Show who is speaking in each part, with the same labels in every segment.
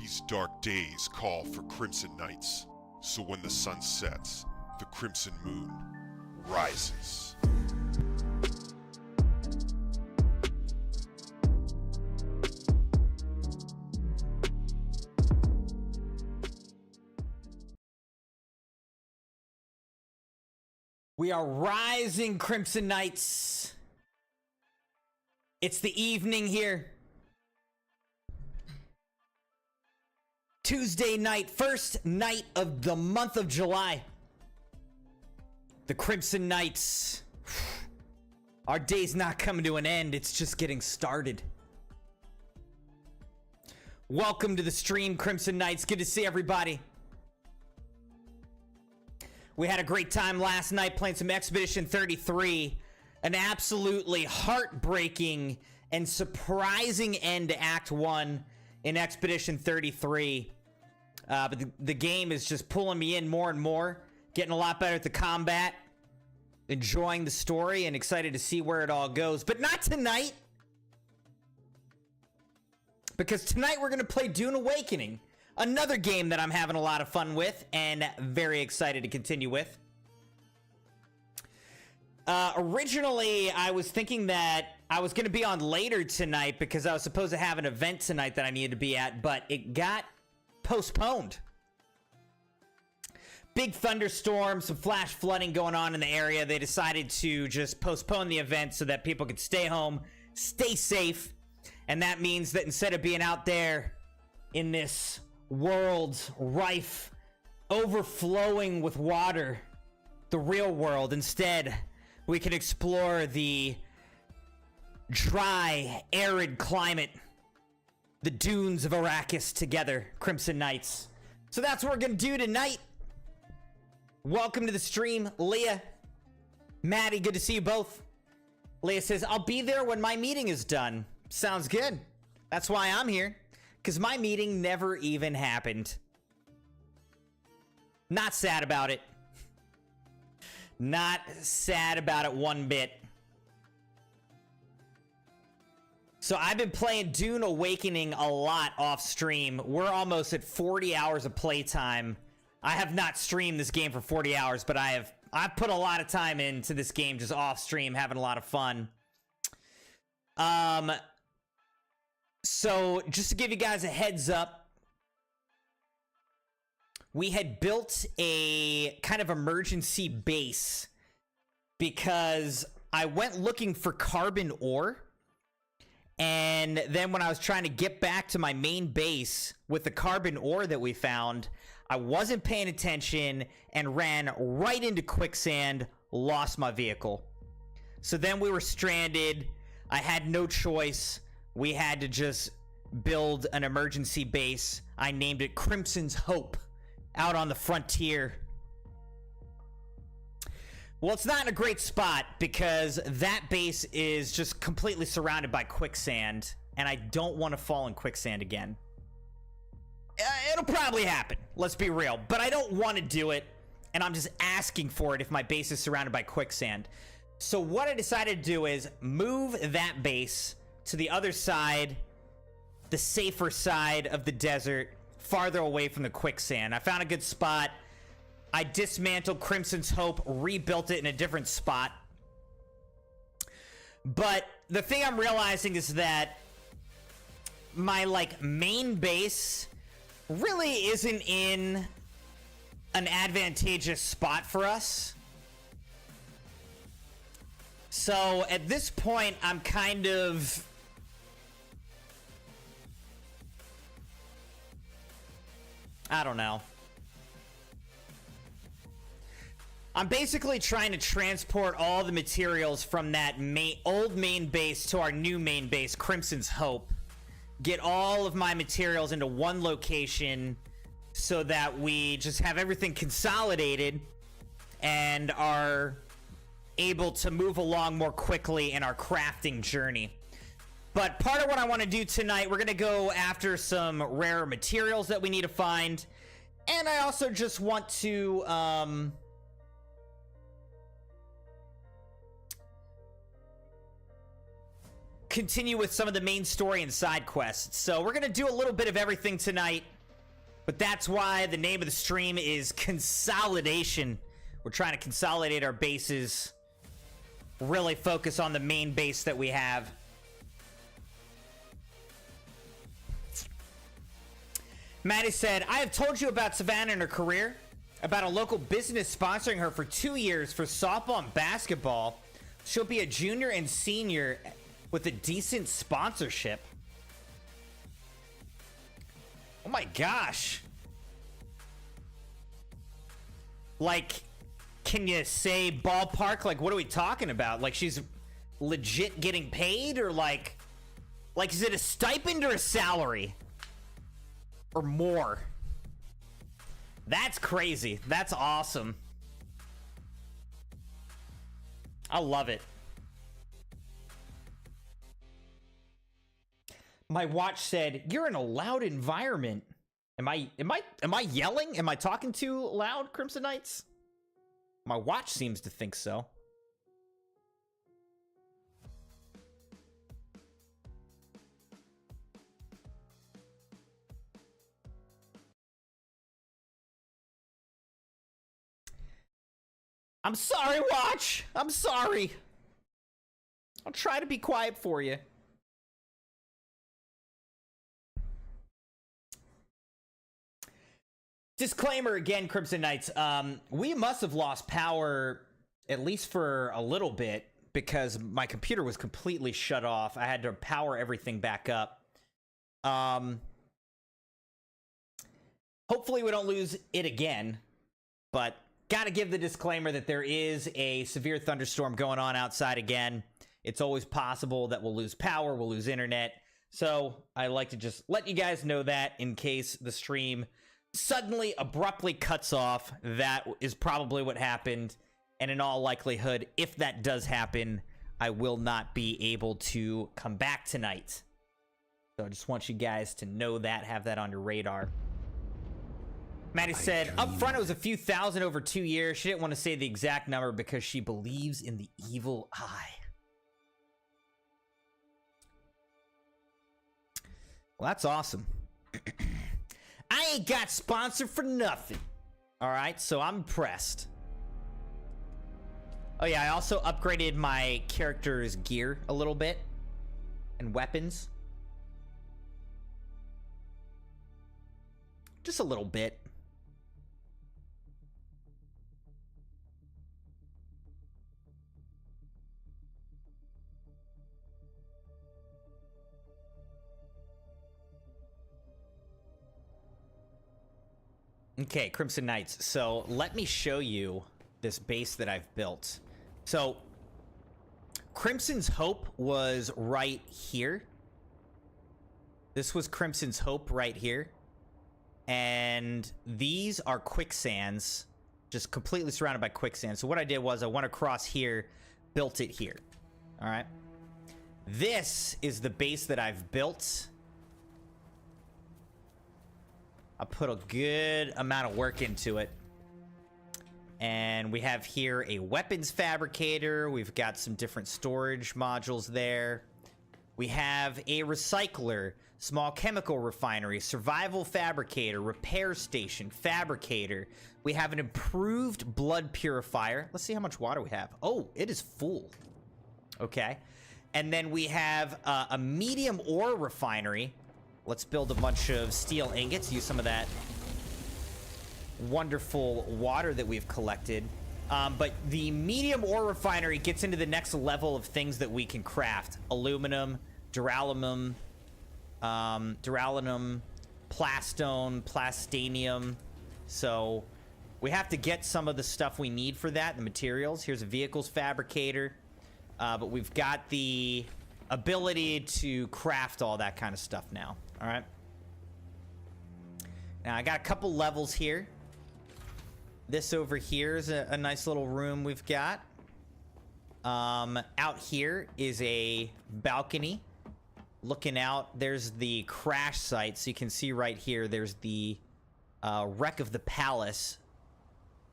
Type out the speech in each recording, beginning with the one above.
Speaker 1: These dark days call for crimson nights, so when the sun sets, the crimson moon rises.
Speaker 2: We are rising, Crimson Knights. It's the evening here. Tuesday night, first night of the month of July. The Crimson Knights. Our day's not coming to an end, it's just getting started. Welcome to the stream, Crimson Knights. Good to see everybody. We had a great time last night playing some Expedition 33. An absolutely heartbreaking and surprising end to Act 1 in Expedition 33. But the game is just pulling me in more and more. Getting a lot better at the combat. Enjoying the story and excited to see where it all goes. But not tonight. Because tonight we're going to play Dune Awakening. Another game that I'm having a lot of fun with and very excited to continue with. Originally, I was thinking that I was going to be on later tonight because I was supposed to have an event tonight that I needed to be at, but it got postponed. Big thunderstorm, some flash flooding going on in the area. They decided to just postpone the event so that people could stay home, stay safe, and that means that instead of being out there in this world rife, overflowing with water, the real world, instead we can explore the dry, arid climate, the dunes of Arrakis together, Crimson Knights. So that's what we're gonna do tonight. Welcome to the stream, Leah, Maddie, good to see you both. Leah says, I'll be there when my meeting is done. Sounds good. That's why I'm here. Because my meeting never even happened. Not sad about it. Not sad about it one bit. So I've been playing Dune Awakening a lot off stream. We're almost at 40 hours of playtime. I have not streamed this game for 40 hours, but I've put a lot of time into this game just off stream, having a lot of fun. So, just to give you guys a heads up, we had built a kind of emergency base because I went looking for carbon ore, and then when I was trying to get back to my main base with the carbon ore that we found, I wasn't paying attention and ran right into quicksand, lost my vehicle. So then we were stranded. I had no choice. We had to just build an emergency base. I named it Crimson's Hope, out on the frontier. Well, it's not in a great spot because that base is just completely surrounded by quicksand, and I don't want to fall in quicksand again. It'll probably happen, let's be real, but I don't want to do it, and I'm just asking for it if my base is surrounded by quicksand. So what I decided to do is move that base to the other side, the safer side of the desert, farther away from the quicksand. I found a good spot. I dismantled Crimson's Hope, rebuilt it in a different spot. But the thing I'm realizing is that my main base really isn't in an advantageous spot for us. So at this point, I'm kind of I don't know. I'm basically trying to transport all the materials from that old main base to our new main base, Crimson's Hope. Get all of my materials into one location so that we just have everything consolidated and are able to move along more quickly in our crafting journey. But part of what I want to do tonight, we're going to go after some rare materials that we need to find. And I also just want to continue with some of the main story and side quests. So we're going to do a little bit of everything tonight. But that's why the name of the stream is Consolidation. We're trying to consolidate our bases. Really focus on the main base that we have. Maddie said, I have told you about Savannah and her career. About a local business sponsoring her for 2 years for softball and basketball. She'll be a junior and senior with a decent sponsorship. Oh my gosh. Like, can you say ballpark? Like, what are we talking about? Like, she's legit getting paid? Or like is it a stipend or a salary? Or more? That's crazy. That's awesome. I love it. My watch said, "You're in a loud environment." Am I yelling? Am I talking too loud, Crimson Knights? My watch seems to think so. I'm sorry, watch. I'm sorry. I'll try to be quiet for you. Disclaimer again, Crimson Knights. We must have lost power at least for a little bit because my computer was completely shut off. I had to power everything back up. Hopefully we don't lose it again, but gotta give the disclaimer that there is a severe thunderstorm going on outside again. It's always possible that we'll lose power, we'll lose internet. So I like to just let you guys know that in case the stream suddenly abruptly cuts off. That is probably what happened, and in all likelihood, if that does happen, I will not be able to come back tonight. So I just want you guys to know that, have that on your radar. Maddie said, up front it was a few thousand over 2 years. She didn't want to say the exact number because she believes in the evil eye. Well, that's awesome. I ain't got sponsored for nothing. All right, so I'm impressed. Oh yeah, I also upgraded my character's gear a little bit and weapons. Just a little bit. Okay, Crimson Knights. So let me show you this base that I've built. So Crimson's Hope was right here. This was Crimson's Hope right here. And these are quicksands, just completely surrounded by quicksand. So what I did was I went across here, built it here. All right. This is the base that I've built. I put a good amount of work into it. And we have here a weapons fabricator. We've got some different storage modules there. We have a recycler, small chemical refinery, survival fabricator, repair station, fabricator. We have an improved blood purifier. Let's see how much water we have. Oh, it is full. Okay. And then we have a medium ore refinery. Let's build a bunch of steel ingots, use some of that wonderful water that we've collected. But the medium ore refinery gets into the next level of things that we can craft. Aluminum, duralumin, plastone, plastanium. So we have to get some of the stuff we need for that, the materials. Here's a vehicles fabricator. But we've got the ability to craft all that kind of stuff now. All right. Now I got a couple levels here. This over here is a nice little room we've got. Out here is a balcony. Looking out, there's the crash site. So you can see right here, there's the wreck of the palace.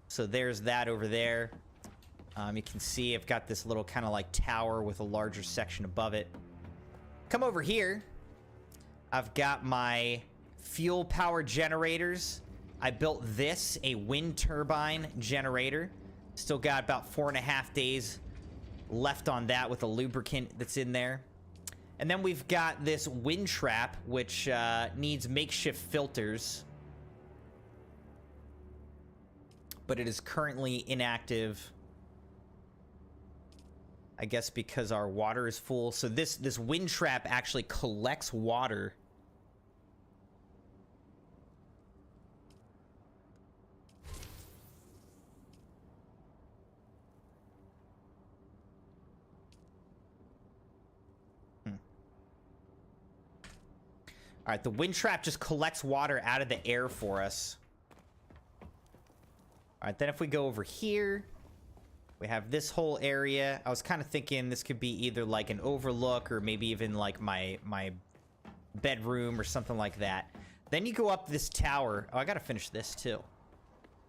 Speaker 2: So there's that over there. You can see I've got this little kind of like tower with a larger section above it. Come over here. I've got my fuel power generators. I built this, a wind turbine generator. Still got about 4.5 days left on that with a lubricant that's in there. And then we've got this wind trap, which needs makeshift filters. But it is currently inactive. I guess because our water is full. So this wind trap actually collects water. All right, the wind trap just collects water out of the air for us. All right, then if we go over here, we have this whole area. I was kind of thinking this could be either like an overlook or maybe even like my bedroom or something like that. Then you go up this tower. Oh, I gotta finish this too.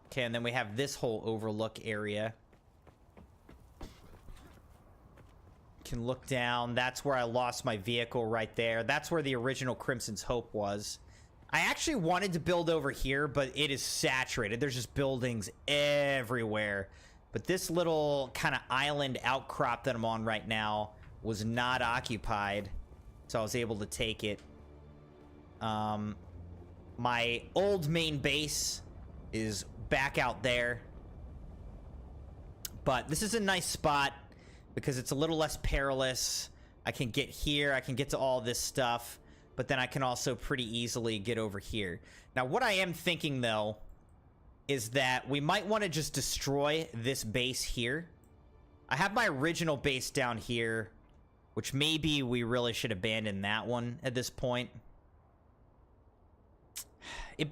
Speaker 2: Okay, and then we have this whole overlook area. Can look down. That's where I lost my vehicle right there. That's where the original Crimson's Hope was. I actually wanted to build over here, but it is saturated. There's just buildings everywhere. But this little kind of island outcrop that I'm on right now was not occupied, so I was able to take it. My old main base is back out there. But this is a nice spot because it's a little less perilous. I can get here, I can get to all this stuff, but then I can also pretty easily get over here. Now, what I am thinking, though, is that we might want to just destroy this base here. I have my original base down here, which maybe we really should abandon that one at this point. It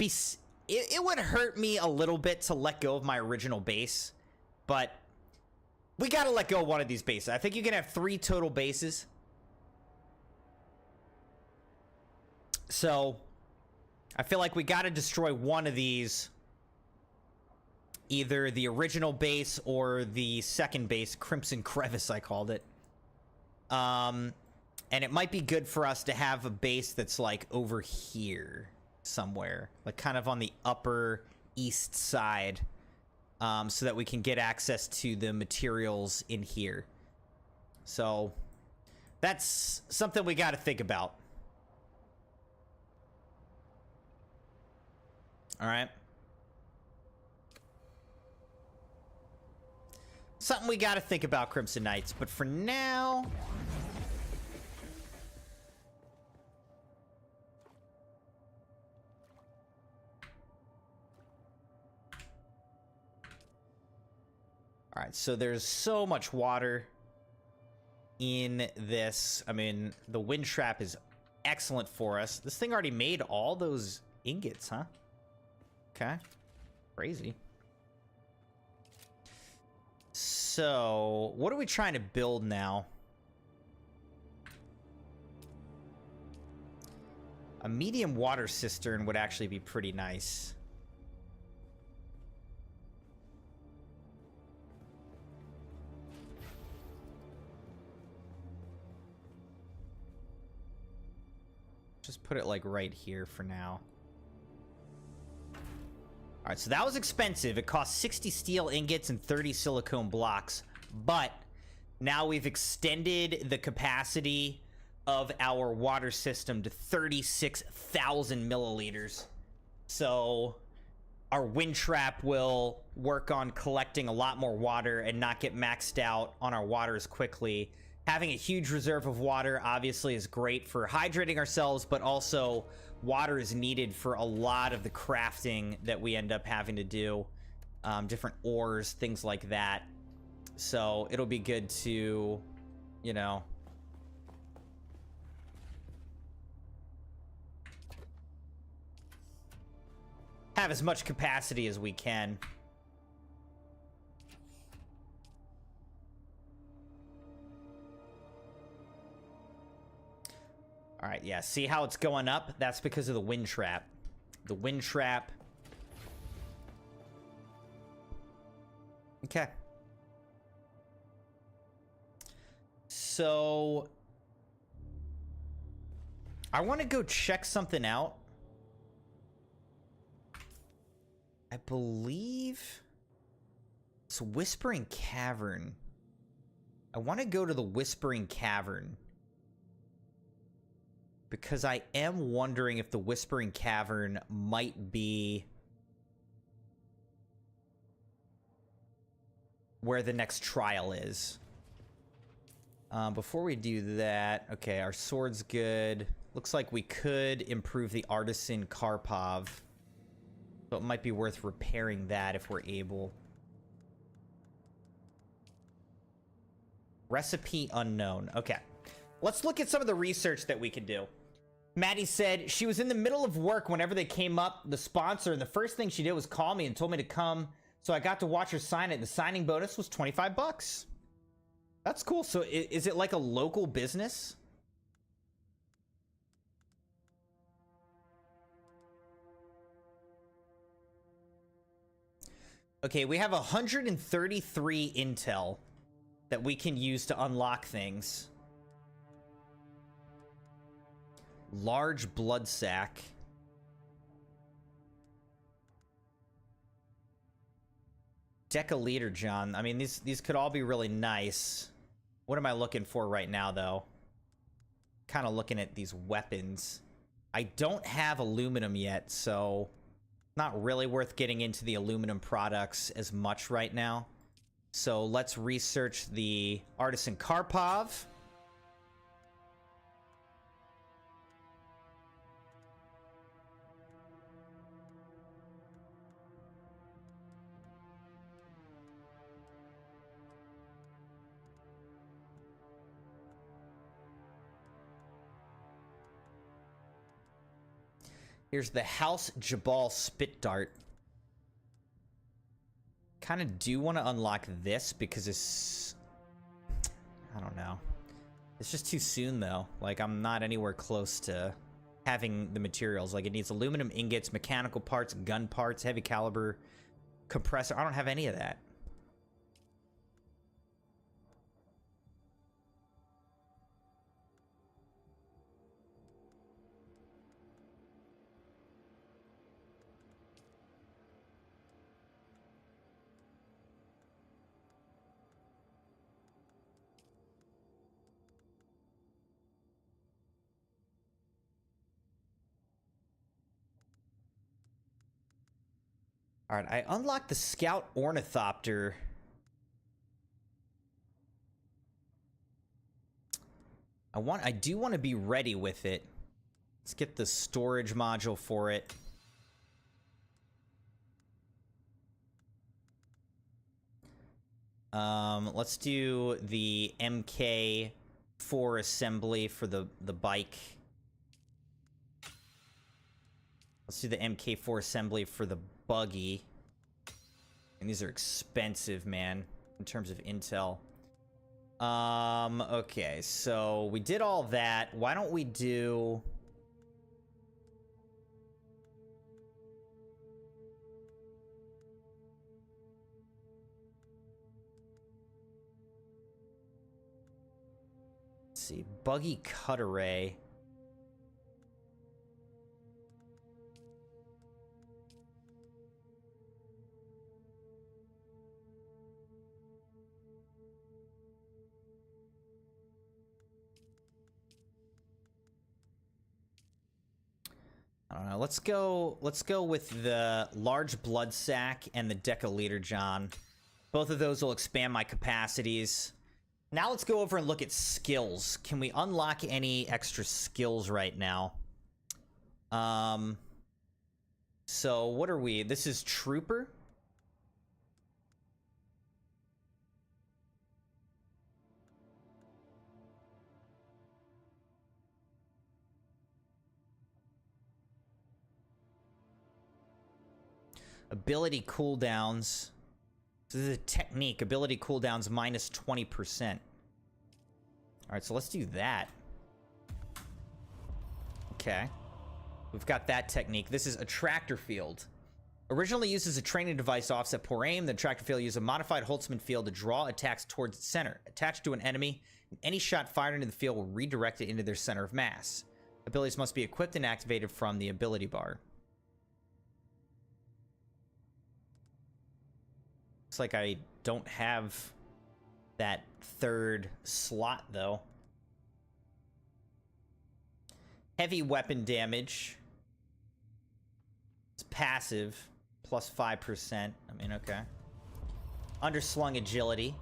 Speaker 2: would hurt me a little bit to let go of my original base, but we gotta let go of one of these bases. I think you can have 3 total bases. So I feel like we gotta destroy one of these. Either the original base or the second base, Crimson Crevice, I called it. And it might be good for us to have a base that's like over here somewhere, like kind of on the upper east side, so that we can get access to the materials in here. So that's something we got to think about. All right. Something we got to think about, Crimson Knights. But for now, all right, so there's so much water in this. I mean, the wind trap is excellent for us. This thing already made all those ingots, huh? Okay. Crazy. So, what are we trying to build now? A medium water cistern would actually be pretty nice. Just put it like right here for now. All right, so that was expensive. It cost 60 steel ingots and 30 silicone blocks, but now we've extended the capacity of our water system to 36,000 milliliters. So our wind trap will work on collecting a lot more water and not get maxed out on our water as quickly. Having a huge reserve of water obviously is great for hydrating ourselves, but also water is needed for a lot of the crafting that we end up having to do. Different ores, things like that. So it'll be good to, you know, have as much capacity as we can. All right, yeah, see how it's going up? That's because of the wind trap. The wind trap. Okay. So I want to go check something out. I believe it's Whispering Cavern. I want to go to the Whispering Cavern because I am wondering if the Whispering Cavern might be where the next trial is. Before we do that, okay, our sword's good. Looks like we could improve the Artisan Karpov. So it might be worth repairing that if we're able. Recipe unknown. Okay. Let's look at some of the research that we could do. Maddie said she was in the middle of work whenever they came up, the sponsor, and the first thing she did was call me and told me to come. So I got to watch her sign it. The signing bonus was 25 bucks. That's cool. So is it like a local business? Okay, we have 133 intel that we can use to unlock things. Large blood sac. Decaliter, John. I mean, these could all be really nice. What am I looking for right now, though? Kind of looking at these weapons. I don't have aluminum yet, so not really worth getting into the aluminum products as much right now. So let's research the Artisan Karpov. Here's the House Jabal Spit Dart. Kind of do want to unlock this because it's... I don't know. It's just too soon, though. Like, I'm not anywhere close to having the materials. Like, it needs aluminum ingots, mechanical parts, gun parts, heavy caliber, compressor. I don't have any of that. All right, I unlocked the Scout Ornithopter. I do want to be ready with it. Let's get the storage module for it. Let's do the MK4 assembly for the bike. Let's do the MK4 assembly for the buggy. And these are expensive, man, in terms of intel. Okay, so we did all that. Why don't we do... Let's see, buggy cut array. I don't know. Let's go with the large blood sac and the decaliter, John. Both of those will expand my capacities. Now let's go over and look at skills. Can we unlock any extra skills right now? So what are we? This is Trooper. Ability cooldowns. So this is a technique. Ability cooldowns minus 20%. Alright, so let's do that. Okay. We've got that technique. This is Attractor Field. Originally used as a training device to offset poor aim, the Attractor Field uses a modified Holtzman field to draw attacks towards its center. Attached to an enemy, and any shot fired into the field will redirect it into their center of mass. Abilities must be equipped and activated from the ability bar. Looks like I don't have that third slot, though. Heavy weapon damage. It's passive. Plus 5%. I mean, okay. Underslung agility.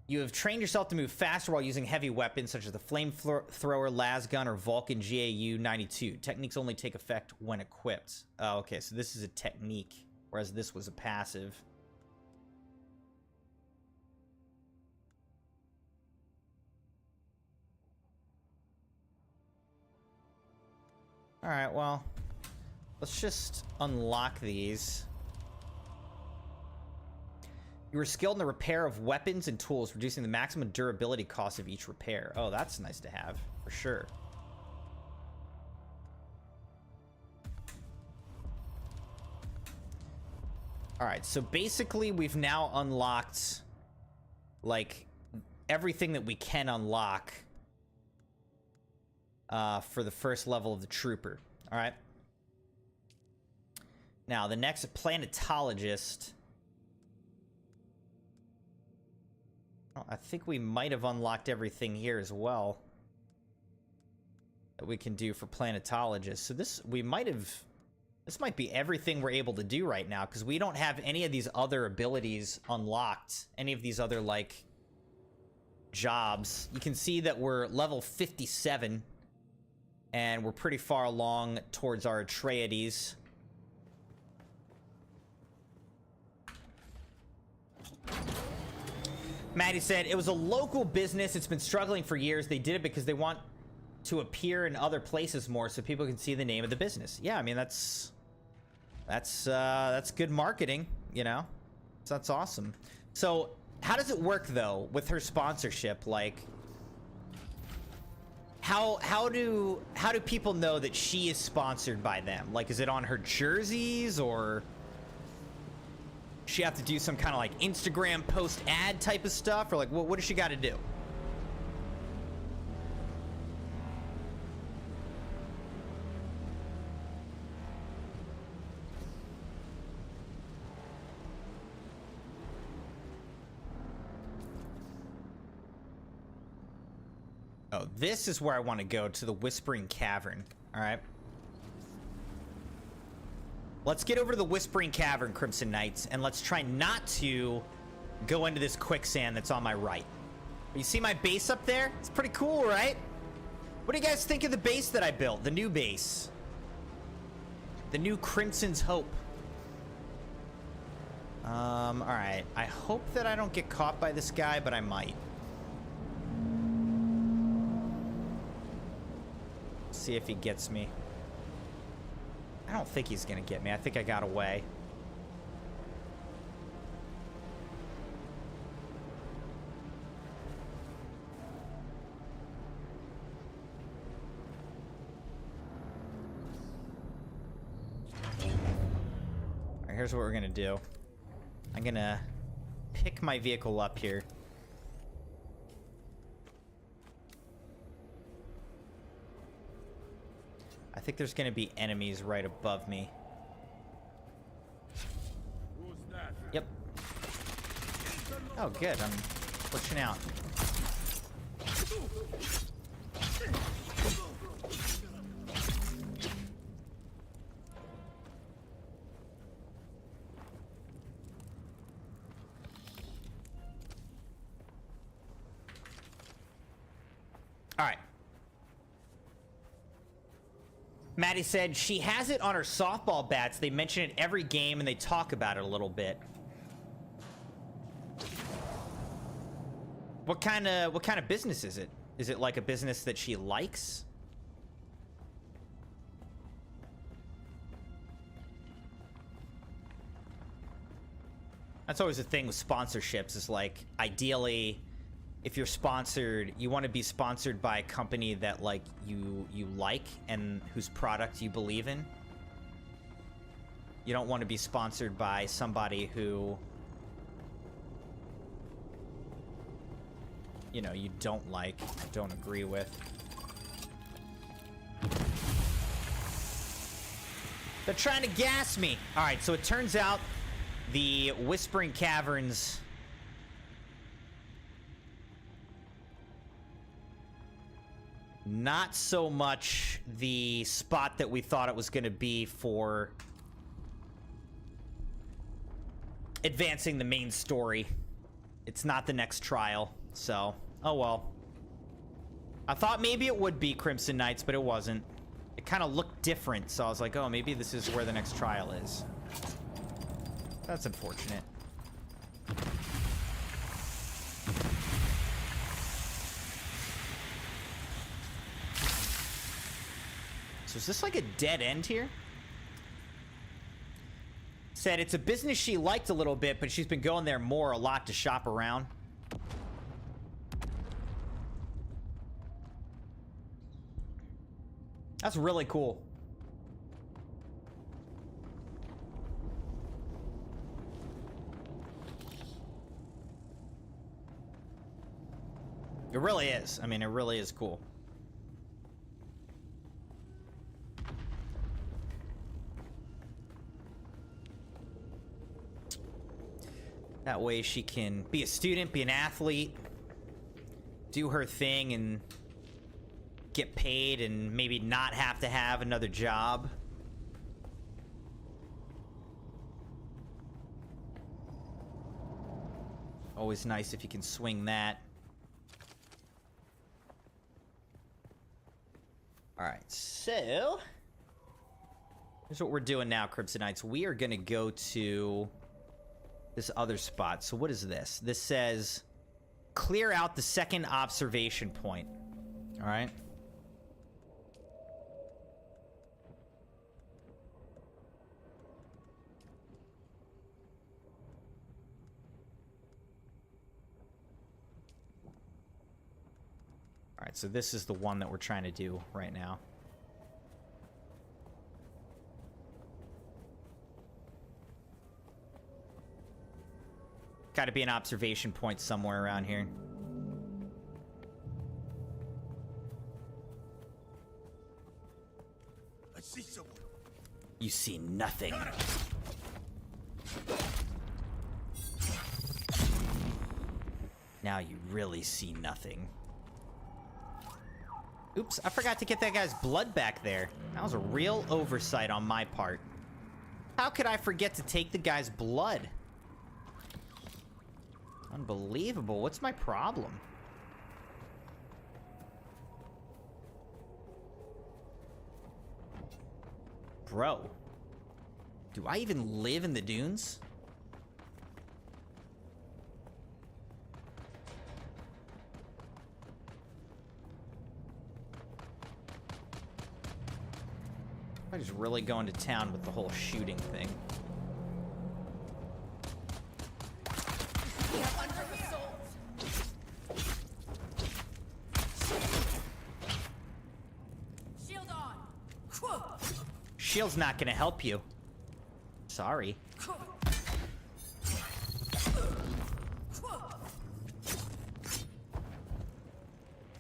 Speaker 2: You have trained yourself to move faster while using heavy weapons such as the flamethrower, lasgun, or Vulcan GAU-92. Techniques only take effect when equipped. Oh, okay, so this is a technique, whereas this was a passive. Alright, well, let's just unlock these. You are skilled in the repair of weapons and tools, reducing the maximum durability cost of each repair. Oh, that's nice to have, for sure. Alright, so basically we've now unlocked, like, everything that we can unlock for the first level of the Trooper. Alright. Now, the next planetologist... Oh, I think we might have unlocked everything here as well that we can do for planetologists. So this might be everything we're able to do right now, because we don't have any of these other abilities unlocked, any of these other, like, jobs. You can see that we're level 57, and we're pretty far along towards our Atreides. Maddie said, it was a local business. It's been struggling for years. They did it because they want to appear in other places more so people can see the name of the business. Yeah, I mean, that's good marketing, you know? So that's awesome. So how does it work, though, with her sponsorship? Like, how do people know that she is sponsored by them? Like, is it on her jerseys, or... she have to do some kind of like Instagram post ad type of stuff, or like what does she got to do? Oh, this is where I want to go, to the Whispering Cavern. All right. Let's get over to the Whispering Cavern, Crimson Knights, and let's try not to go into this quicksand that's on my right. You see my base up there? It's pretty cool, right? What do you guys think of the base that I built? The new base. The new Crimson's Hope. Alright. I hope that I don't get caught by this guy, but I might. See if he gets me. I don't think he's gonna get me. I think I got away. Alright, here's what we're gonna do. I'm gonna pick my vehicle up here. I think there's gonna be enemies right above me. Yep. Oh, good. I'm pushing out. All right. Maddie said she has it on her softball bats. They mention it every game and they talk about it a little bit. What kind of business is it? Is it like a business that she likes? That's always the thing with sponsorships, is like, ideally, if you're sponsored, you want to be sponsored by a company that, like, you like and whose product you believe in. You don't want to be sponsored by somebody who, you know, you don't like, don't agree with. They're trying to gas me. All right, so it turns out The Whispering Caverns. Not so much the spot that we thought it was going to be for advancing the main story. It's not the next trial, so, oh well. I thought maybe it would be Crimson Knights, but it wasn't. It kind of looked different, so I was like, oh, maybe this is where the next trial is. That's unfortunate. So is this like a dead end here? Said it's a business she liked a little bit, but she's been going there a lot to shop around. That's really cool. It really is. I mean, it really is cool. That way she can be a student, be an athlete, do her thing, and get paid and maybe not have to have another job. Always nice if you can swing that. Alright, so here's what we're doing now, Crimsonites. We are gonna go to this other spot. So what is this? This says clear out the second observation point. Alright. Alright, so this is the one that we're trying to do right now. Gotta be an observation point somewhere around here.
Speaker 3: I see someone.
Speaker 2: You see nothing. Now you really see nothing. Oops, I forgot to get that guy's blood back there. That was a real oversight on my part. How could I forget to take the guy's blood? Unbelievable. What's my problem? Bro. Do I even live in the dunes? I'm just really going to town with the whole shooting thing.
Speaker 3: Shield on.
Speaker 2: Shield's not gonna help you. Sorry.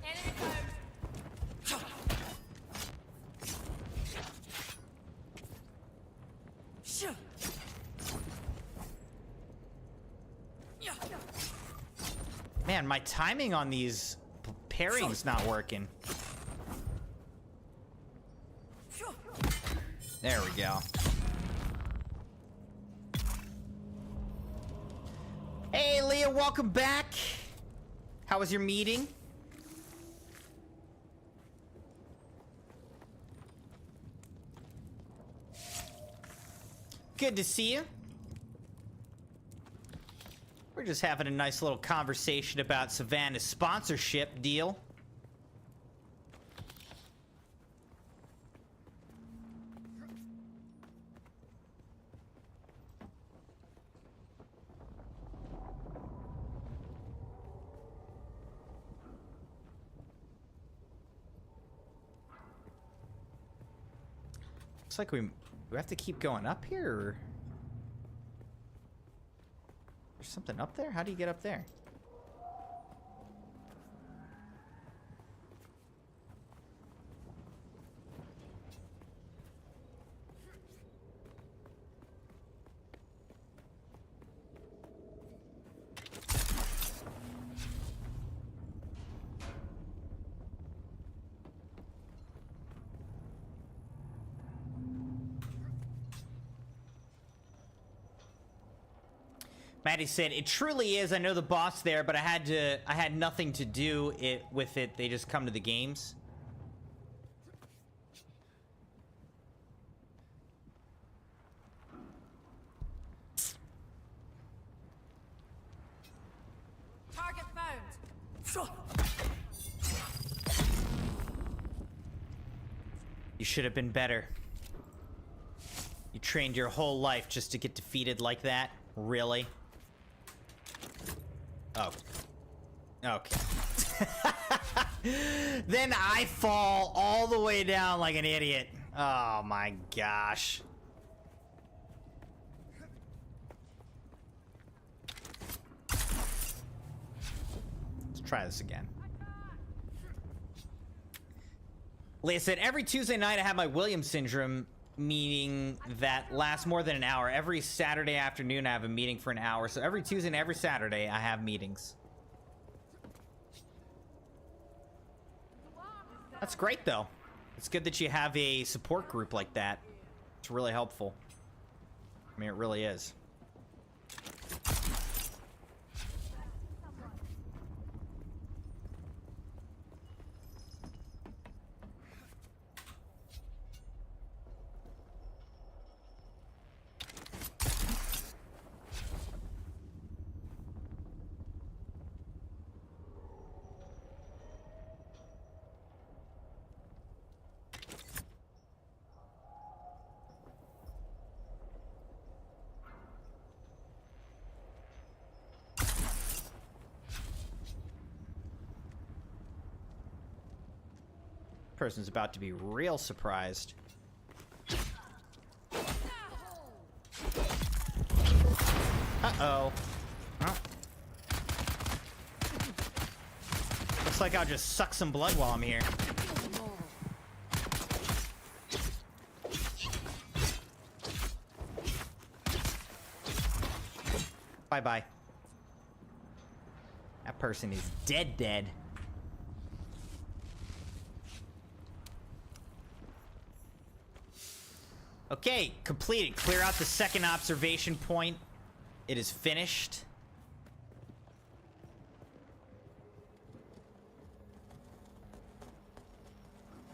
Speaker 3: Enemy close.
Speaker 2: Man, my timing on these pairing's not working. There we go. Hey, Leah, welcome back. How was your meeting? Good to see you. We're just having a nice little conversation about Savannah's sponsorship deal. Looks like we have to keep going up here, or there's something up there? How do you get up there? Maddie said, it truly is. I know the boss there, but I had nothing to do with it. They just come to the games.
Speaker 3: Target found.
Speaker 2: You should have been better. You trained your whole life just to get defeated like that? Really? Oh. Okay. Then I fall all the way down like an idiot. Oh my gosh. Let's try this again. Leah said, every Tuesday night I have my Williams syndrome meeting that lasts more than an hour. Every Saturday afternoon I have a meeting for an hour. So every Tuesday and every Saturday I have meetings. That's great though. It's good that you have a support group like that. It's really helpful. I mean, it really is. Person's about to be real surprised. Uh-oh. Oh. Looks like I'll just suck some blood while I'm here. Bye-bye. That person is dead. Okay, completed. Clear out the second observation point. It is finished.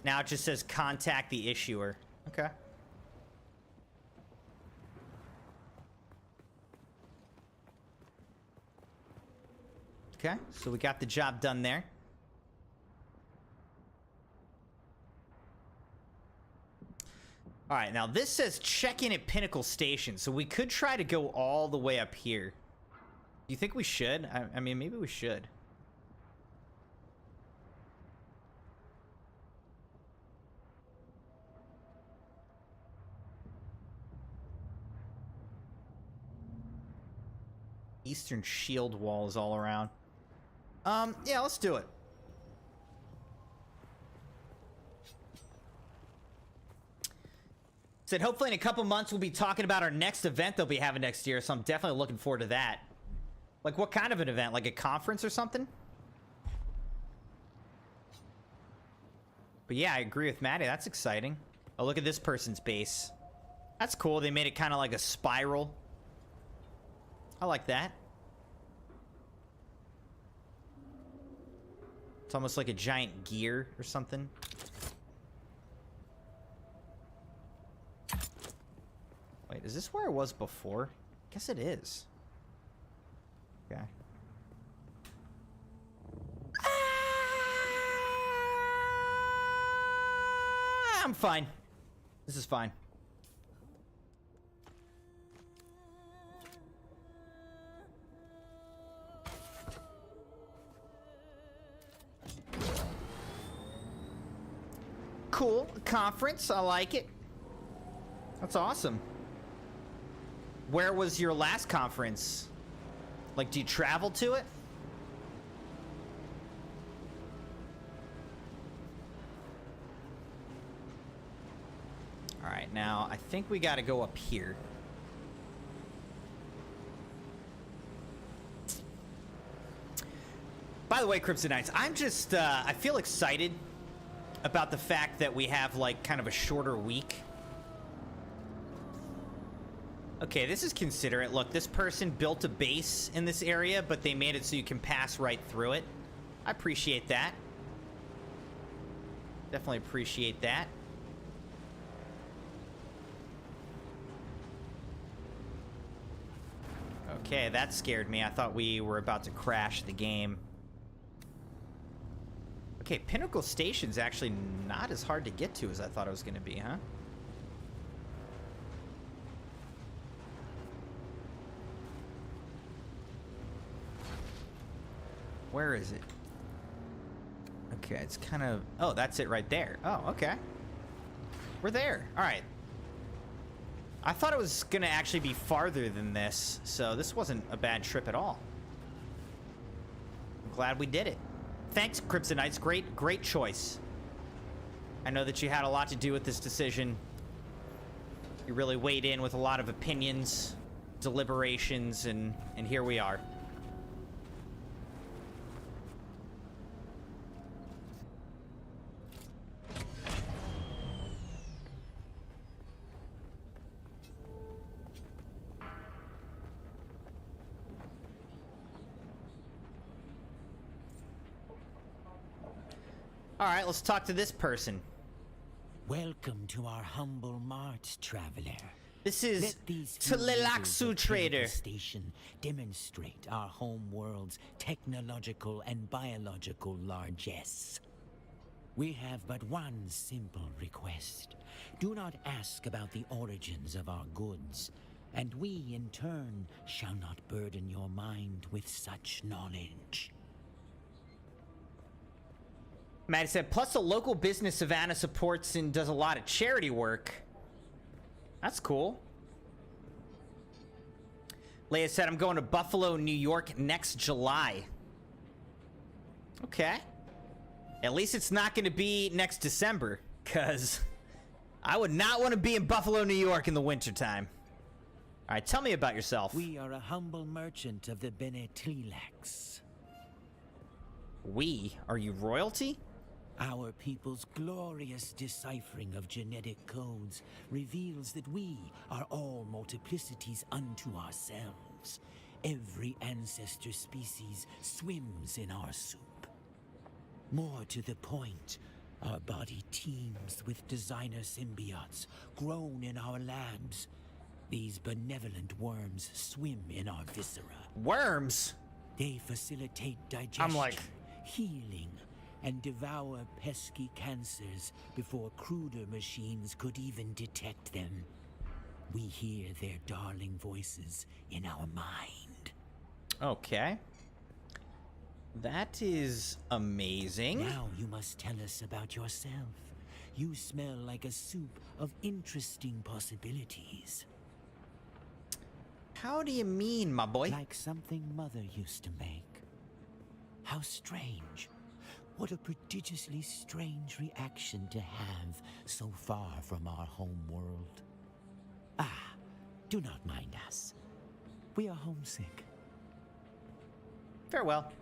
Speaker 2: Now it just says contact the issuer. Okay. Okay, so we got the job done there. All right, now this says check in at Pinnacle Station, so we could try to go all the way up here. Do you think we should? I mean, maybe we should. Eastern shield walls all around. Yeah, let's do it. Said hopefully in a couple months we'll be talking about our next event they'll be having next year, so I'm definitely looking forward to that. Like, what kind of an event? Like a conference or something? But yeah, I agree with Maddie. That's exciting. Oh, look at this person's base. That's cool. They made it kind of like a spiral. I like that. It's almost like a giant gear or something. Wait, is this where it was before? Guess it is. Okay. I'm fine. This is fine. Cool. Conference. I like it. That's awesome. Where was your last conference? Like, do you travel to it? All right, now I think we got to go up here. By the way, Crimsonites, I'm just, I feel excited about the fact that we have, like, kind of a shorter week. Okay, this is considerate. Look, this person built a base in this area, but they made it so you can pass right through it. I appreciate that. Definitely appreciate that. Okay, that scared me. I thought we were about to crash the game. Okay, Pinnacle Station's actually not as hard to get to as I thought it was going to be, huh? Where is it? Okay, it's kind of... Oh, that's it right there. Oh, okay. We're there. All right. I thought it was going to actually be farther than this, so this wasn't a bad trip at all. I'm glad we did it. Thanks, Crimsonites. Great choice. I know that you had a lot to do with this decision. You really weighed in with a lot of opinions, deliberations, and here we are. All right, let's talk to this person.
Speaker 4: Welcome to our humble mart, traveler.
Speaker 2: This is
Speaker 4: Let these few
Speaker 2: Tlelaxu
Speaker 4: meters of
Speaker 2: Trader.
Speaker 4: Pinnacle Station demonstrate our home world's technological and biological largesse. We have but one simple request. Do not ask about the origins of our goods, and we, in turn, shall not burden your mind with such knowledge.
Speaker 2: Maddie said, plus a local business Savannah supports and does a lot of charity work. That's cool. Leia said, I'm going to Buffalo, New York next July. Okay. At least it's not going to be next December, because I would not want to be in Buffalo, New York in the wintertime. All right, tell me about yourself.
Speaker 4: We are a humble merchant of the Bene Tlilax.
Speaker 2: We? Are you royalty?
Speaker 4: Our people's glorious deciphering of genetic codes reveals that we are all multiplicities unto ourselves. Every ancestor species swims in our soup. More to the point, our body teems with designer symbiotes grown in our labs. These benevolent worms swim in our viscera.
Speaker 2: Worms?
Speaker 4: They facilitate digestion,
Speaker 2: I'm like...
Speaker 4: healing, and devour pesky cancers before cruder machines could even detect them. We hear their darling voices in our mind.
Speaker 2: Okay. That is amazing.
Speaker 4: Now you must tell us about yourself. You smell like a soup of interesting possibilities.
Speaker 2: How do you mean, my boy?
Speaker 4: Like something Mother used to make. How strange. What a prodigiously strange reaction to have so far from our home world. Ah, do not mind us. We are homesick.
Speaker 2: Farewell.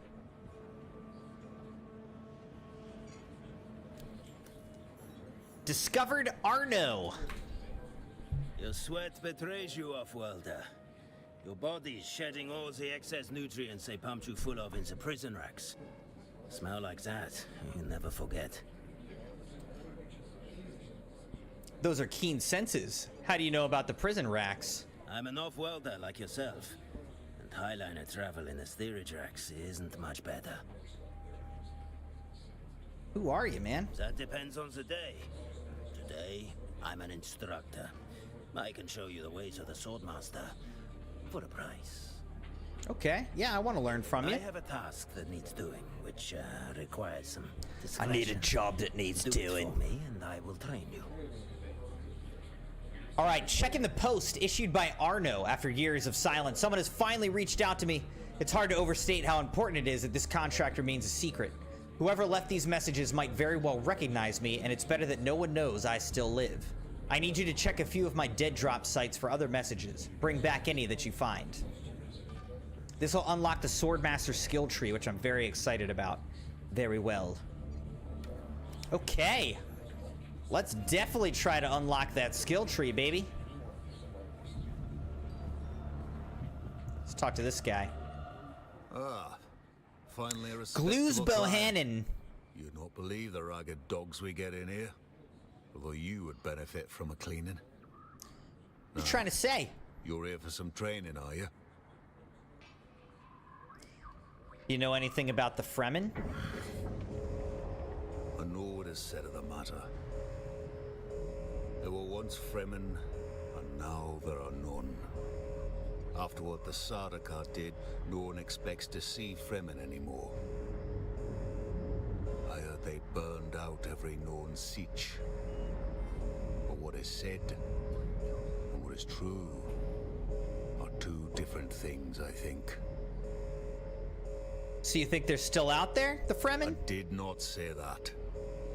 Speaker 2: Discovered Arno.
Speaker 5: Your sweat betrays you, off-worlder. Your body's shedding all the excess nutrients they pumped you full of in the prison racks. Smell like that, you never forget.
Speaker 2: Those are keen senses. How do you know about the prison racks?
Speaker 5: I'm an off-worlder like yourself, and Highliner travel in the steerage racks isn't much better.
Speaker 2: Who are you, man?
Speaker 5: That depends on the day. Today, I'm an instructor. I can show you the ways of the Swordmaster for a price.
Speaker 2: Okay, yeah, I want to learn from you.
Speaker 5: I have a task that needs doing, which requires some
Speaker 2: I
Speaker 5: discretion.
Speaker 2: need a job that needs
Speaker 5: Do
Speaker 2: doing.
Speaker 5: it for me, and I will train you.
Speaker 2: All right, checking the post issued by Arno after years of silence. Someone has finally reached out to me. It's hard to overstate how important it is that this contract remains a secret. Whoever left these messages might very well recognize me, and it's better that no one knows I still live. I need you to check a few of my dead drop sites for other messages. Bring back any that you find. This will unlock the Swordmaster skill tree, which I'm very excited about. Very well. Okay. Let's definitely try to unlock that skill tree, baby. talk to this guy.
Speaker 6: Ah, finally a respectable
Speaker 2: Glues
Speaker 6: client.
Speaker 2: Bohannon.
Speaker 6: You'd not believe the ragged dogs we get in here. Although you would benefit from a cleaning.
Speaker 2: What are you trying to say?
Speaker 6: You're here for some training, are you?
Speaker 2: You know anything about the Fremen?
Speaker 6: I know what is said of the matter. There were once Fremen, and now there are none. After what the Sardaukar did, no one expects to see Fremen anymore. I heard they burned out every known siege. But what is said, and what is true, are two different things, I think.
Speaker 2: So you think they're still out there, the
Speaker 6: I
Speaker 2: Fremen?
Speaker 6: did not say that.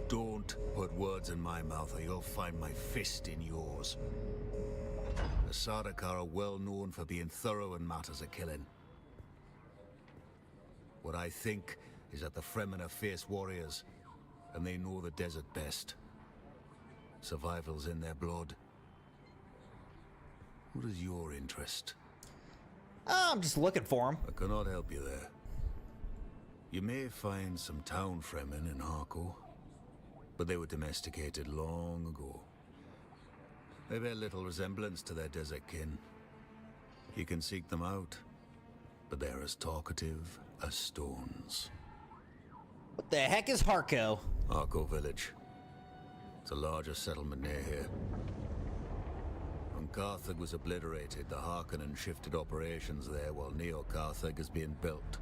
Speaker 6: Don't put words in my mouth or you'll find my fist in yours. The Sardaukar are well known for being thorough in matters of killing. What I think is that the Fremen are fierce warriors, and they know the desert best. Survival's in their blood. What is your interest?
Speaker 2: Oh, I'm just looking for him.
Speaker 6: I cannot help you there. You may find some town Fremen in Harko, but they were domesticated long ago. They bear little resemblance to their desert kin. You can seek them out, but they're as talkative as stones.
Speaker 2: What the heck is Harko?
Speaker 6: Harko village. It's a larger settlement near here. When Carthage was obliterated, the Harkonnen shifted operations there while Neo-Carthage is being built.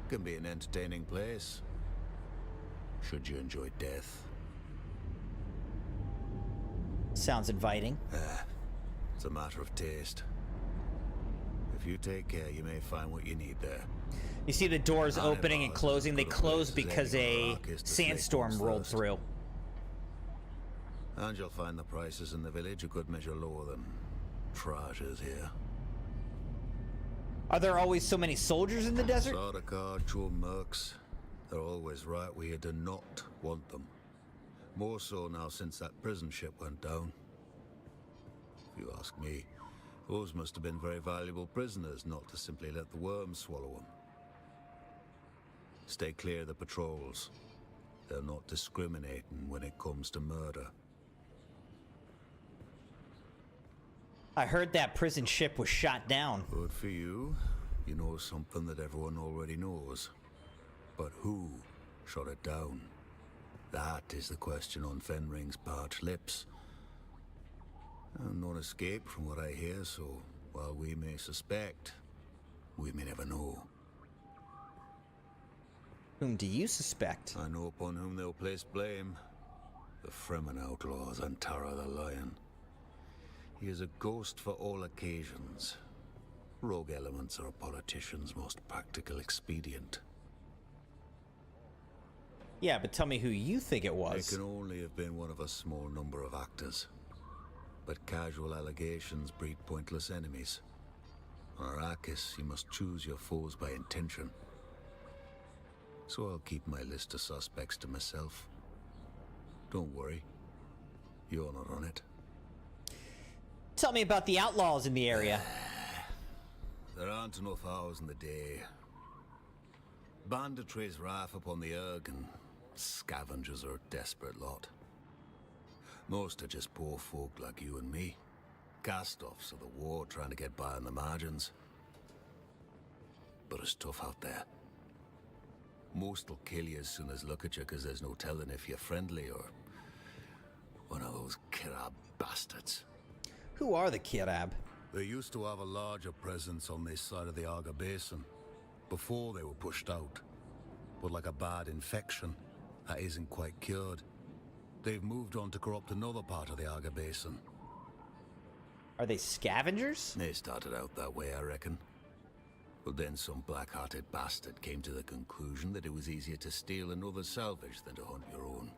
Speaker 6: Can be an entertaining place, should you enjoy death.
Speaker 2: Sounds inviting.
Speaker 6: It's a matter of taste. If you take care, you may find what you need there.
Speaker 2: You see the doors opening and
Speaker 6: bars
Speaker 2: closing. They
Speaker 6: as good a
Speaker 2: closed
Speaker 6: place as
Speaker 2: because
Speaker 6: any
Speaker 2: a
Speaker 6: rock is to slay
Speaker 2: sandstorm
Speaker 6: folks
Speaker 2: rolled
Speaker 6: first.
Speaker 2: through.
Speaker 6: And you'll find the prices in the village a good measure lower than Traja's here.
Speaker 2: Are there always so many soldiers in the desert?
Speaker 6: Sardaukar, true mercs, they're always right where you do not want them. More so now since that prison ship went down. If you ask me, those must have been very valuable prisoners not to simply let the worms swallow them. Stay clear of the patrols. They're not discriminating when it comes to murder.
Speaker 2: I heard that prison ship was shot down.
Speaker 6: Good for you. You know something that everyone already knows. But who shot it down? That is the question on Fenring's parched lips. And none escaped from what I hear, so while we may suspect, we may never know.
Speaker 2: Whom do you suspect?
Speaker 6: I know upon whom they'll place blame. The Fremen outlaws and Tara the Lion. He is a ghost for all occasions. Rogue elements are a politician's most practical expedient.
Speaker 2: Yeah, but tell me who you think it
Speaker 6: It
Speaker 2: was.
Speaker 6: can only have been one of a small number of actors. But casual allegations breed pointless enemies. On Arrakis, you must choose your foes by intention. So I'll keep my list of suspects to myself. Don't worry. You're not on it.
Speaker 2: Tell me about the outlaws in the area.
Speaker 6: There aren't enough hours in the day. Banditry's rife upon the Erg, and scavengers are a desperate lot. Most are just poor folk like you and me. Cast-offs of the war trying to get by on the margins. But it's tough out there. Most will kill you as soon as look at you because there's no telling if you're friendly or one of those Kirab bastards.
Speaker 2: Who are the Kirab?
Speaker 6: They used to have a larger presence on this side of the Arga Basin before they were pushed out. But like a bad infection, that isn't quite cured. They've moved on to corrupt another part of the Arga Basin.
Speaker 2: Are they scavengers?
Speaker 6: They started out that way, I reckon. But then some black-hearted bastard came to the conclusion that it was easier to steal another's salvage than to hunt your own.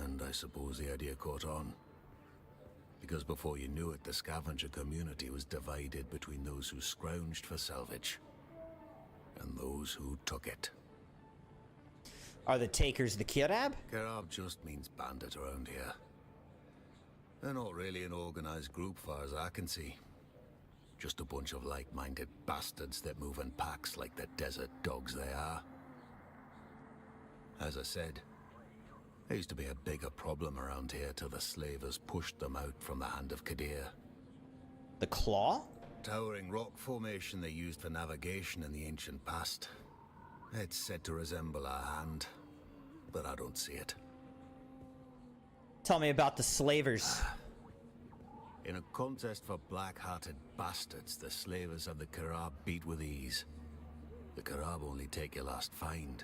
Speaker 6: And I suppose the idea caught on. Because before you knew it, the scavenger community was divided between those who scrounged for salvage and those who took it.
Speaker 2: Are the takers the Kirab?
Speaker 6: Kirab just means bandit around here. They're not really an organized group far as I can see. Just a bunch of like-minded bastards that move in packs like the desert dogs they are. As I said, there used to be a bigger problem around here till the slavers pushed them out from the hand of Kadir.
Speaker 2: The claw?
Speaker 6: Towering rock formation they used for navigation in the ancient past. It's said to resemble our hand, but I don't see it.
Speaker 2: Tell me about the slavers.
Speaker 6: In a contest for black-hearted bastards, the slavers of the Karab beat with ease. The Karab only take your last find.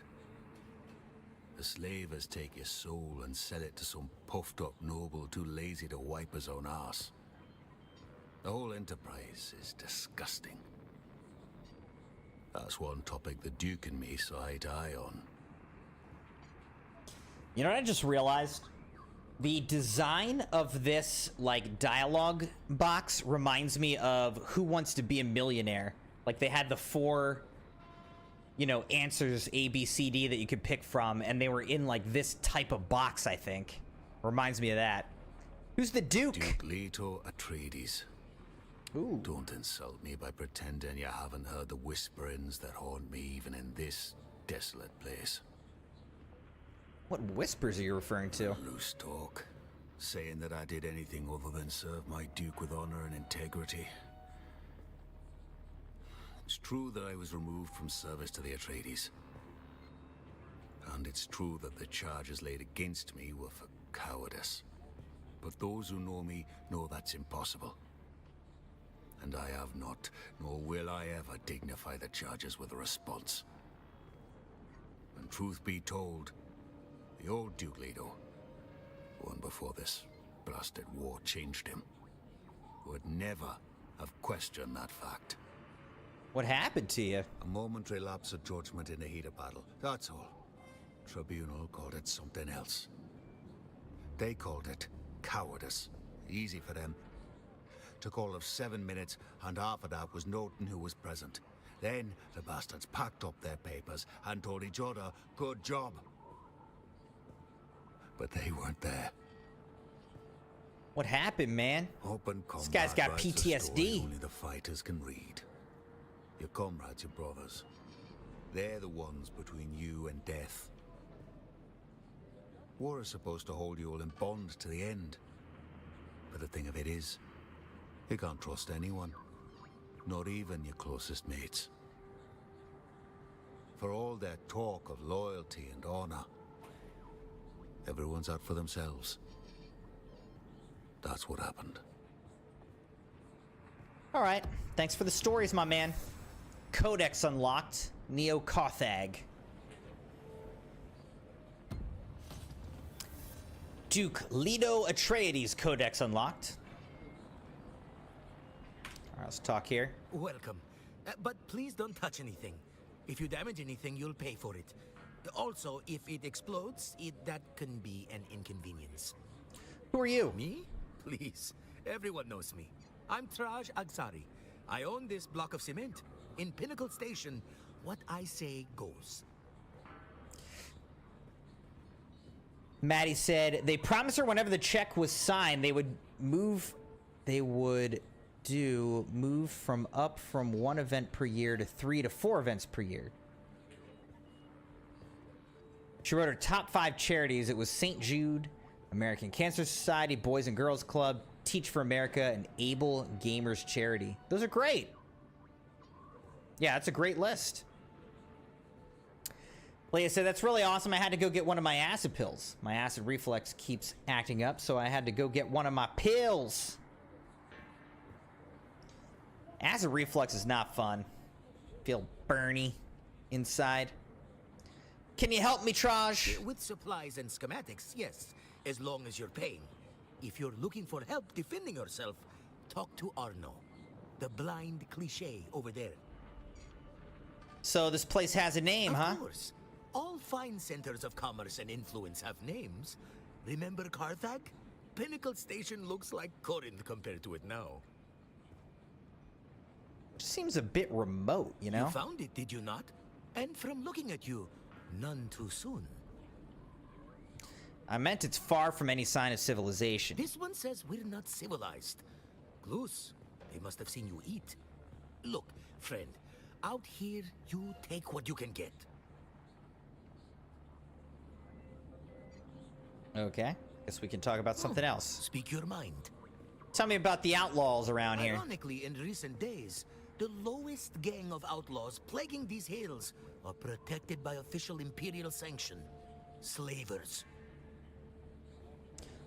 Speaker 6: The slavers take your soul and sell it to some puffed-up noble too lazy to wipe his own arse. The whole enterprise is disgusting. That's one topic the Duke and me saw eye to eye on.
Speaker 2: You know what I just realized? The design of this, like, dialogue box reminds me of Who Wants to Be a Millionaire. Like, they had the 4, you know, answers A, B, C, D that you could pick from, and they were in, like, this type of box, I think. Reminds me of that. Who's the Duke?
Speaker 6: Duke Leto Atreides.
Speaker 2: Ooh.
Speaker 6: Don't insult me by pretending you haven't heard the whisperings that haunt me even in this desolate place.
Speaker 2: What whispers are you referring to?
Speaker 6: Loose talk. Saying that I did anything other than serve my Duke with honor and integrity. It's true that I was removed from service to the Atreides. And it's true that the charges laid against me were for cowardice. But those who know me know that's impossible. And I have not, nor will I ever dignify the charges with a response. And truth be told, the old Duke Leto, one before this blasted war changed him, would never have questioned that fact.
Speaker 2: What happened to you?
Speaker 6: A momentary lapse of judgment in the heat of battle, that's all. Tribunal called it something else. They called it cowardice. Easy for them. Took all of 7 minutes, and half of that was noting who was present. Then the bastards packed up their papers and told each other, good job. But they weren't there.
Speaker 2: What happened, man?
Speaker 6: Open combat.
Speaker 2: This guy's got
Speaker 6: writes a story
Speaker 2: PTSD.
Speaker 6: only the fighters can read. Your comrades, your brothers. They're the ones between you and death. War is supposed to hold you all in bond to the end. But the thing of it is, you can't trust anyone. Not even your closest mates. For all their talk of loyalty and honor, everyone's out for themselves. That's what happened.
Speaker 2: All right. Thanks for the stories, my man. Codex unlocked. Neo Kothag. Duke Leto Atreides Codex unlocked. All right, let's talk here.
Speaker 7: Welcome. But please don't touch anything. If you damage anything, you'll pay for it. Also, if it explodes, that can be an inconvenience.
Speaker 2: Who are you?
Speaker 7: Me? Please. Everyone knows me. I'm Traj Agsari. I own this block of cement. In Pinnacle Station, what I say goes.
Speaker 2: Maddie said they promised her whenever the check was signed, they would move from 1 event per year to 3 to 4 events per year. She wrote her top 5 charities. It was St. Jude, American Cancer Society, Boys and Girls Club, Teach for America, and Able Gamers Charity. Those are great. Yeah, that's a great list. Leia said, that's really awesome. I had to go get one of my acid pills. My acid reflux keeps acting up, so I had to go get one of my pills. Acid reflux is not fun. Feel burny inside. Can you help me, Traj?
Speaker 7: With supplies and schematics, yes, as long as you're paying. If you're looking for help defending yourself, talk to Arno, the blind cliché over there.
Speaker 2: So this place has a name, huh?
Speaker 7: Of course. All fine centers of commerce and influence have names. Remember Carthag? Pinnacle Station looks like Corinth compared to it now.
Speaker 2: Seems a bit remote, you know?
Speaker 7: You found it, did you not? And from looking at you, none too soon.
Speaker 2: I meant it's far from any sign of civilization.
Speaker 7: This one says we're not civilized. Glus, They must have seen you eat. Look, friend, out here, you take what you can get.
Speaker 2: Okay. Guess we can talk about something else.
Speaker 7: Speak your mind.
Speaker 2: Tell me about the outlaws around here.
Speaker 7: Ironically, in recent days, the lowest gang of outlaws plaguing these hills are protected by official Imperial sanction. Slavers.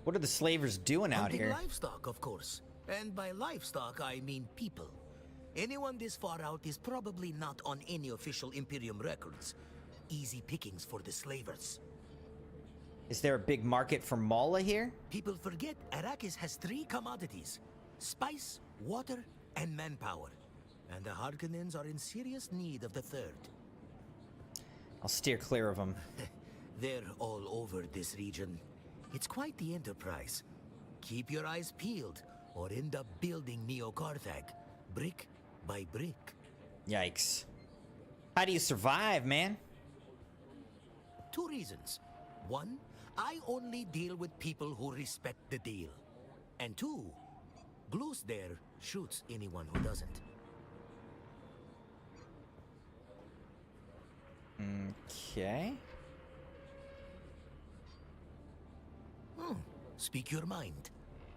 Speaker 2: What are the slavers doing out
Speaker 7: Hunting
Speaker 2: here?
Speaker 7: livestock, of course. And by livestock, I mean people. Anyone this far out is probably not on any official Imperium records. Easy pickings for the slavers.
Speaker 2: Is there a big market for Mala here?
Speaker 7: People forget Arrakis has 3 commodities: spice, water, and manpower. And the Harkonnens are in serious need of the 3rd.
Speaker 2: I'll steer clear of them.
Speaker 7: They're all over this region. It's quite the enterprise. Keep your eyes peeled, or end up building Neo-Carthag, brick by brick.
Speaker 2: Yikes. How do you survive, man?
Speaker 7: 2 reasons. 1, I only deal with people who respect the deal. And 2, Gloos there shoots anyone who doesn't.
Speaker 2: Okay.
Speaker 7: Speak your mind.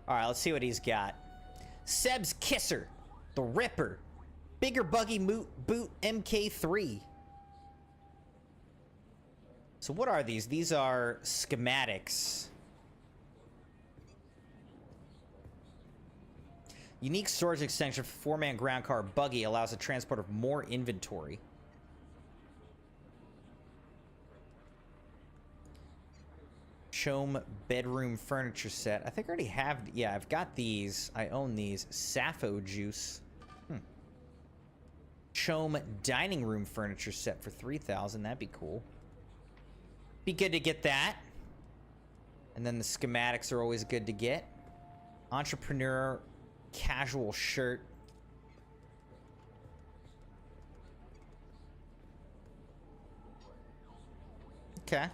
Speaker 2: All right, let's see what he's got. Seb's Kisser, the Ripper, Bigger Buggy Boot MK3. So what are these? These are schematics. Unique storage extension for 4-man ground car buggy allows the transport of more inventory. Chome bedroom furniture set. I think I already have. Yeah, I've got these. I own these. Sappho juice. Chome dining room furniture set for 3,000. That'd be cool. Be good to get that. And then the schematics are always good to get. Entrepreneur casual shirt. Okay.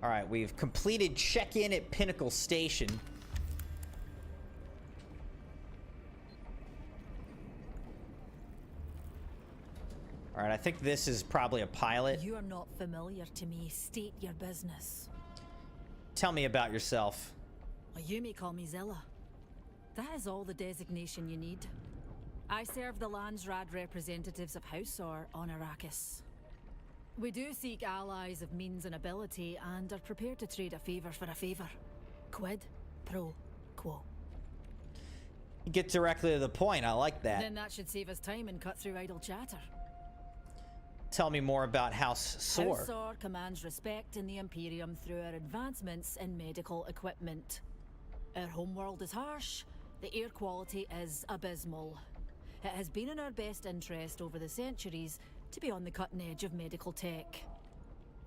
Speaker 2: All right, we've completed check-in at Pinnacle Station. All right, I think this is probably a pilot.
Speaker 3: You are not familiar to me. State your business.
Speaker 2: Tell me about yourself.
Speaker 3: You may call me Zilla. That is all the designation you need. I serve the Landsrad representatives of Hausor on Arrakis. We do seek allies of means and ability, and are prepared to trade a favor for a favor. Quid pro quo.
Speaker 2: You get directly to the point. I like that.
Speaker 3: Then that should save us time and cut through idle chatter.
Speaker 2: Tell me more about House Sor.
Speaker 3: Hausor commands respect in the Imperium through our advancements in medical equipment. Our homeworld is harsh, the air quality is abysmal. It has been in our best interest over the centuries to be on the cutting edge of medical tech.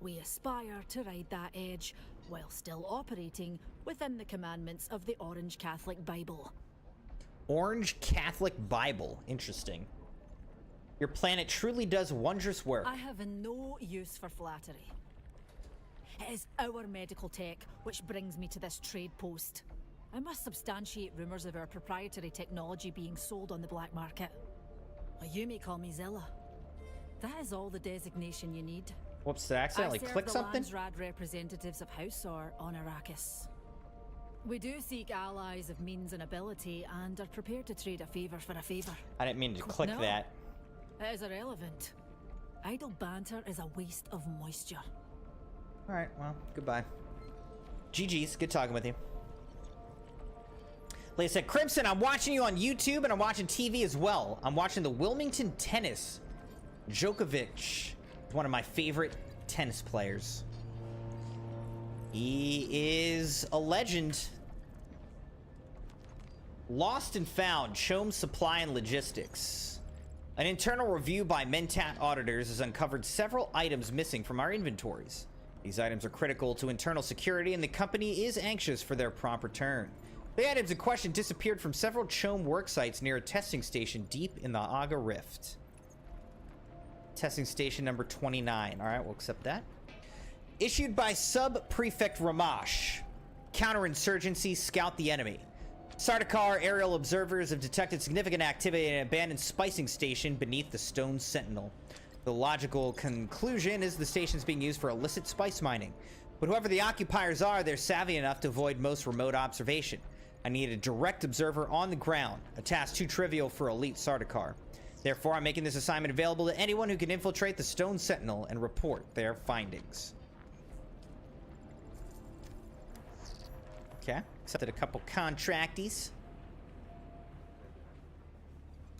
Speaker 3: We aspire to ride that edge while still operating within the commandments of the Orange Catholic Bible.
Speaker 2: Orange Catholic Bible. Interesting. Your planet truly does wondrous work.
Speaker 3: I have no use for flattery. It is our medical tech which brings me to this trade post. I must substantiate rumors of our proprietary technology being sold on the black market. You may call me Zilla. That is all the designation you need.
Speaker 2: Whoops, did I accidentally click something?
Speaker 3: I serve the Landsrad representatives of Hausor on Arrakis. We do seek allies of means and ability, and are prepared to trade a favor for a favor.
Speaker 2: I didn't mean to click
Speaker 3: No.
Speaker 2: that.
Speaker 3: It is irrelevant. Idle banter is a waste of moisture.
Speaker 2: All right, well, goodbye. GG's, good talking with you. Like I said, Crimson, I'm watching you on YouTube, and I'm watching TV as well. I'm watching the Wilmington Tennis. Djokovic is one of my favorite tennis players. He is a legend. Lost and found, Chome Supply and Logistics. An internal review by Mentat auditors has uncovered several items missing from our inventories. These items are critical to internal security, and the company is anxious for their prompt return. The items in question disappeared from several Chome work sites near a testing station deep in the Aga Rift. Testing station number 29. All right, we'll accept that. Issued by Sub-Prefect Ramash. Counterinsurgency, scout the enemy. Sardaukar aerial observers have detected significant activity in an abandoned spicing station beneath the Stone Sentinel. The logical conclusion is the station is being used for illicit spice mining. But whoever the occupiers are, they're savvy enough to avoid most remote observation. I need a direct observer on the ground, a task too trivial for elite Sardaukar. Therefore, I'm making this assignment available to anyone who can infiltrate the Stone Sentinel and report their findings. Okay, accepted a couple contractees.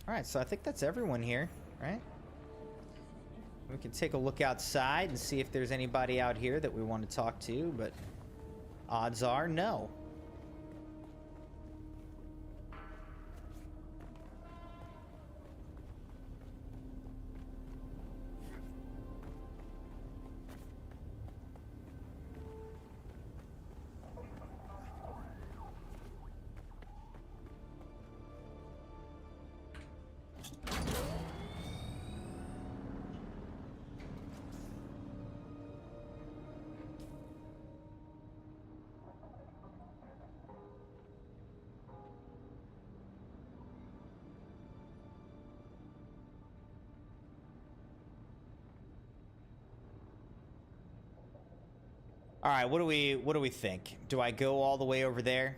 Speaker 2: Alright, so I think that's everyone here, right? We can take a look outside and see if there's anybody out here that we want to talk to, but odds are no. All right, what do we think? Do I go all the way over there?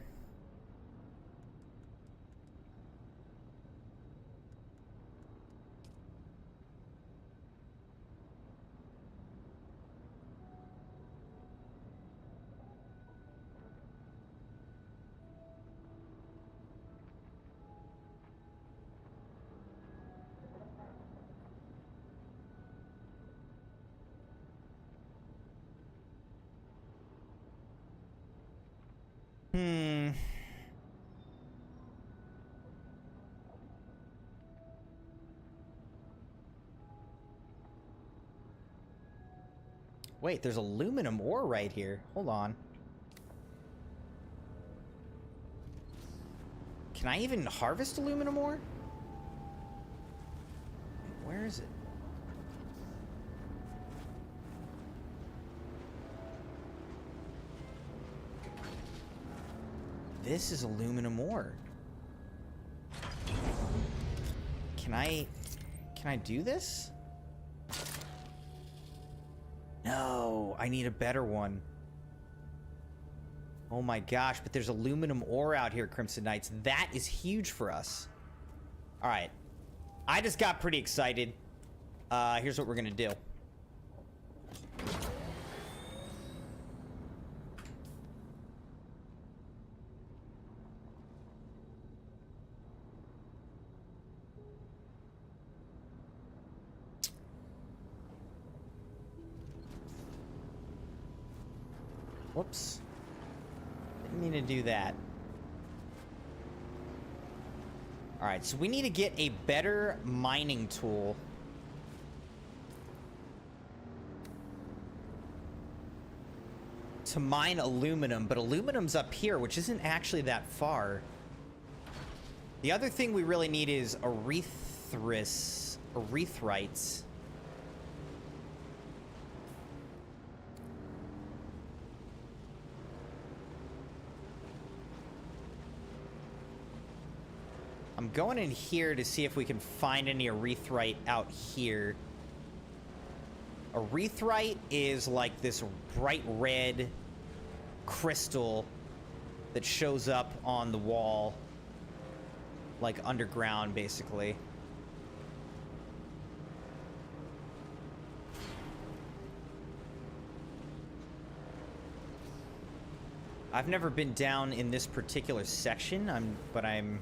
Speaker 2: Wait, there's aluminum ore right here. Hold on. Can I even harvest aluminum ore? Where is it? This is aluminum ore. Can I do this? No, I need a better one. Oh my gosh, but there's aluminum ore out here, Crimson Knights. That is huge for us. All right. I just got pretty excited. Here's what we're gonna do. Whoops. Didn't mean to do that. Alright, so we need to get a better mining tool. To mine aluminum, but aluminum's up here, which isn't actually that far. The other thing we really need is erythrites. I'm going in here to see if we can find any erythrite out here. Erythrite is like this bright red crystal that shows up on the wall, like underground, basically. I've never been down in this particular section, but I'm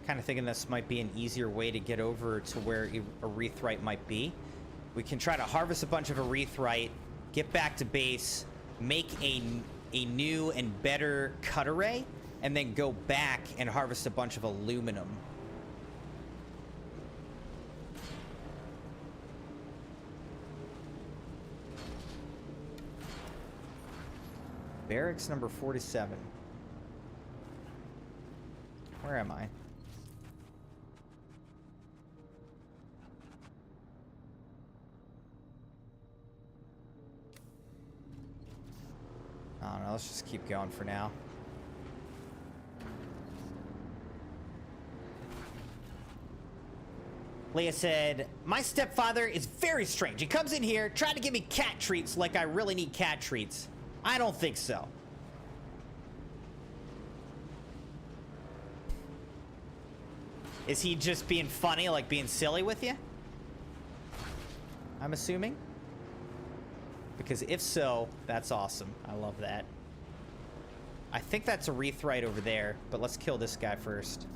Speaker 2: kind of thinking this might be an easier way to get over to where erythrite might be. We can try to harvest a bunch of erythrite, get back to base, make a new and better cut array, and then go back and harvest a bunch of aluminum. Barracks number 47. Where am I? let's just keep going for now. Leah said, my stepfather is very strange. He comes in here, trying to give me cat treats like I really need cat treats. I don't think so. Is he just being funny, like being silly with you? I'm assuming. Because if so, that's awesome. I love that. I think that's a wreath right over there, but let's kill this guy first.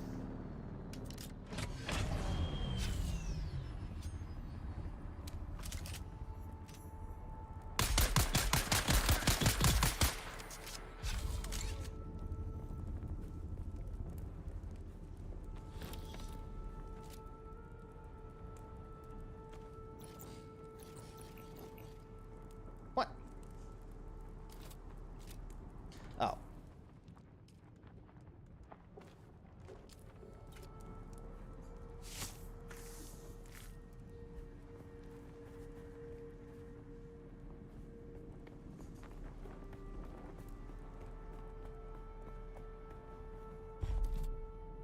Speaker 2: What? Oh.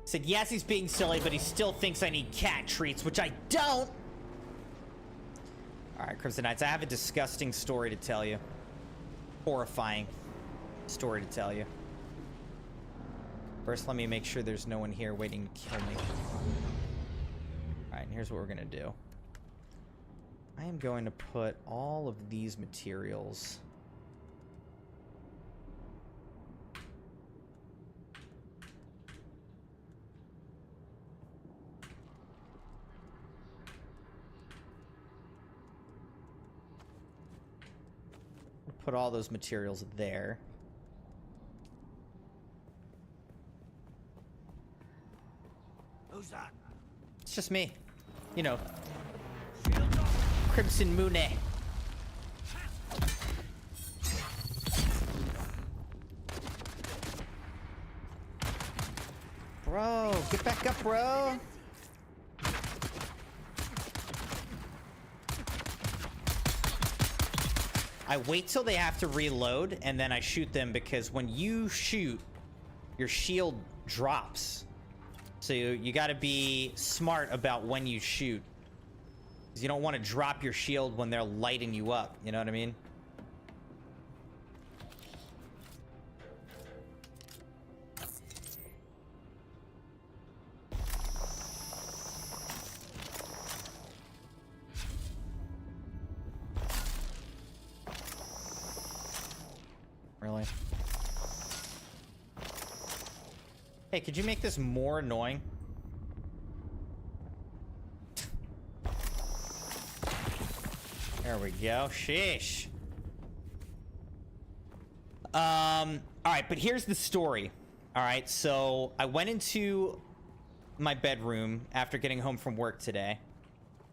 Speaker 2: Said, yes, he's being silly, but he still thinks I need cat treats, which I don't. All right, Crimson Knights, I have a disgusting story to tell you. Horrifying story to tell you. First, let me make sure there's no one here waiting to kill me. All right, and here's what we're gonna do. I am going to put all of these materials... Put all those materials there.
Speaker 7: Who's that?
Speaker 2: It's just me. You know. CrimsonMune. Bro, get back up, bro. I wait till they have to reload, and then I shoot them, because when you shoot, your shield drops. So you gotta be smart about when you shoot. Because you don't want to drop your shield when they're lighting you up, you know what I mean? Really? Hey, could you make this more annoying? There we go. Sheesh. Alright, but here's the story. Alright, so I went into my bedroom after getting home from work today.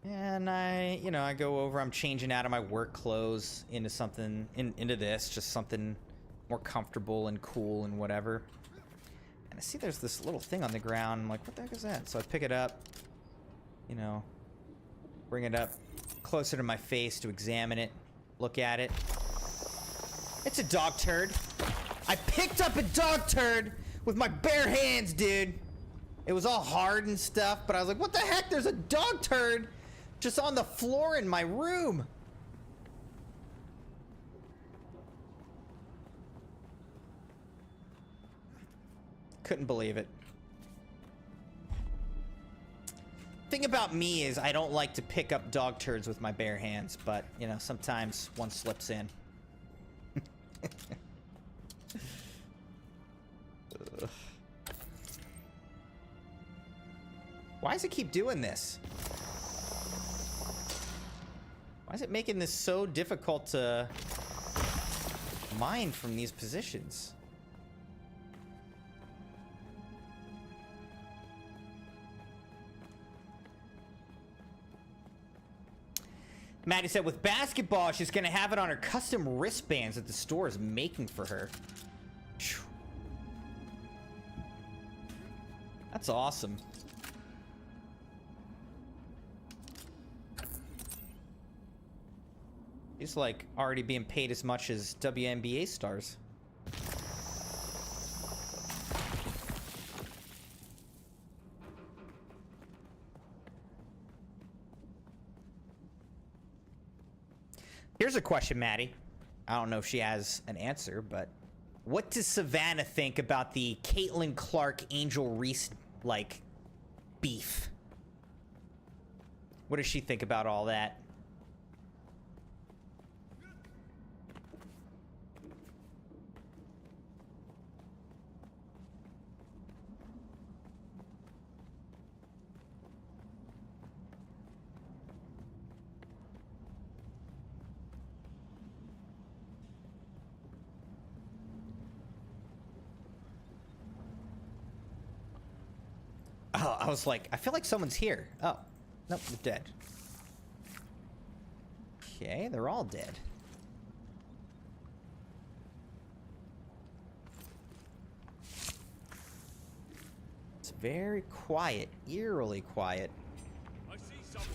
Speaker 2: And I go over, I'm changing out of my work clothes into something, into this, just something more comfortable and cool and whatever. And I see there's this little thing on the ground. I'm like, what the heck is that? So I pick it up, bring it up closer to my face to examine it, look at it. It's a dog turd. I picked up a dog turd with my bare hands, dude. It was all hard and stuff, but I was like, what the heck? There's a dog turd just on the floor in my room. Couldn't believe it. Thing about me is I don't like to pick up dog turds with my bare hands, but, sometimes one slips in. Why does it keep doing this? Why is it making this so difficult to mine from these positions? Maddie said, with basketball, she's going to have it on her custom wristbands that the store is making for her. Whew. That's awesome. He's like already being paid as much as WNBA stars. Here's a question, Maddie. I don't know if she has an answer, but what does Savannah think about the Caitlin Clark Angel Reese like beef? What does she think about all that? Oh, I was like, I feel like someone's here. Oh, nope, they're dead. Okay, they're all dead. It's very quiet, eerily quiet.
Speaker 8: I see someone.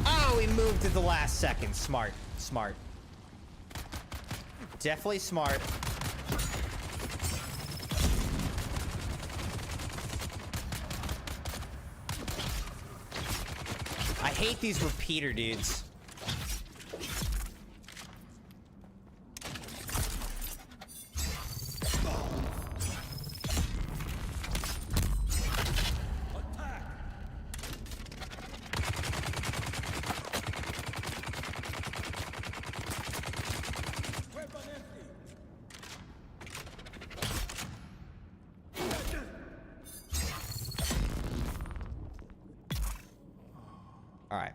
Speaker 2: Oh, he moved at the last second. Smart, smart. Definitely smart. I hate these repeater dudes. Alright.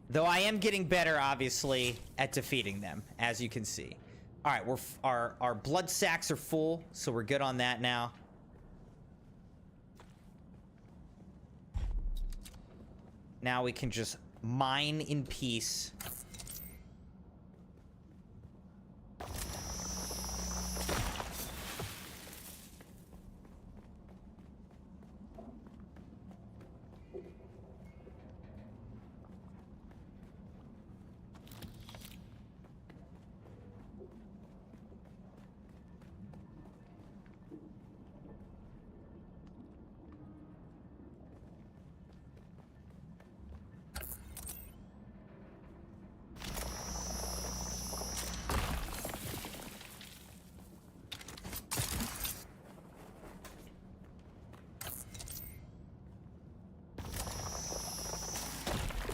Speaker 2: Though I am getting better, obviously, at defeating them, as you can see. Alright, our blood sacks are full, so we're good on that now. Now we can just mine in peace.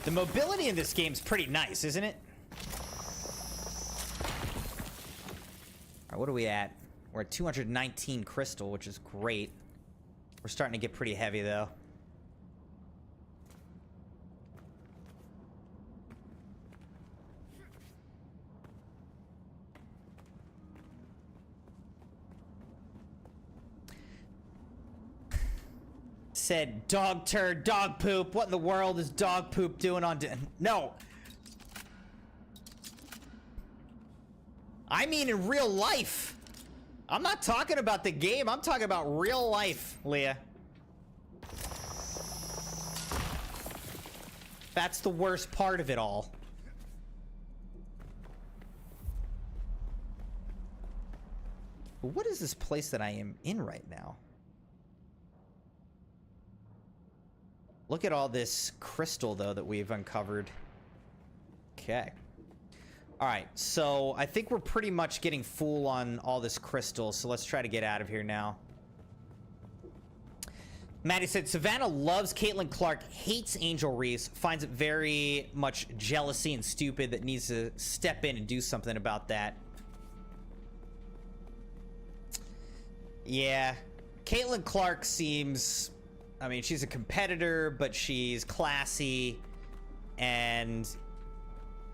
Speaker 2: The mobility in this game's pretty nice, isn't it? Alright, what are we at? We're at 219 crystal, which is great. We're starting to get pretty heavy, though. Said dog turd, dog poop. What in the world is dog poop doing on no. I mean in real life. I'm not talking about the game. I'm talking about real life, Leah. That's the worst part of it all. What is this place that I am in right now? Look at all this crystal, though, that we've uncovered. Okay. Alright, so I think we're pretty much getting full on all this crystal, so let's try to get out of here now. Maddie said, Savannah loves Caitlin Clark, hates Angel Reese, finds it very much jealousy and stupid that needs to step in and do something about that. Yeah. Caitlin Clark seems... I mean, she's a competitor, but she's classy and,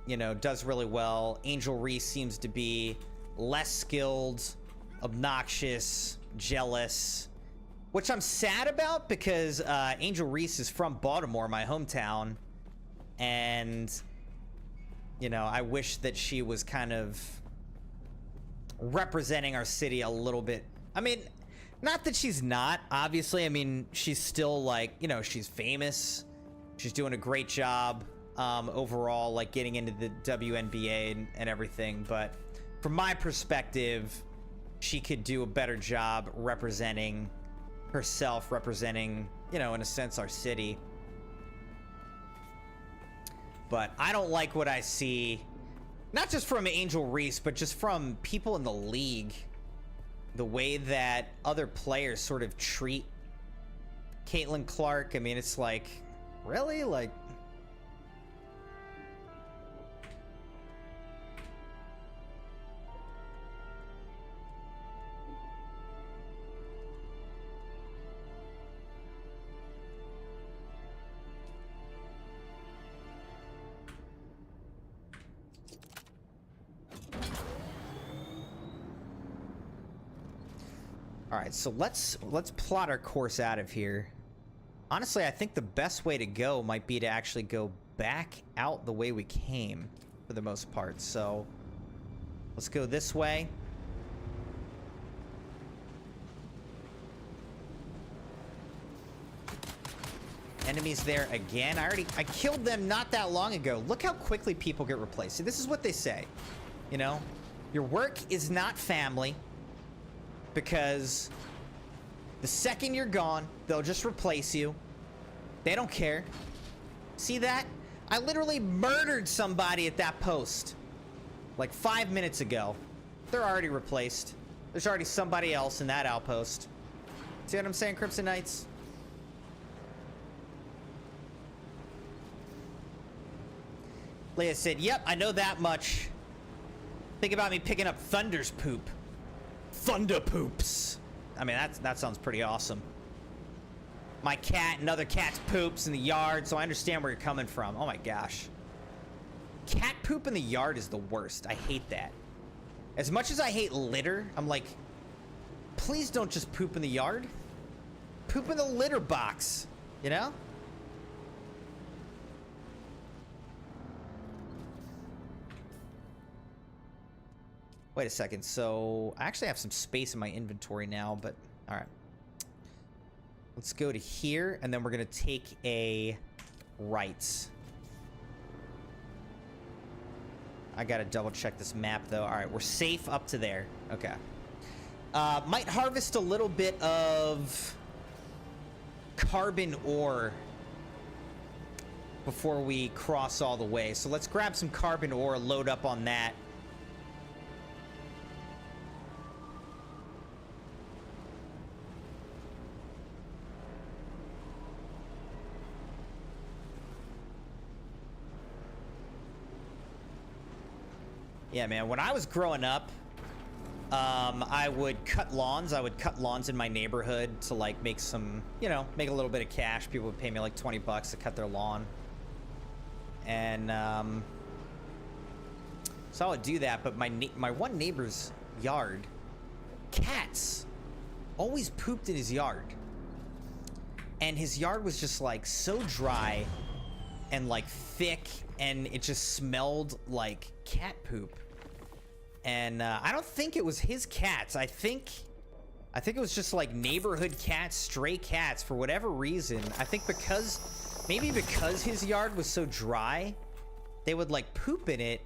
Speaker 2: you know, does really well. Angel Reese seems to be less skilled, obnoxious, jealous, which I'm sad about because Angel Reese is from Baltimore, my hometown, and, you know, I wish that she was kind of representing our city a little bit. I mean... Not that she's not, obviously. I mean, she's still, like, you know, she's famous. She's doing a great job overall, like, getting into the WNBA and everything. But from my perspective, she could do a better job representing herself, representing, you know, in a sense, our city. But I don't like what I see. Not just from Angel Reese, but just from people in the league. The way that other players sort of treat Caitlin Clark. I mean, it's like, really? Like... All right, so let's plot our course out of here. Honestly, I think the best way to go might be to actually go back out the way we came for the most part. So let's go this way. Enemies there again. I killed them not that long ago. Look how quickly people get replaced. See, this is what they say. You know, your work is not family. Because the second you're gone, they'll just replace you. They don't care. See that? I literally murdered somebody at that post. Like 5 minutes ago. They're already replaced. There's already somebody else in that outpost. See what I'm saying, Crimson Knights? Leia said, yep, I know that much. Think about me picking up Thunder's poop. Thunder poops. I mean, that sounds pretty awesome. My cat and other cats' poops in the yard, so I understand where you're coming from. Oh my gosh. Cat poop in the yard is the worst. I hate that. As much as I hate litter, I'm like, please don't just poop in the yard. Poop in the litter box, you know? Wait a second, so I actually have some space in my inventory now, but all right. Let's go to here, and then we're gonna take a right. I gotta double check this map though. All right, we're safe up to there. Okay. Might harvest a little bit of carbon ore before we cross all the way. So let's grab some carbon ore, load up on that. Yeah, man, when I was growing up, I would cut lawns. I would cut lawns in my neighborhood to, like, make some, you know, make a little bit of cash. People would pay me, like, 20 bucks to cut their lawn. And, so I would do that, but my one neighbor's yard, cats always pooped in his yard. And his yard was just, like, so dry and, like, thick, and it just smelled like cat poop. And I don't think it was his cats. I think it was just like neighborhood cats, stray cats, for whatever reason. I think maybe because his yard was so dry, they would like poop in it.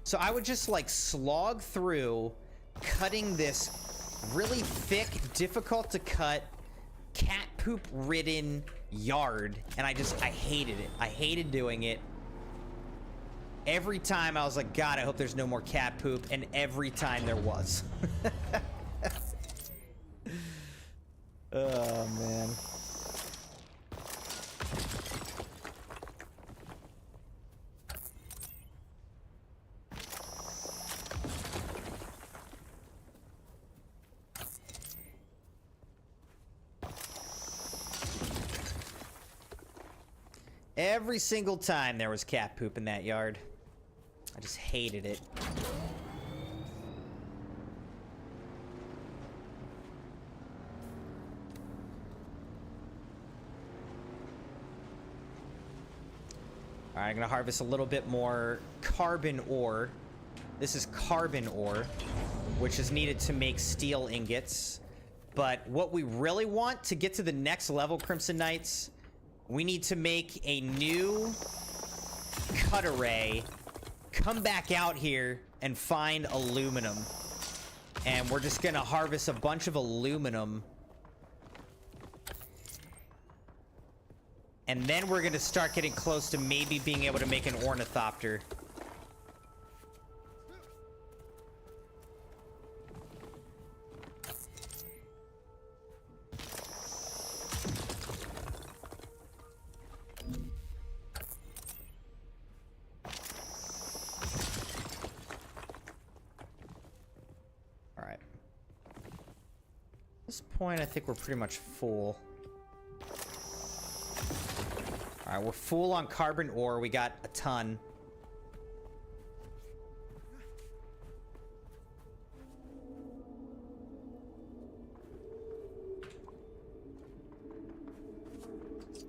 Speaker 2: So I would just like slog through cutting this really thick, difficult to cut, cat poop ridden yard. And I hated it. I hated doing it. Every time I was like, God, I hope there's no more cat poop. And every time there was. Oh, man. Every single time there was cat poop in that yard. I just hated it. All right, I'm gonna harvest a little bit more carbon ore. This is carbon ore, which is needed to make steel ingots. But what we really want to get to the next level, Crimson Knights, we need to make a new cut array, come back out here and find aluminum. And we're just gonna harvest a bunch of aluminum. And then we're gonna start getting close to maybe being able to make an ornithopter. All right. At this point, I think we're pretty much full. All right, we're full on carbon ore. We got a ton.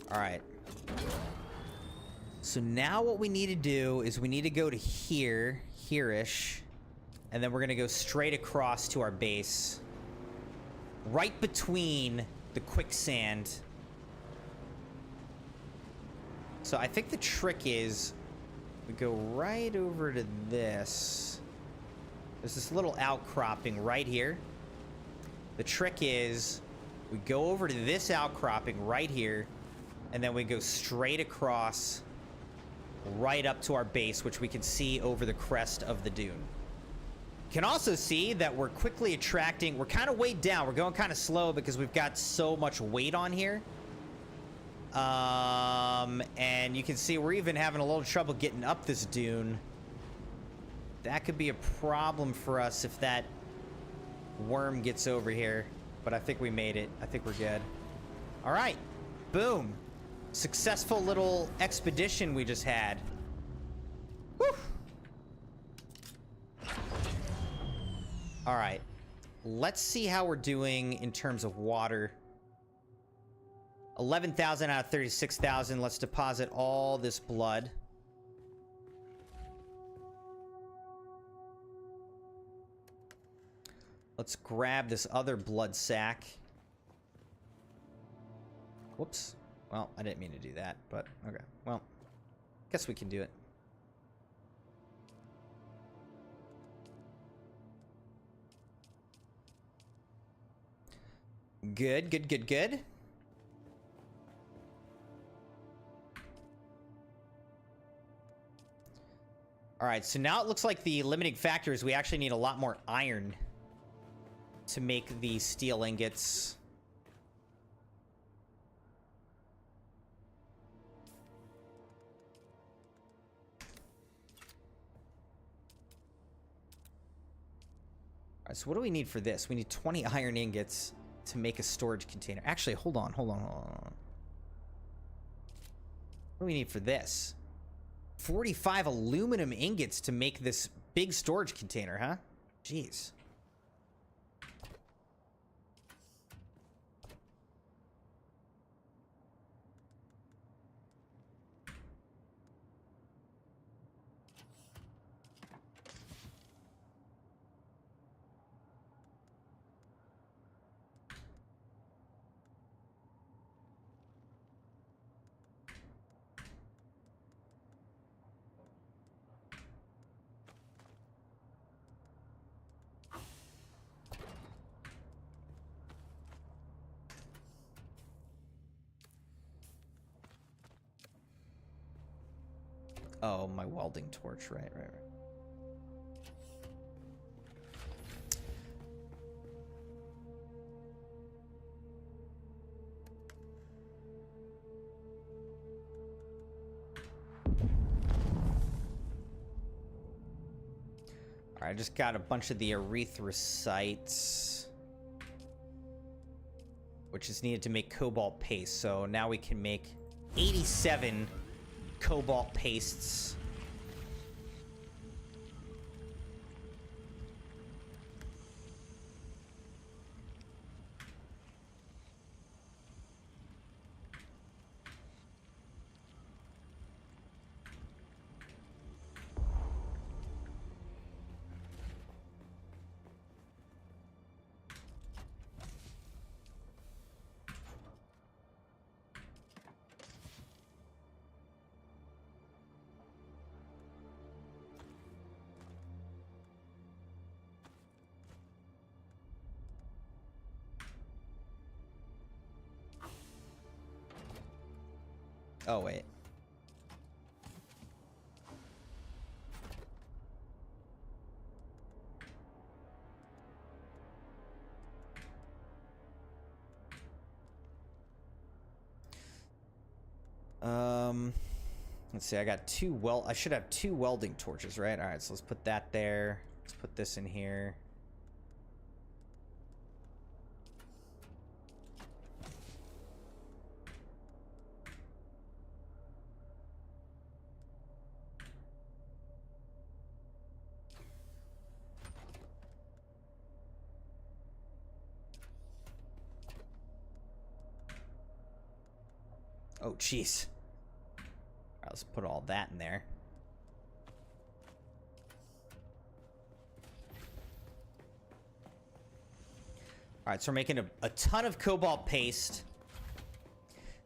Speaker 2: All right. So now what we need to do is we need to go to here, here-ish, and then we're gonna go straight across to our base. Right between the quicksand. So I think the trick is we go right over to this. There's this little outcropping right here. The trick is we go over to this outcropping right here, and then we go straight across right up to our base, which we can see over the crest of the dune. You can also see that we're quickly attracting, we're kind of weighed down. We're going kind of slow because we've got so much weight on here. And you can see we're even having a little trouble getting up this dune. That could be a problem for us if that worm gets over here. But I think we made it. I think we're good. All right. Boom. Successful little expedition we just had. Whew. All right. Let's see how we're doing in terms of water. 11,000 out of 36,000. Let's deposit all this blood. Let's grab this other blood sack. Whoops. Well, I didn't mean to do that, but okay. Well, guess we can do it. Good, good, good, good. All right, so now it looks like the limiting factor is we actually need a lot more iron to make the steel ingots. All right, so what do we need for this? We need 20 iron ingots to make a storage container. Actually, hold on. What do we need for this? 45 aluminum ingots to make this big storage container, huh? Jeez. Oh, my welding torch. Right. Alright, I just got a bunch of the erythrosites, which is needed to make cobalt paste. So now we can make 87 cobalt pastes. Oh, wait. Let's see, I got I should have 2 welding torches, right? All right, so let's put that there. Let's put this in here. Oh, jeez. All right, let's put all that in there. All right, so we're making a ton of cobalt paste.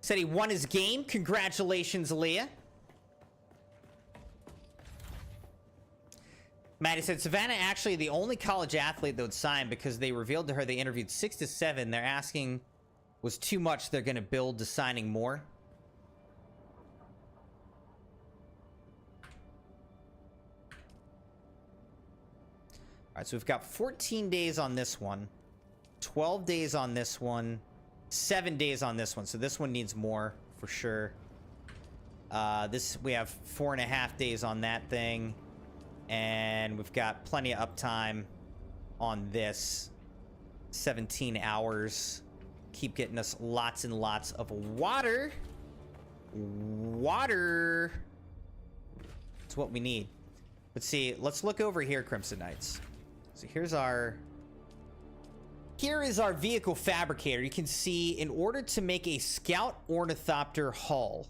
Speaker 2: Said he won his game. Congratulations, Leah. Maddie said, Savannah actually the only college athlete that would sign because they revealed to her they interviewed 6 to 7. They're asking was too much. They're going to build to signing more. All right, so we've got 14 days on this one, 12 days on this one, 7 days on this one. So this one needs more for sure. We have 4.5 days on that thing, and we've got plenty of uptime on this. 17 hours. Keep getting us lots and lots of water. Water. That's what we need. But see, let's look over here, Crimson Knights. So here is our vehicle fabricator. You can see in order to make a scout ornithopter hull,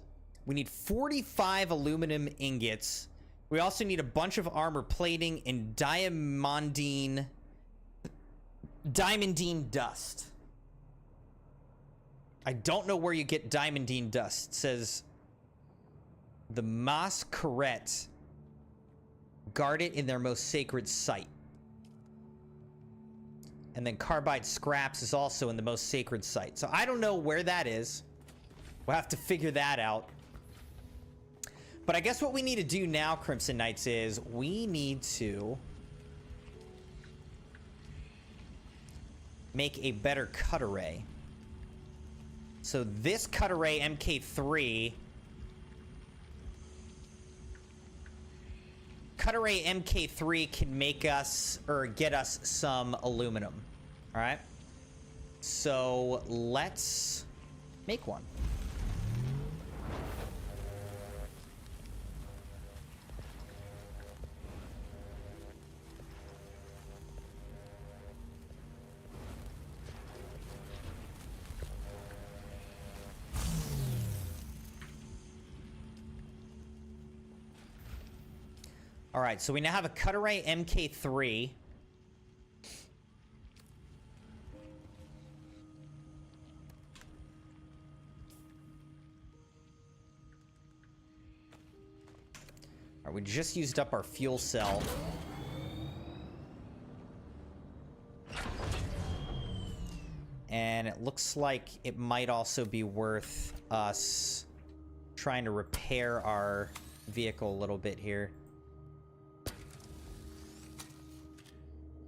Speaker 2: we need 45 aluminum ingots. We also need a bunch of armor plating and diamondine dust. I don't know where you get diamondine dust. It says the Masquerette guard it in their most sacred site. And then carbide scraps is also in the most sacred site. So I don't know where that is. We'll have to figure that out. But I guess what we need to do now, Crimson Knights, is we need to make a better cut array. So this cut array MK3... Cut array MK3 can make us, or get us some aluminum. All right. So let's make one. All right, so we now have a cut array MK3. All right, we just used up our fuel cell. And it looks like it might also be worth us trying to repair our vehicle a little bit here.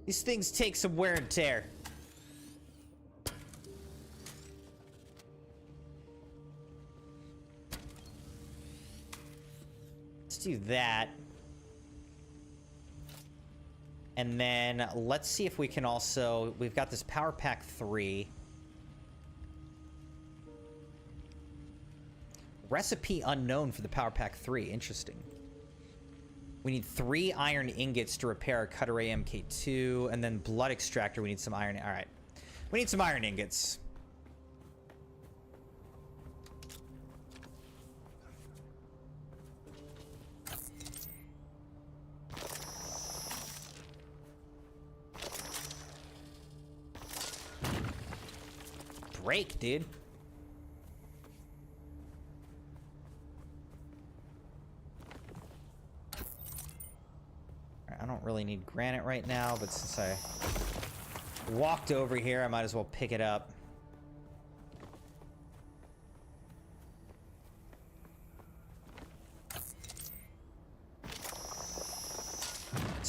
Speaker 2: These things take some wear and tear. Let's do that. And then let's see if we can also... We've got this Power Pack 3. Recipe unknown for the Power Pack 3. Interesting. We need 3 iron ingots to repair our cut array MK2, and then blood extractor. We need some iron. All right, we need some iron ingots. Break, dude. I don't really need granite right now, but since I walked over here, I might as well pick it up.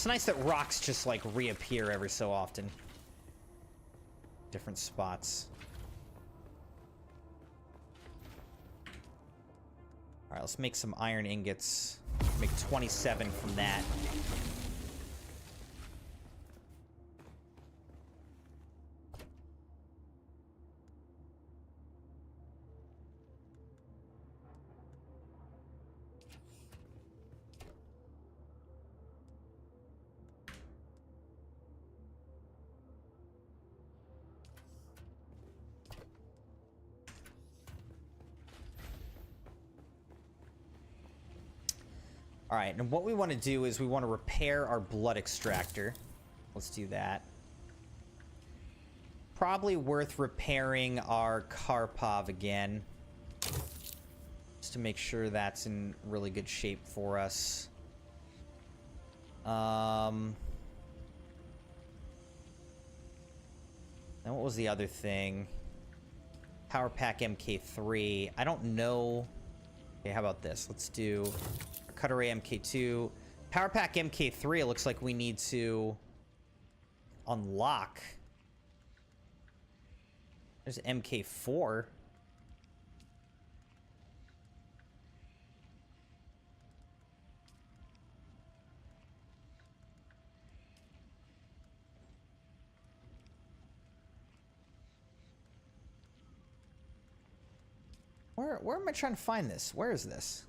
Speaker 2: It's nice that rocks just, like, reappear every so often. Different spots. Alright, let's make some iron ingots. Make 27 from that. All right, and what we want to do is we want to repair our blood extractor. Let's do that. Probably worth repairing our Karpov again. Just to make sure that's in really good shape for us. Then what was the other thing? Power Pack MK3. I don't know. Okay, how about this? Let's do Cutter Ray MK2. Power Pack MK3, it looks like we need to unlock. There's MK4. Where am I trying to find this? Where is this?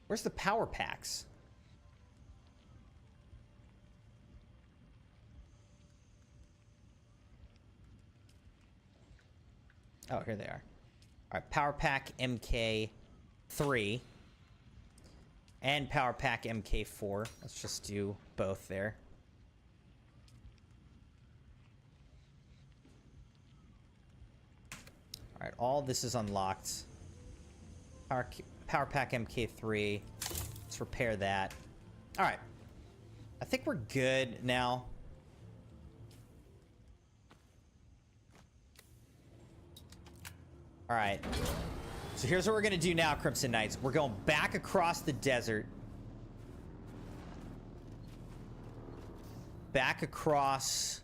Speaker 2: Where's the power packs? Oh, here they are. All right, Power Pack MK3 and Power Pack MK4. Let's just do both there. All right, all this is unlocked. Power Pack MK3. Let's repair that. All right. I think we're good now. All right. So here's what we're going to do now, Crimson Knights. We're going back across the desert. Back across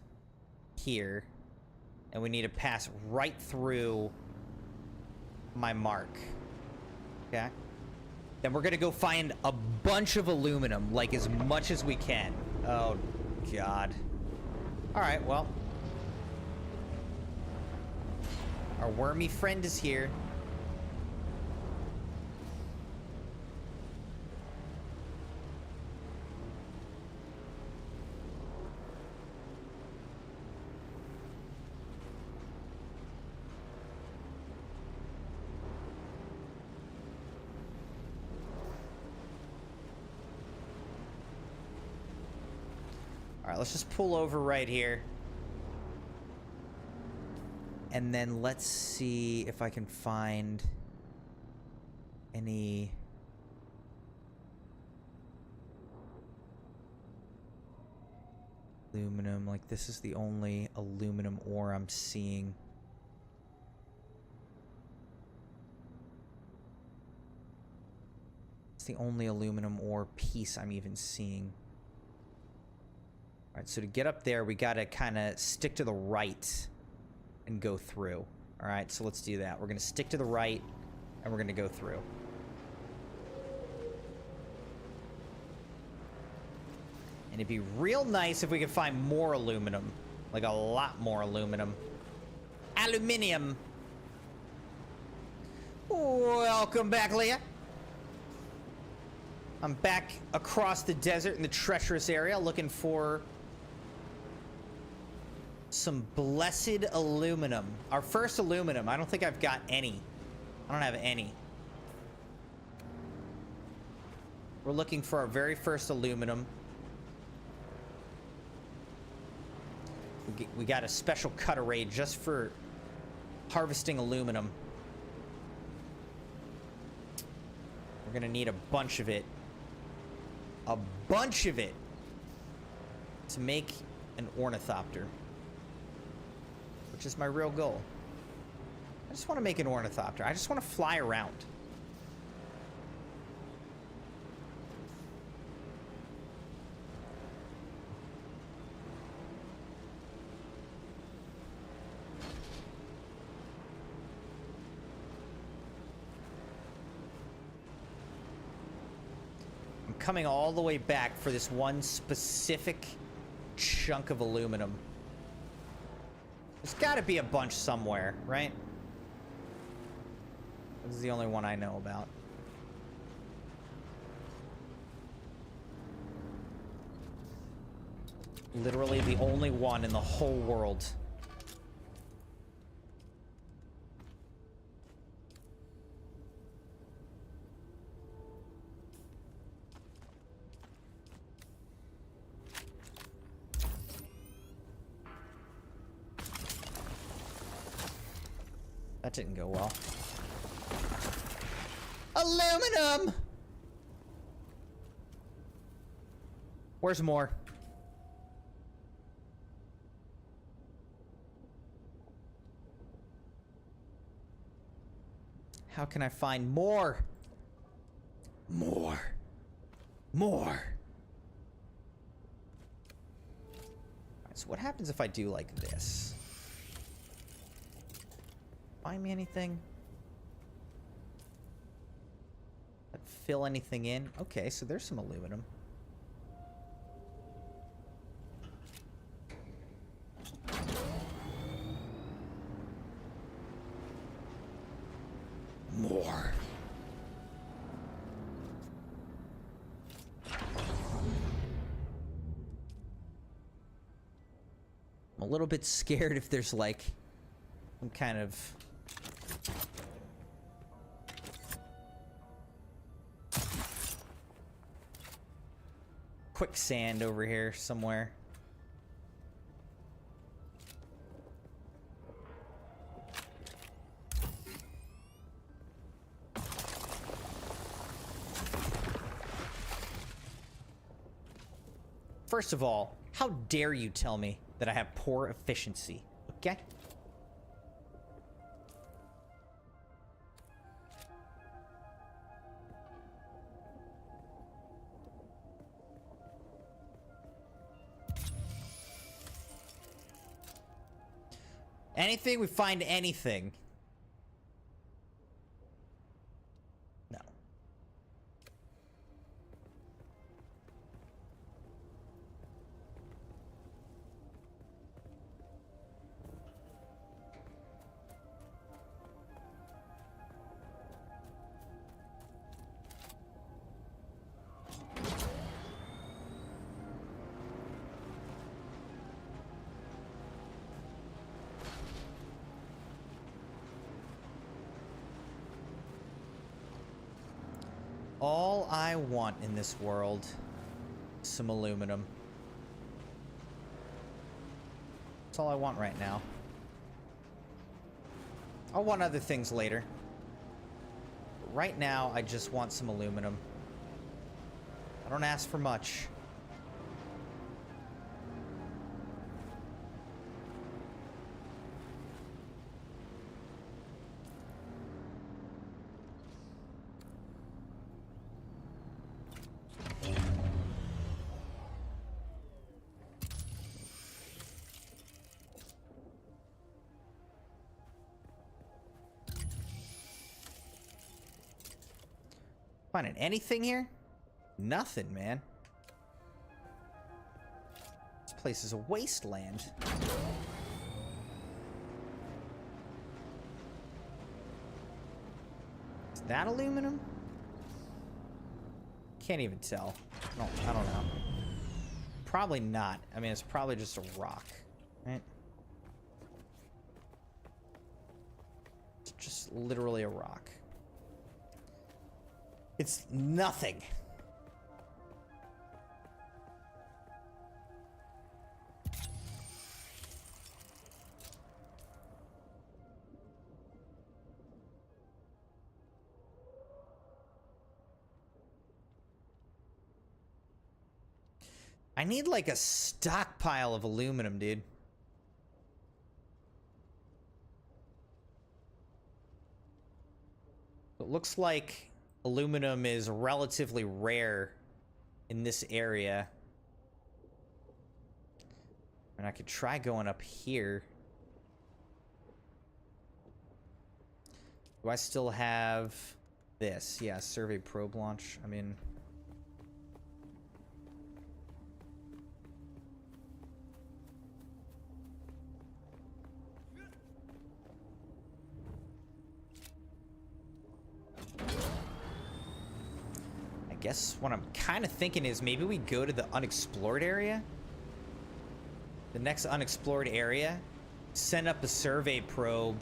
Speaker 2: here. And we need to pass right through my mark. Okay? Then we're gonna go find a bunch of aluminum, like as much as we can. Oh, God. Alright, well. Our wormy friend is here. Alright, let's just pull over right here. And then let's see if I can find any aluminum. Like, this is the only aluminum ore I'm seeing. It's the only aluminum ore piece I'm even seeing. All right, so to get up there, we gotta kind of stick to the right and go through. All right, so let's do that. We're gonna stick to the right, and we're gonna go through. And it'd be real nice if we could find more aluminum. Like a lot more aluminum. Aluminium! Welcome back, Leah. I'm back across the desert in the treacherous area looking for some blessed aluminum. Our first aluminum. I don't think I've got any. I don't have any. We're looking for our very first aluminum. We got a special cut array just for harvesting aluminum. We're gonna need a bunch of it. A bunch of it to make an ornithopter, which is my real goal. I just want to make an ornithopter. I just want to fly around. coming all the way back for this one specific chunk of aluminum. There's got to be a bunch somewhere, right? This is the only one I know about. Literally the only one in the whole world. That didn't go well. Aluminum! Where's more? How can I find more? More. More. Alright, so what happens if I do like this? Find me anything? Fill anything in? Okay, so there's some aluminum. More. I'm a little bit scared if there's like some kind of quicksand over here somewhere. First of all, how dare you tell me that I have poor efficiency, okay? Anything, we find anything. No. All I want in this world is some aluminum. That's all I want right now. I'll want other things later. But right now, I just want some aluminum. I don't ask for much. Finding anything here? Nothing, man. This place is a wasteland. Is that aluminum? Can't even tell. I don't know. Probably not. I mean, it's probably just a rock, right? It's just literally a rock. It's nothing. I need like a stockpile of aluminum, dude. It looks like aluminum is relatively rare in this area. And I could try going up here. Do I still have this? Yeah, survey probe launch. I mean, Guess what I'm kind of thinking is maybe we go to the unexplored area. The next unexplored area. Send up a survey probe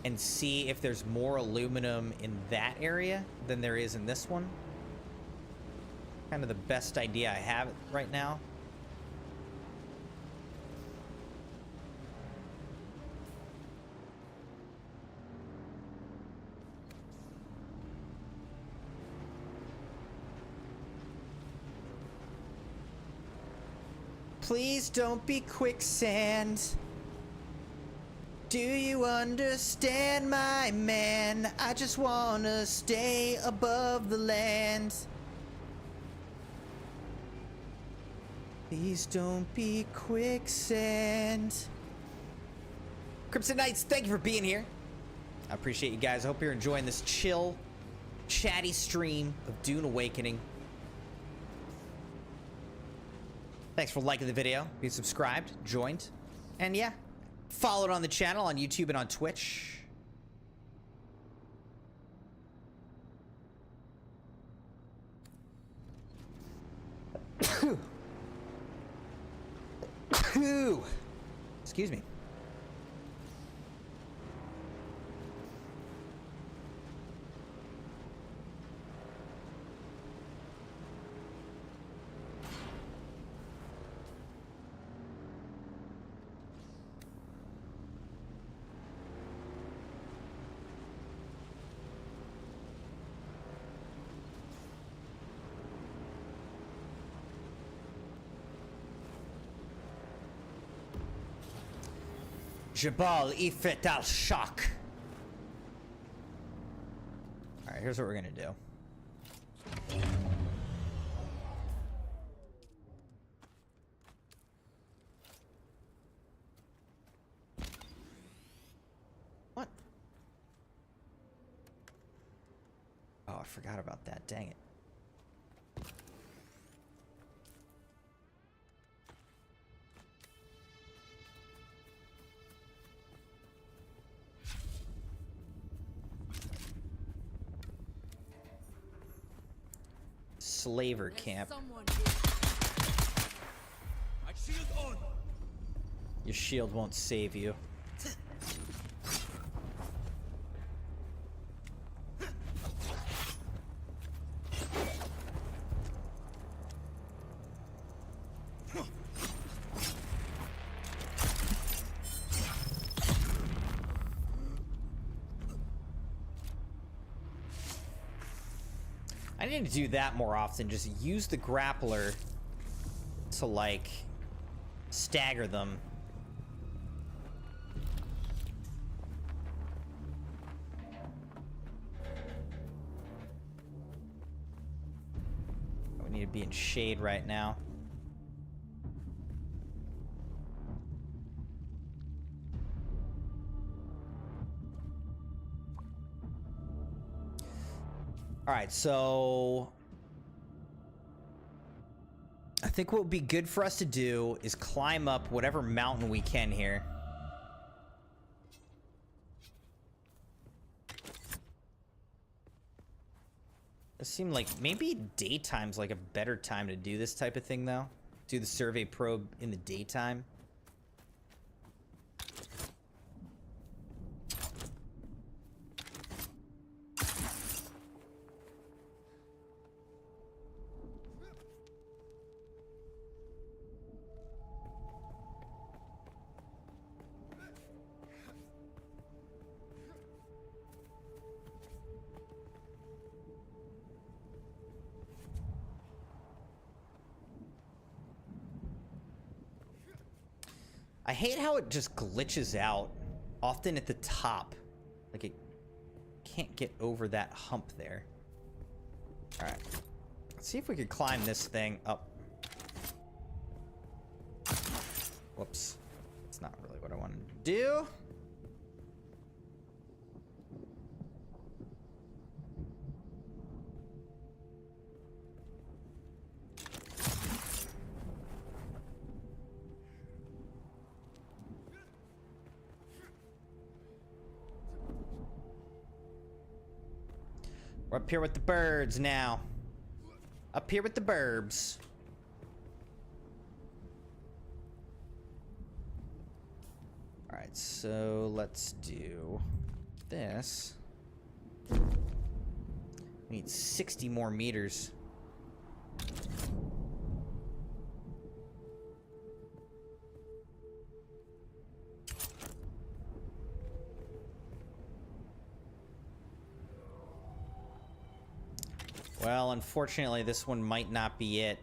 Speaker 2: and see if there's more aluminum in that area than there is in this one. Kind of the best idea I have right now. Please don't be quicksand. Do you understand, my man? I just wanna stay above the land. Please don't be quicksand. Crimson Knights, thank you for being here. I appreciate you guys. I hope you're enjoying this chill, chatty stream of Dune Awakening. Thanks for liking the video, being subscribed, joined, and yeah, followed on the channel on YouTube and on Twitch. Excuse me. Jabal Ifrit al-Shak. Alright, here's what we're gonna do. What? Oh, I forgot about that. Dang it. Slaver camp. Your shield won't save you. I need to do that more often. Just use the grappler to, like, stagger them. We need to be in shade right now. All right, so I think what would be good for us to do is climb up whatever mountain we can here. It seemed like maybe daytime's like a better time to do this type of thing, though. Do the survey probe in the daytime. I hate how it just glitches out, often at the top. Like, it can't get over that hump there. Alright. Let's see if we can climb this thing up. Whoops. That's not really what I wanted to do. We're up here with the birds now. Up here with the burbs. Alright, so let's do this. We need 60 more meters. Well, unfortunately, this one might not be it.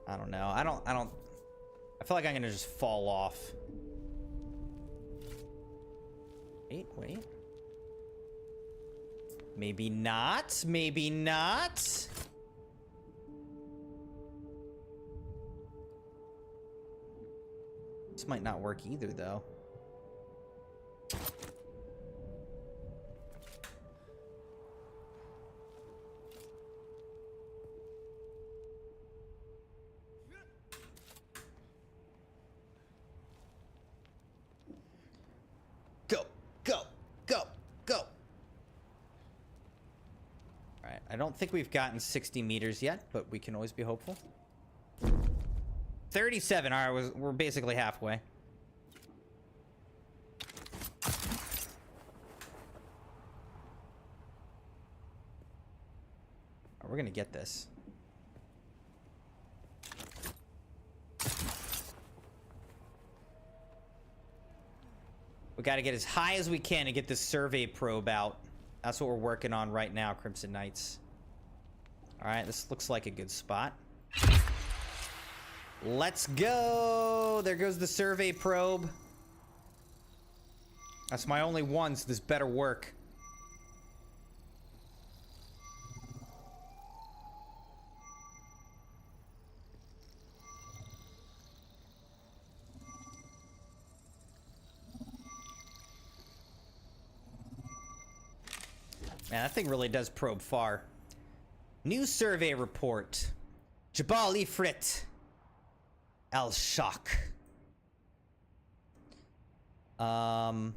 Speaker 2: I don't know. I feel like I'm gonna just fall off. Wait. Maybe not. Maybe not. This might not work either, though. Go. Alright, I don't think we've gotten 60 meters yet, but we can always be hopeful. 37, alright, we're basically halfway. We're gonna get this. We gotta get as high as we can to get this survey probe out. That's what we're working on right now, Crimson Knights. Alright, this looks like a good spot. Let's go! There goes the survey probe. That's my only one, so this better work. Man, that thing really does probe far. New survey report. Jabal Ifrit. Al-Shaq. Alright,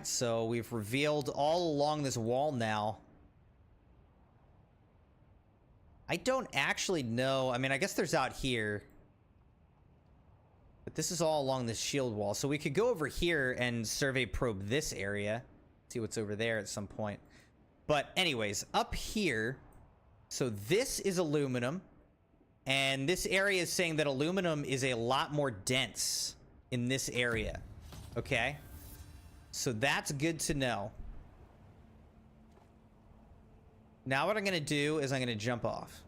Speaker 2: so we've revealed all along this wall now. I don't actually know. I mean, I guess there's out here. But this is all along this shield wall. So we could go over here and survey probe this area. See what's over there at some point. But anyways, up here, so this is aluminum, and this area is saying that aluminum is a lot more dense in this area. Okay? So that's good to know. Now what I'm gonna do is I'm gonna jump off.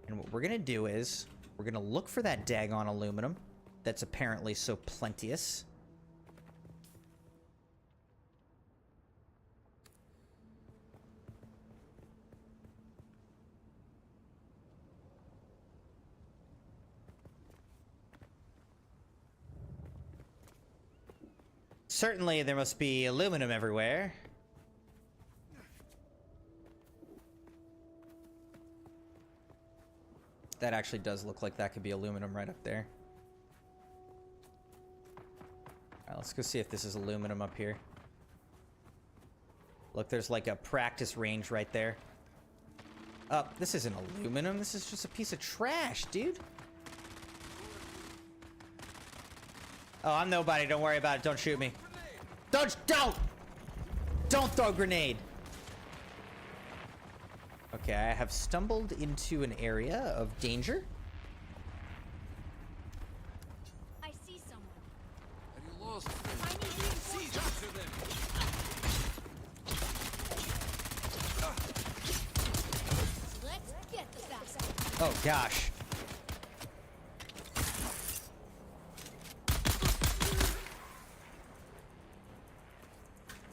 Speaker 2: And what we're gonna do is, we're gonna look for that daggone aluminum that's apparently so plenteous. Certainly there must be aluminum everywhere. That actually does look like that could be aluminum right up there. Alright, let's go see if this is aluminum up here. Look, there's like a practice range right there. Oh, this isn't aluminum. This is just a piece of trash, dude. Oh, I'm nobody. Don't worry about it. Don't shoot me. Don't throw a grenade. Okay, I have stumbled into an area of danger.
Speaker 8: I see someone.
Speaker 9: Have you lost?
Speaker 8: I need reinforcements.
Speaker 9: Capture them.
Speaker 8: Let's get the bastard.
Speaker 2: Oh, gosh.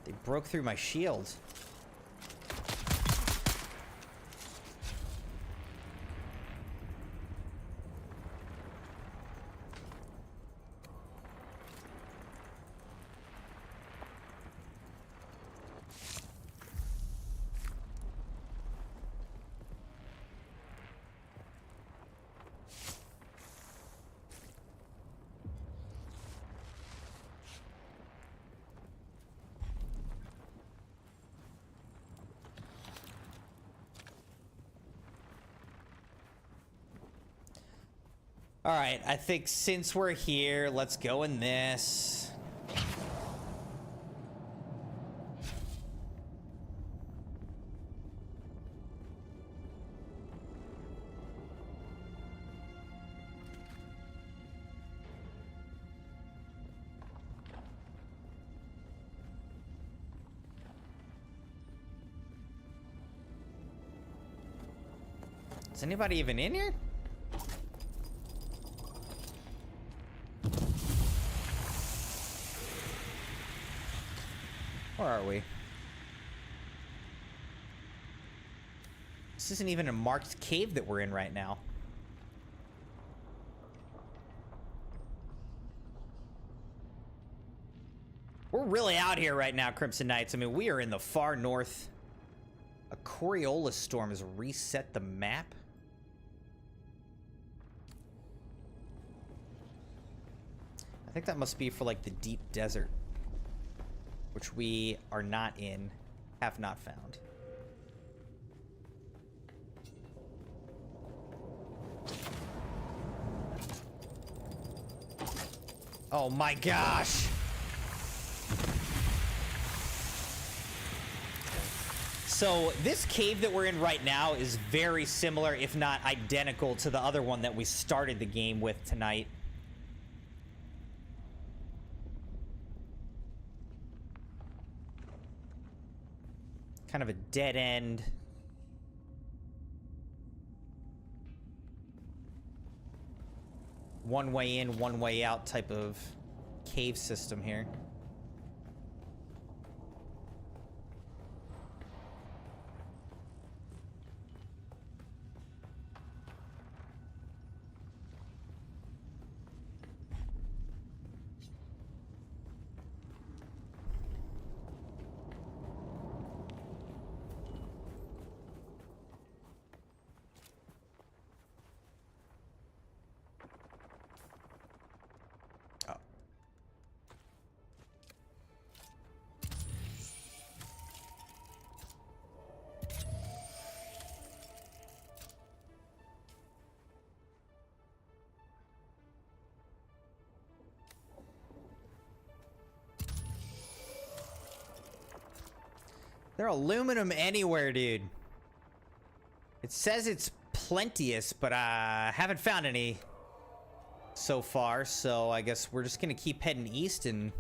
Speaker 2: They broke through my shield. All right, I think since we're here, let's go in this. Is anybody even in here? Where are we? This isn't even a marked cave that we're in right now. We're really out here right now, Crimson Knights. I mean, we are in the far north. A Coriolis storm has reset the map. I think that must be for like the deep desert, which we are not in, have not found. Oh my gosh! So this cave that we're in right now is very similar, if not identical, to the other one that we started the game with tonight. Kind of a dead end. One way in, one way out type of cave system here. They're aluminum anywhere, dude. It says it's plenteous, but I haven't found any so far, so I guess we're just gonna keep heading east and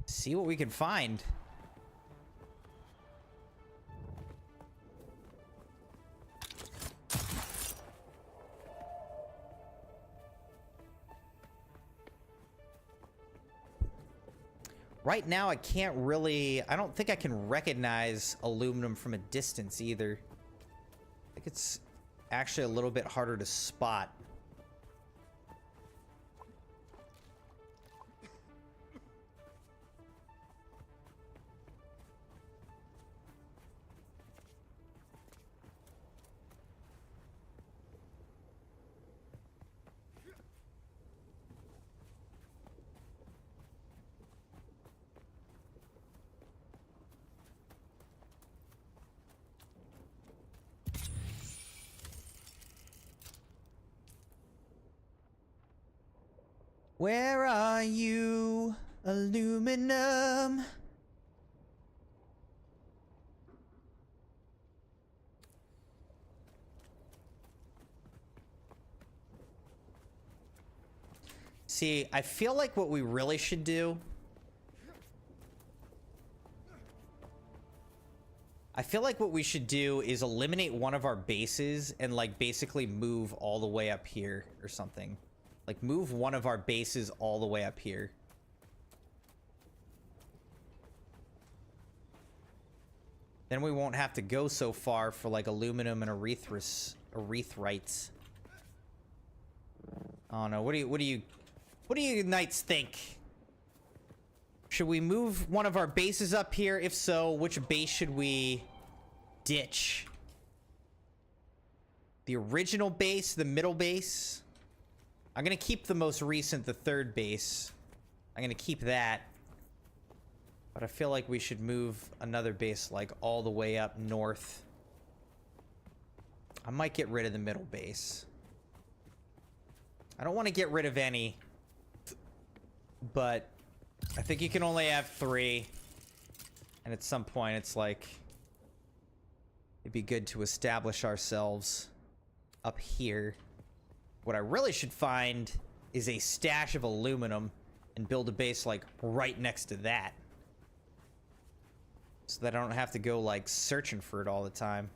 Speaker 2: see what we can find. Right now, I can't really... I don't think I can recognize aluminum from a distance, either. I think it's actually a little bit harder to spot. Where are you, aluminum? See, I feel like what we really should do... I feel like what we should do is eliminate one of our bases and, like, basically move all the way up here or something. Like, move one of our bases all the way up here. Then we won't have to go so far for, like, aluminum and erythrites. Oh no, what do you knights think? Should we move one of our bases up here? If so, which base should we ditch? The original base, the middle base? I'm gonna keep the most recent, the third base. I'm gonna keep that. But I feel like we should move another base, like, all the way up north. I might get rid of the middle base. I don't want to get rid of any, but I think you can only have 3. And at some point, it's like, it'd be good to establish ourselves up here. What I really should find is a stash of aluminum and build a base, like, right next to that. So that I don't have to go, like, searching for it all the time.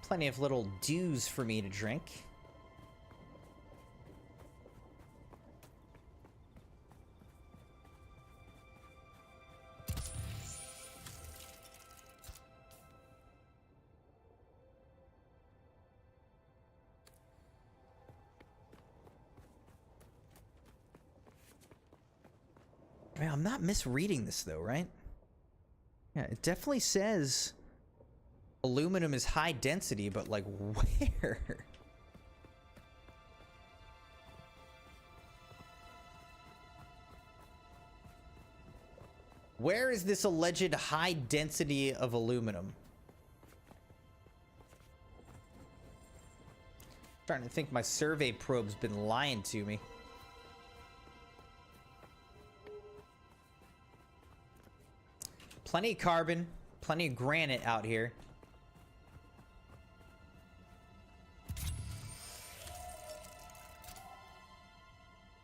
Speaker 2: Plenty of little dews for me to drink. Man, I'm not misreading this though, right? Yeah, it definitely says aluminum is high density, but like where? Where is this alleged high density of aluminum? Starting to think my survey probe's been lying to me. Plenty of carbon, plenty of granite out here.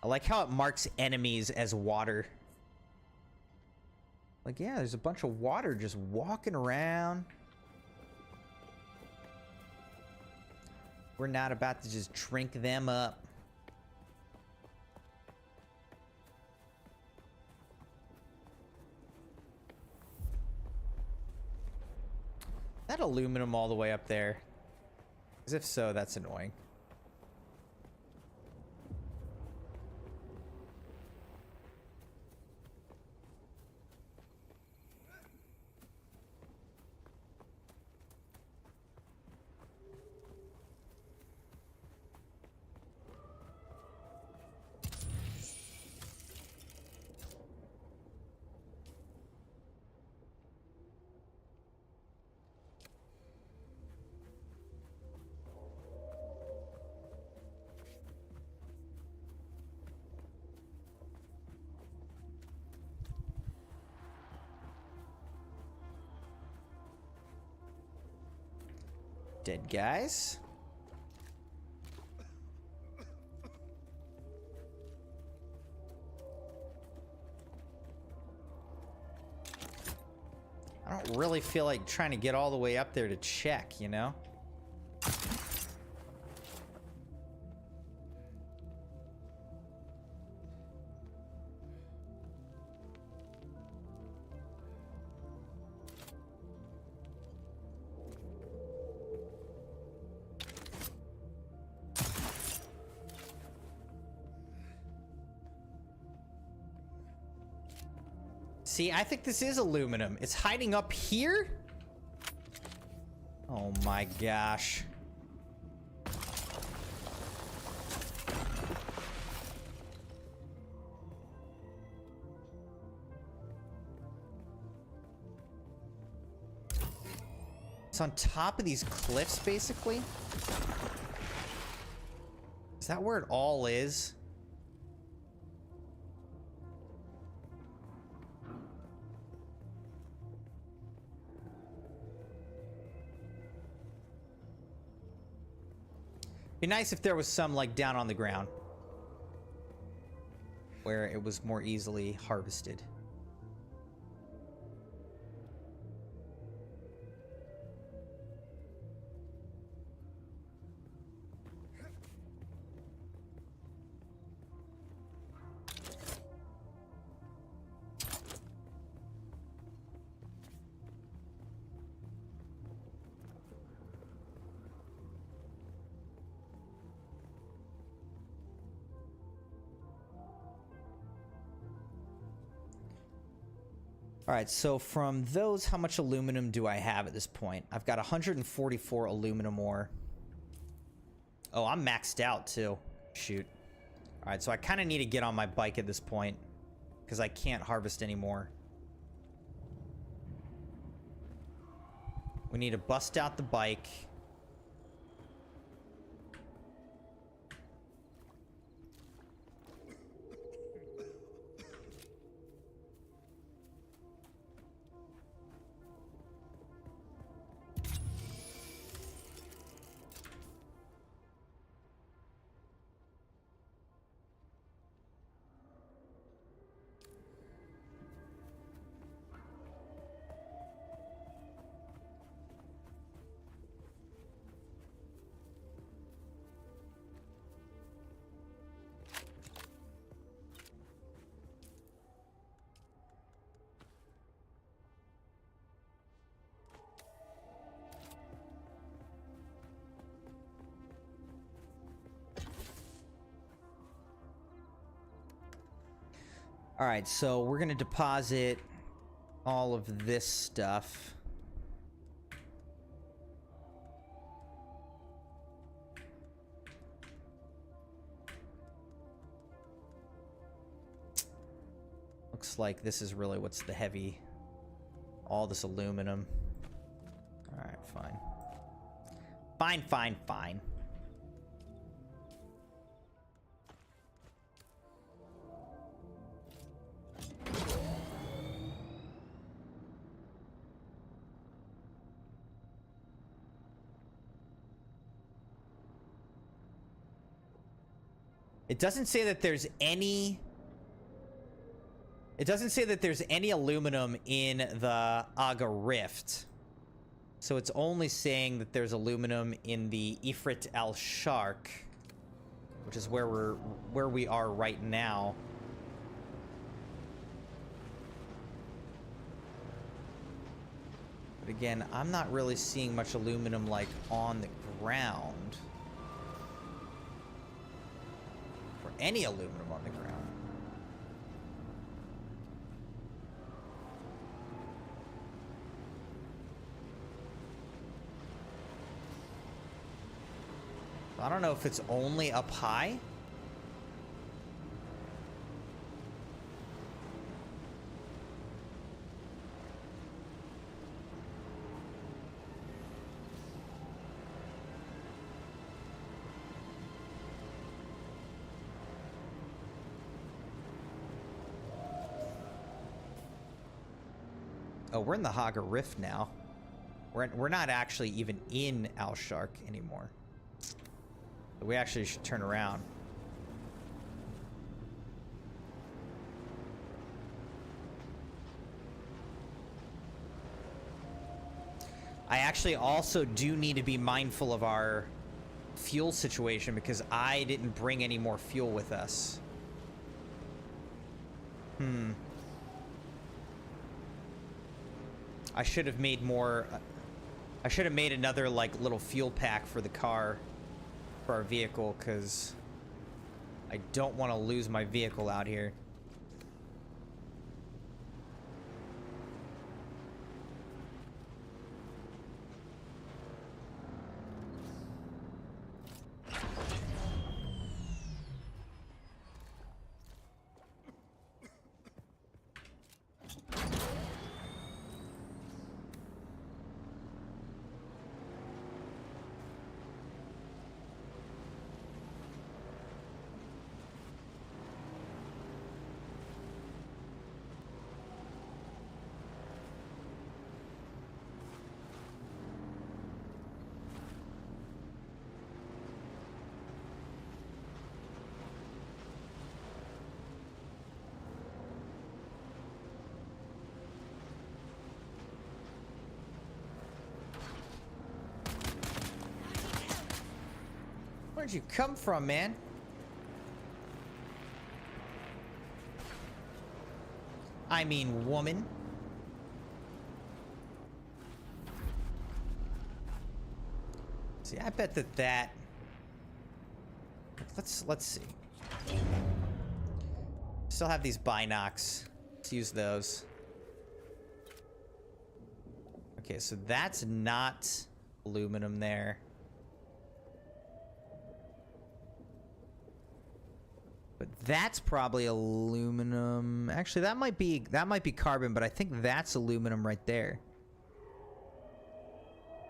Speaker 2: I like how it marks enemies as water. Like, yeah, there's a bunch of water just walking around. We're not about to just drink them up. That aluminum all the way up there? As if so, that's annoying. Dead guys. I don't really feel like trying to get all the way up there to check, you know? See, I think this is aluminum. It's hiding up here? Oh my gosh. It's on top of these cliffs, basically? Is that where it all is? Be nice if there was some like down on the ground where it was more easily harvested. All right, so from those, how much aluminum do I have at this point? I've got 144 aluminum ore. Oh, I'm maxed out too. Shoot. All right, so I kind of need to get on my bike at this point because I can't harvest anymore. We need to bust out the bike. All right, so we're gonna deposit all of this stuff. Looks like this is really what's the heavy. All this aluminum. All right, fine. Fine, fine, fine. It doesn't say that there's any... It doesn't say that there's any aluminum in the Aga Rift. So it's only saying that there's aluminum in the Ifrit al-Shark, which is where we are right now. But again, I'm not really seeing much aluminum like on the ground. Or any aluminum on the ground. I don't know if it's only up high. Oh, we're in the Haga Rift now. We're not actually even in Al-Shark anymore. We actually should turn around. I actually also do need to be mindful of our fuel situation because I didn't bring any more fuel with us. I should have made more... I should have made another, like, little fuel pack for the car. For our vehicle, because I don't want to lose my vehicle out here. Where'd you come from, man? I mean, woman. See, I bet that... Let's see. Still have these binocs. Let's use those. Okay, so that's not aluminum there. But that's probably aluminum. Actually, that might be carbon, but I think that's aluminum right there.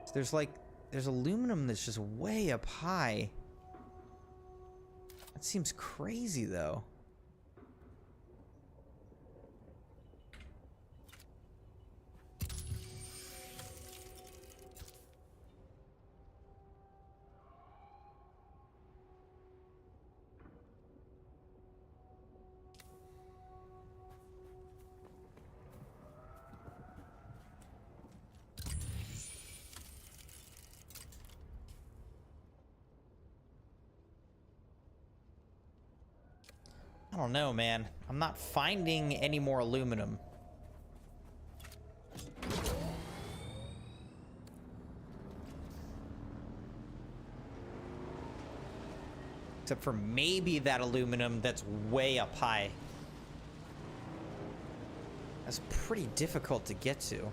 Speaker 2: So there's aluminum that's just way up high. That seems crazy though. I don't know, man. I'm not finding any more aluminum. Except for maybe that aluminum that's way up high. That's pretty difficult to get to.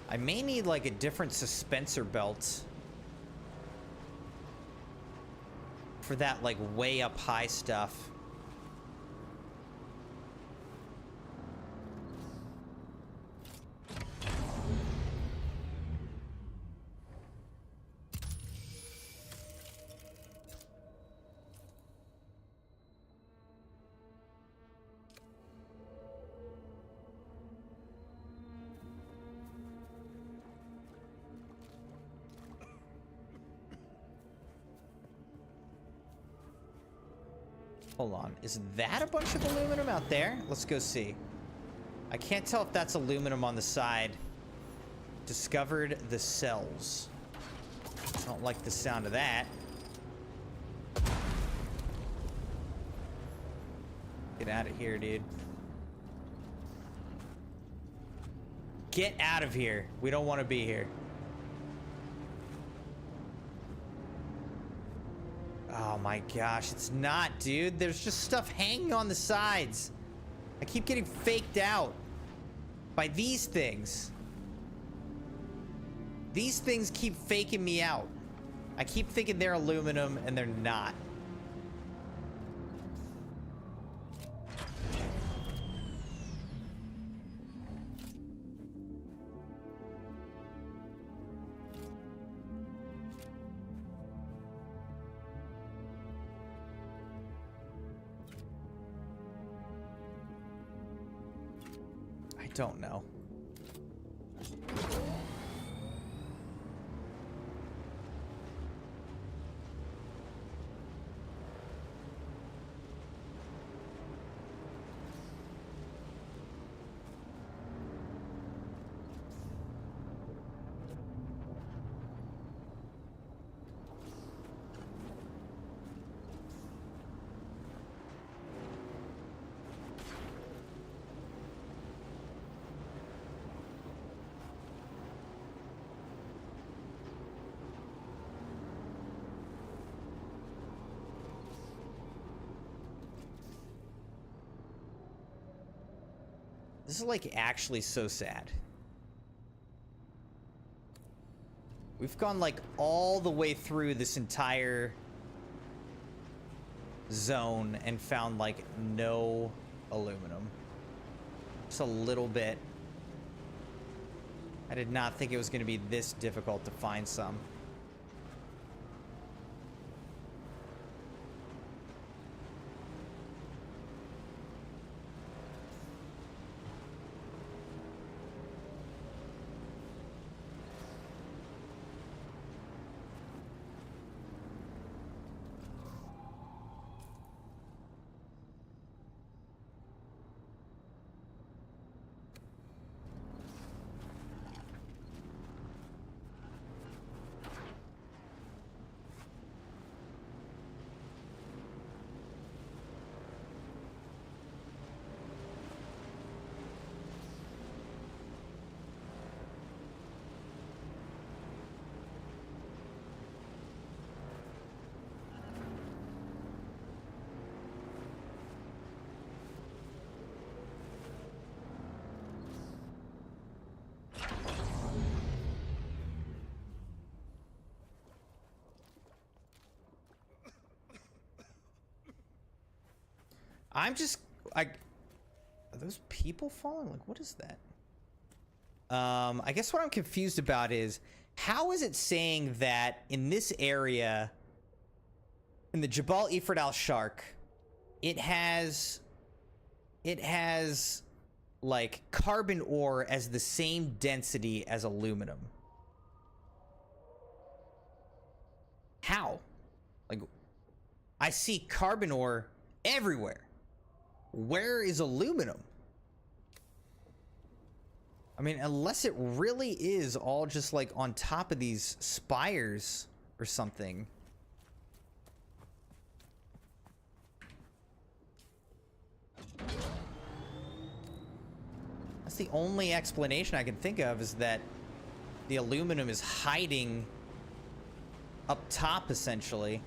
Speaker 2: I may need like a different suspensor belt for that like way up high stuff. Hold on. Is that a bunch of aluminum out there? Let's go see. I can't tell if that's aluminum on the side. Discovered the cells. I don't like the sound of that. Get out of here, dude. Get out of here. We don't want to be here. Oh my gosh, it's not, dude. There's just stuff hanging on the sides. I keep getting faked out by these things. These things keep faking me out. I keep thinking they're aluminum and they're not. Don't know. This is like actually so sad. We've gone like all the way through this entire zone and found like no aluminum. Just a little bit. I did not think it was going to be this difficult to find some. I'm just... Are those people falling? Like, what is that? I guess what I'm confused about is, how is it saying that in this area, in the Jabal Ifrit al-Sharq, it has, like, carbon ore as the same density as aluminum? How? Like, I see carbon ore everywhere. Where is aluminum? I mean, unless it really is all just like on top of these spires or something. That's the only explanation I can think of, is that the aluminum is hiding up top, essentially.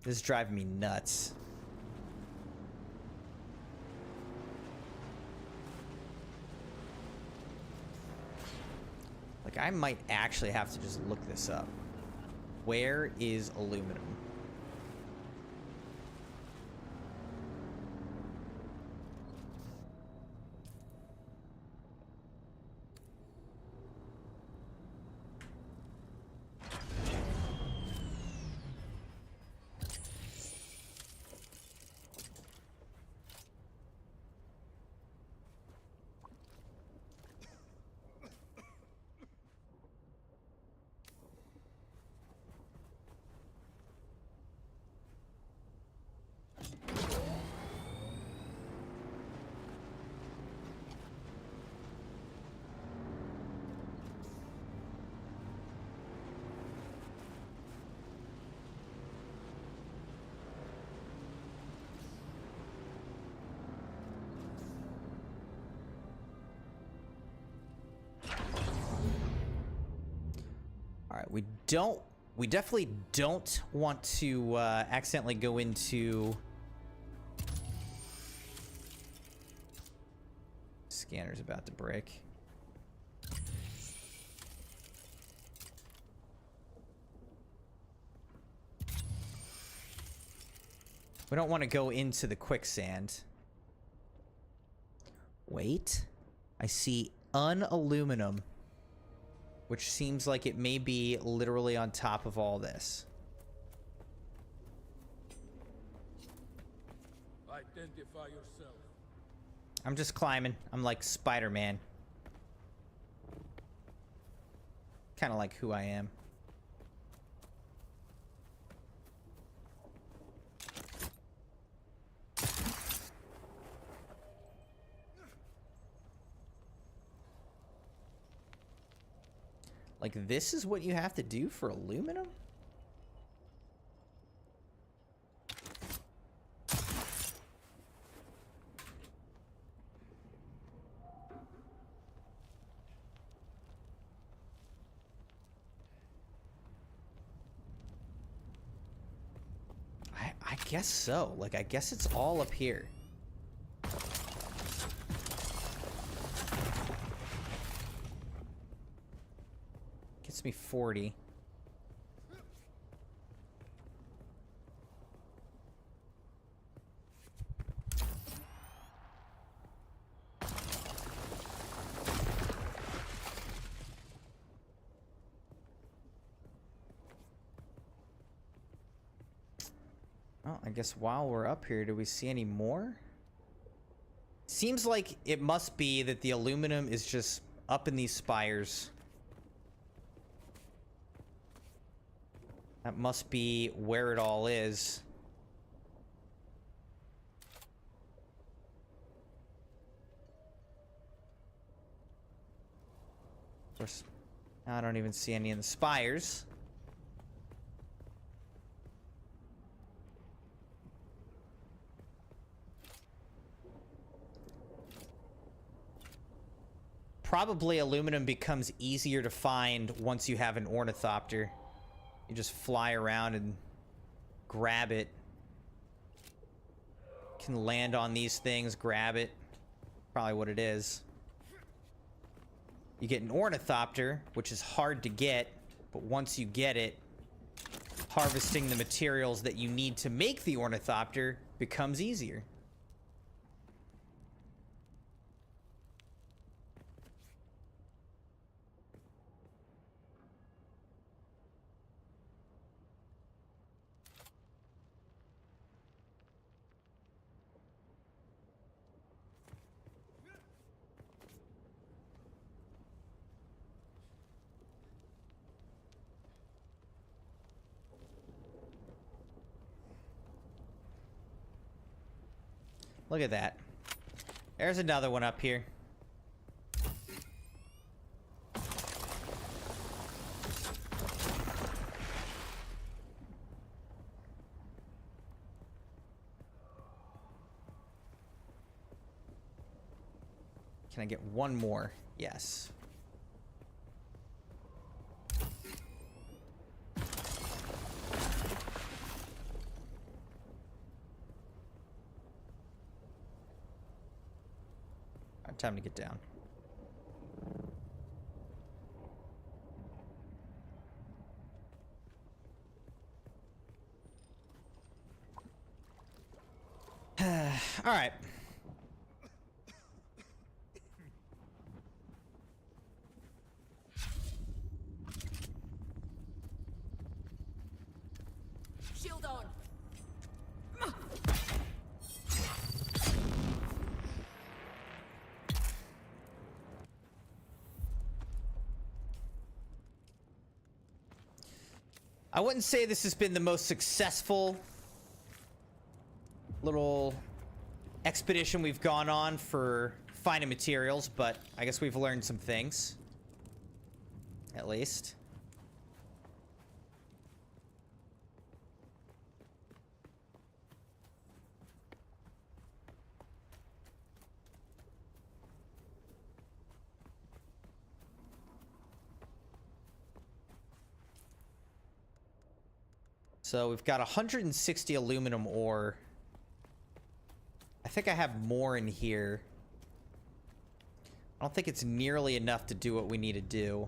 Speaker 2: This is driving me nuts. Like, I might actually have to just look this up. Where is aluminum? We definitely don't want to accidentally go into... Scanner's about to break. We don't want to go into the quicksand. Wait. I see unaluminum, which seems like it may be literally on top of all this.
Speaker 9: Identify yourself.
Speaker 2: I'm just climbing. I'm like Spider-Man. Kind of like who I am. Like, this is what you have to do for aluminum? I guess so. Like, I guess it's all up here. Gets me 40. Well, I guess while we're up here, do we see any more? Seems like it must be that the aluminum is just up in these spires. That must be where it all is. I don't even see any in the spires. Probably aluminum becomes easier to find once you have an ornithopter. You just fly around and grab it. Can land on these things, grab it. Probably what it is. You get an ornithopter, which is hard to get, but once you get it, harvesting the materials that you need to make the ornithopter becomes easier. Look at that. There's another one up here. Can I get one more? Yes. Time to get down. All right.
Speaker 8: Shield on.
Speaker 2: I wouldn't say this has been the most successful little expedition we've gone on for finding materials, but I guess we've learned some things. At least. So we've got 160 aluminum ore. I think I have more in here. I don't think it's nearly enough to do what we need to do.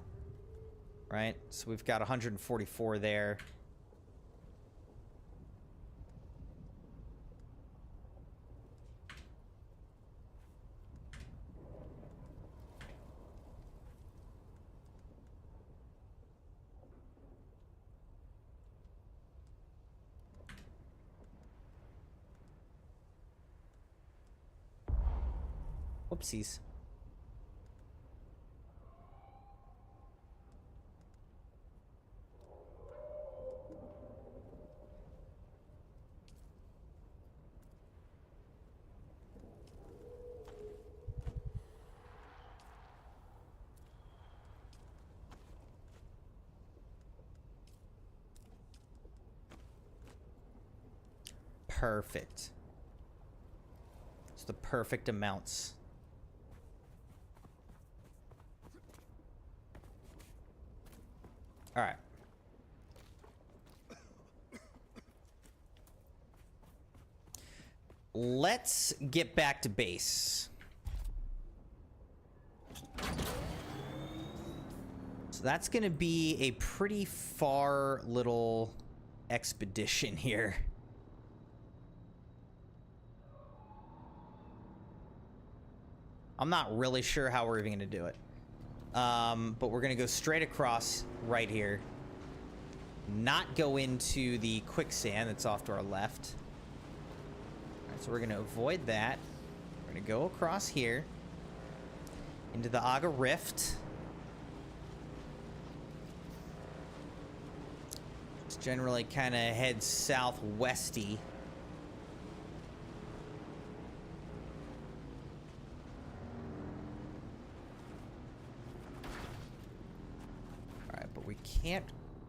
Speaker 2: Right? So we've got 144 there. Whoopsies. Perfect. It's the perfect amounts. All right. Let's get back to base. So that's going to be a pretty far little expedition here. I'm not really sure how we're even going to do it. But we're going to go straight across right here. Not go into the quicksand that's off to our left. All right, so we're going to avoid that. We're going to go across here. Into the Aga Rift. Just generally kind of head southwesty.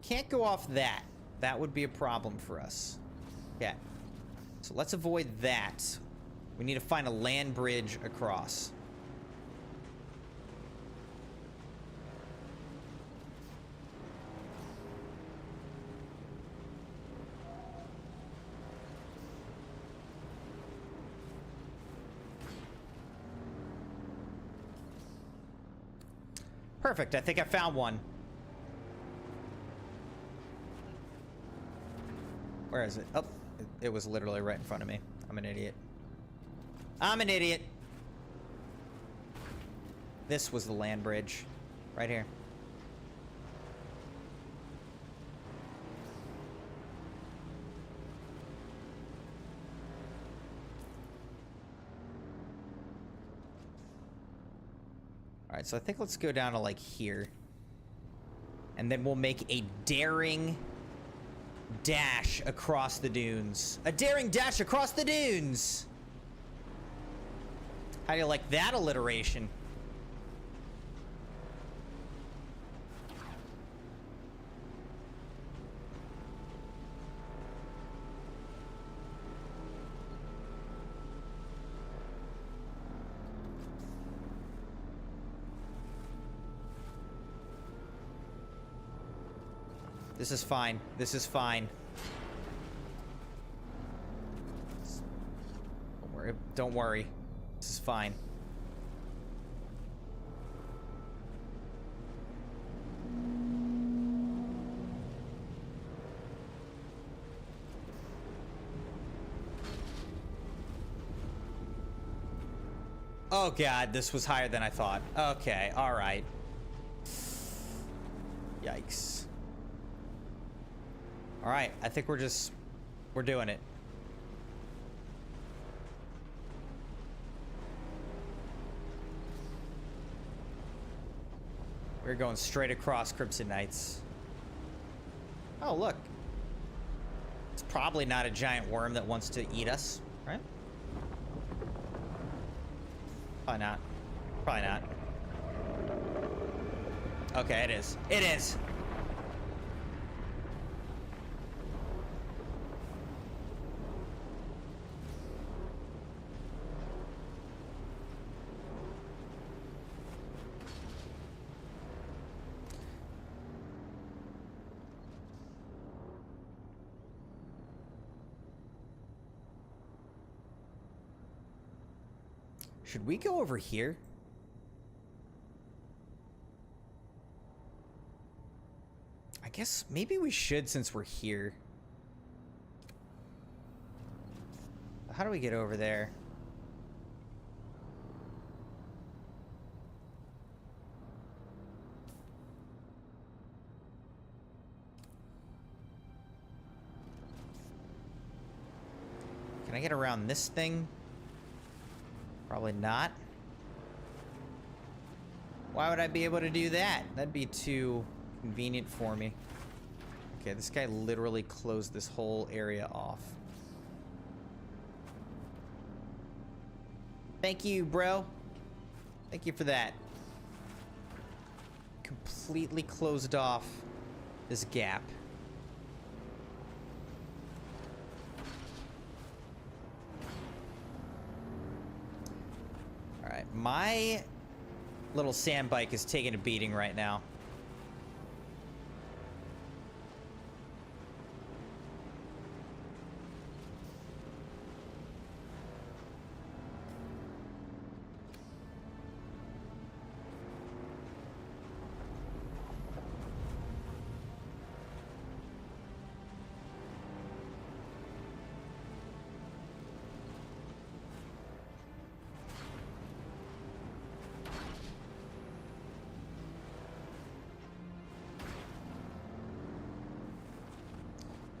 Speaker 2: Can't go off that. That would be a problem for us. Okay. So let's avoid that. We need to find a land bridge across. Perfect. I think I found one. Where is it? Oh, it was literally right in front of me. I'm an idiot. I'm an idiot. This was the land bridge. Right here. Alright, so I think let's go down to like here. And then we'll make a daring dash across the dunes. A daring dash across the dunes! How do you like that alliteration? This is fine. This is fine. Don't worry. Don't worry. This is fine. Oh god, this was higher than I thought. Okay, alright. Yikes. Alright, I think we're doing it. We're going straight across Crimson Knights. Oh, look. It's probably not a giant worm that wants to eat us, right? Probably not. Probably not. Okay, it is. It is! Should we go over here? I guess maybe we should since we're here. How do we get over there? Can I get around this thing? Probably not. Why would I be able to do that? That'd be too convenient for me. Okay, this guy literally closed this whole area off. Thank you, bro. Thank you for that. Completely closed off this gap. Alright, my little sand bike is taking a beating right now.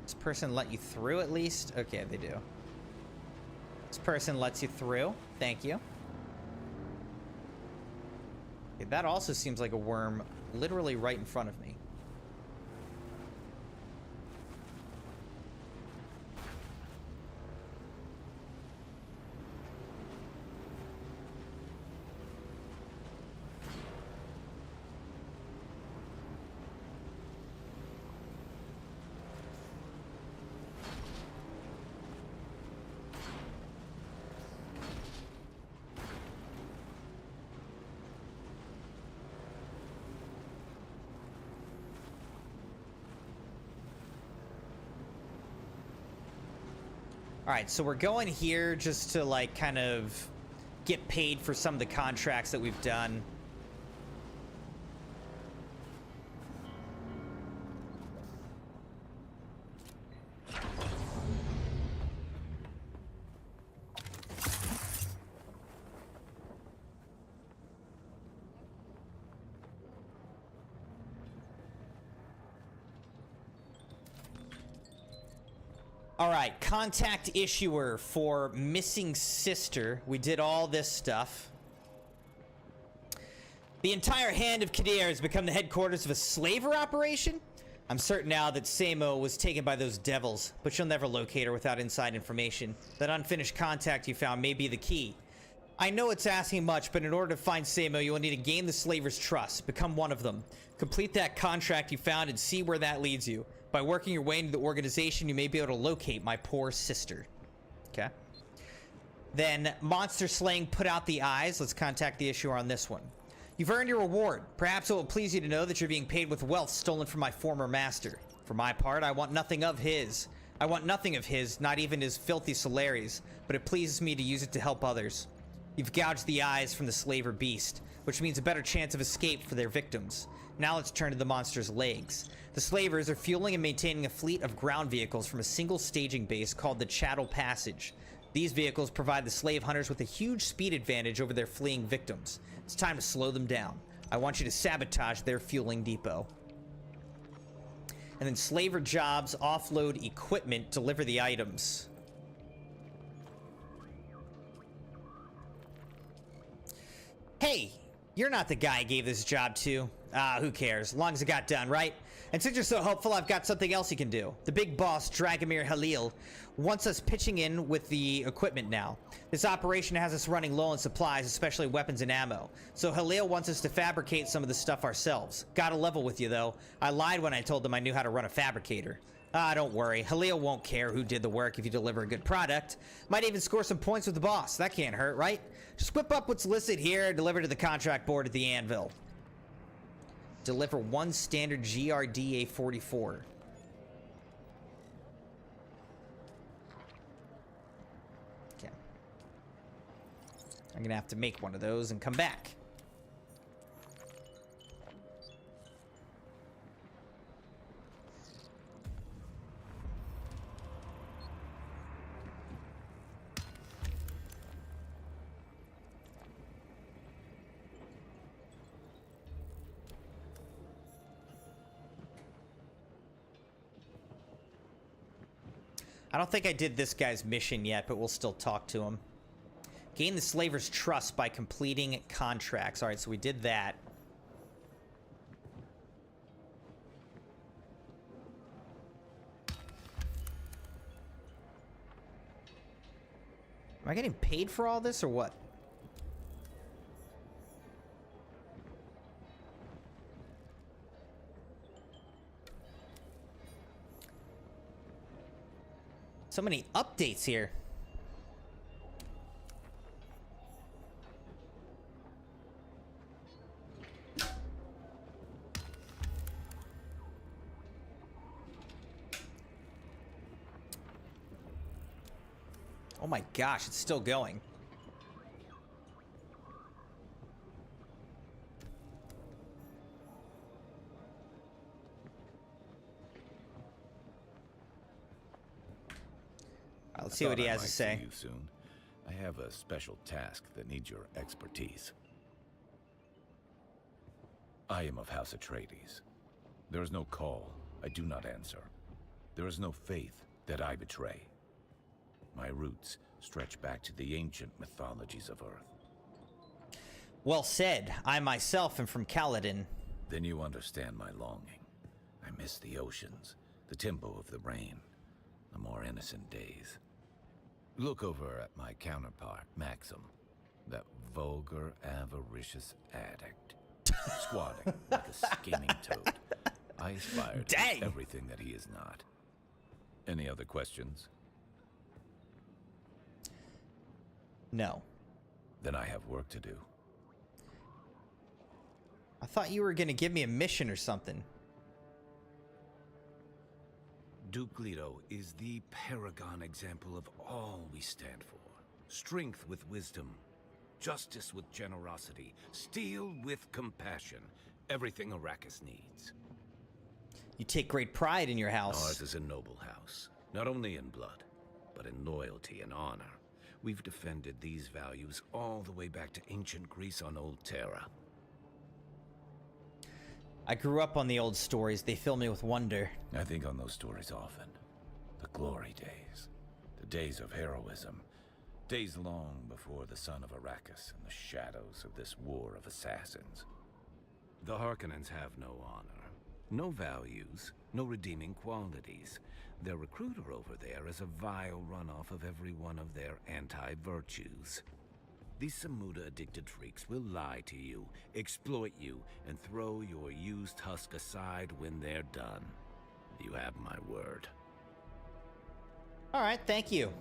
Speaker 2: This person let you through at least? Okay, they do. This person lets you through. Thank you. Okay, that also seems like a worm literally right in front of me. Alright, so we're going here just to, like, kind of get paid for some of the contracts that we've done. All right, contact issuer for missing sister. We did all this stuff. The entire hand of Kadir has become the headquarters of a slaver operation. I'm certain now that Samo was taken by those devils, but you'll never locate her without inside information. That unfinished contact you found may be the key. I know it's asking much, but in order to find Samo, you will need to gain the slaver's trust, become one of them. Complete that contract you found and see where that leads you. By working your way into the organization, you may be able to locate my poor sister. Okay. Then, monster slaying, put out the eyes. Let's contact the issuer on this one. You've earned your reward. Perhaps it will please you to know that you're being paid with wealth stolen from my former master. For my part, I want nothing of his. I want nothing of his, not even his filthy salaries, but it pleases me to use it to help others. You've gouged the eyes from the slaver beast, which means a better chance of escape for their victims. Now let's turn to the monster's legs. The slavers are fueling and maintaining a fleet of ground vehicles from a single staging base called the Chattel Passage. These vehicles provide the slave hunters with a huge speed advantage over their fleeing victims. It's time to slow them down. I want you to sabotage their fueling depot. And then slaver jobs, offload equipment, deliver the items. Hey, you're not the guy I gave this job to. Who cares? As long as it got done, right? And since you're so hopeful, I've got something else you can do. The big boss, Dragomir Halil, wants us pitching in with the equipment now. This operation has us running low on supplies, especially weapons and ammo. So Halil wants us to fabricate some of the stuff ourselves. Gotta level with you, though. I lied when I told them I knew how to run a fabricator. Don't worry. Halil won't care who did the work if you deliver a good product. Might even score some points with the boss. That can't hurt, right? Just whip up what's listed here and deliver to the contract board at the anvil. Deliver one standard GRDA 44. Okay. I'm gonna have to make one of those and come back. I don't think I did this guy's mission yet, but we'll still talk to him. Gain the slaver's trust by completing contracts. All right, so we did that. Am I getting paid for all this or what? So many updates here. Oh my gosh, it's still going. Let's see what he has to say.
Speaker 10: See you soon. I have a special task that needs your expertise. I am of House Atreides. There is no call I do not answer. There is no faith that I betray. My roots stretch back to the ancient mythologies of Earth.
Speaker 2: Well said. I myself am from Kaladin.
Speaker 10: Then you understand my longing. I miss the oceans, the tempo of the rain, the more innocent days. Look over at my counterpart, Maxim, that vulgar, avaricious addict, squatting like a scheming toad. I aspire to be everything that he is not. Any other questions?
Speaker 2: No.
Speaker 10: Then I have work to do.
Speaker 2: I thought you were going to give me a mission or something.
Speaker 10: Duke Leto is the paragon example of all we stand for. Strength with wisdom, justice with generosity, steel with compassion. Everything Arrakis needs.
Speaker 2: You take great pride in your house.
Speaker 10: Ours is a noble house, not only in blood, but in loyalty and honor. We've defended these values all the way back to ancient Greece on Old Terra.
Speaker 2: I grew up on the old stories. They fill me with wonder.
Speaker 10: I think on those stories often. The glory days. The days of heroism. Days long before the sun of Arrakis and the shadows of this war of assassins. The Harkonnens have no honor, no values, no redeeming qualities. Their recruiter over there is a vile runoff of every one of their anti-virtues. These Samuda-addicted freaks will lie to you, exploit you, and throw your used husk aside when they're done. You have my word.
Speaker 2: All right, thank you.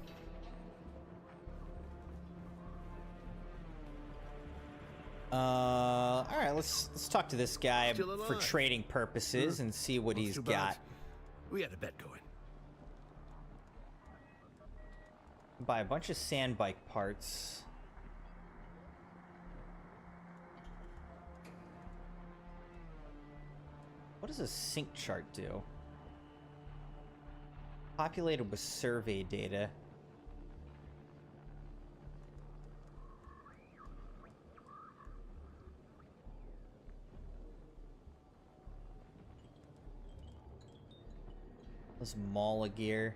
Speaker 2: All right, let's talk to this guy
Speaker 7: Still
Speaker 2: for
Speaker 7: alive.
Speaker 2: trading purposes and see what he's
Speaker 7: Too bad.
Speaker 2: got.
Speaker 7: We had a bet going.
Speaker 2: Buy a bunch of sand bike parts. What does a sync chart do? Populated with survey data. This Mala gear.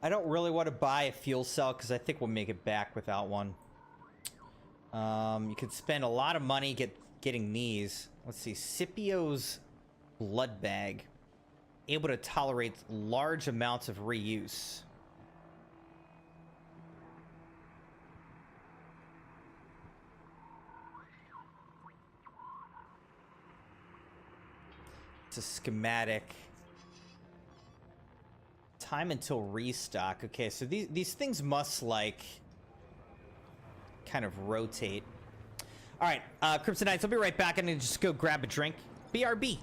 Speaker 2: I don't really want to buy a fuel cell because I think we'll make it back without one. You could spend a lot of money getting these. Let's see, Scipio's blood bag. Able to tolerate large amounts of reuse. It's a schematic. Time until restock. Okay, so these things must, like, kind of rotate. All right, Crimson Knights, I'll be right back. I'm gonna just go grab a drink. BRB.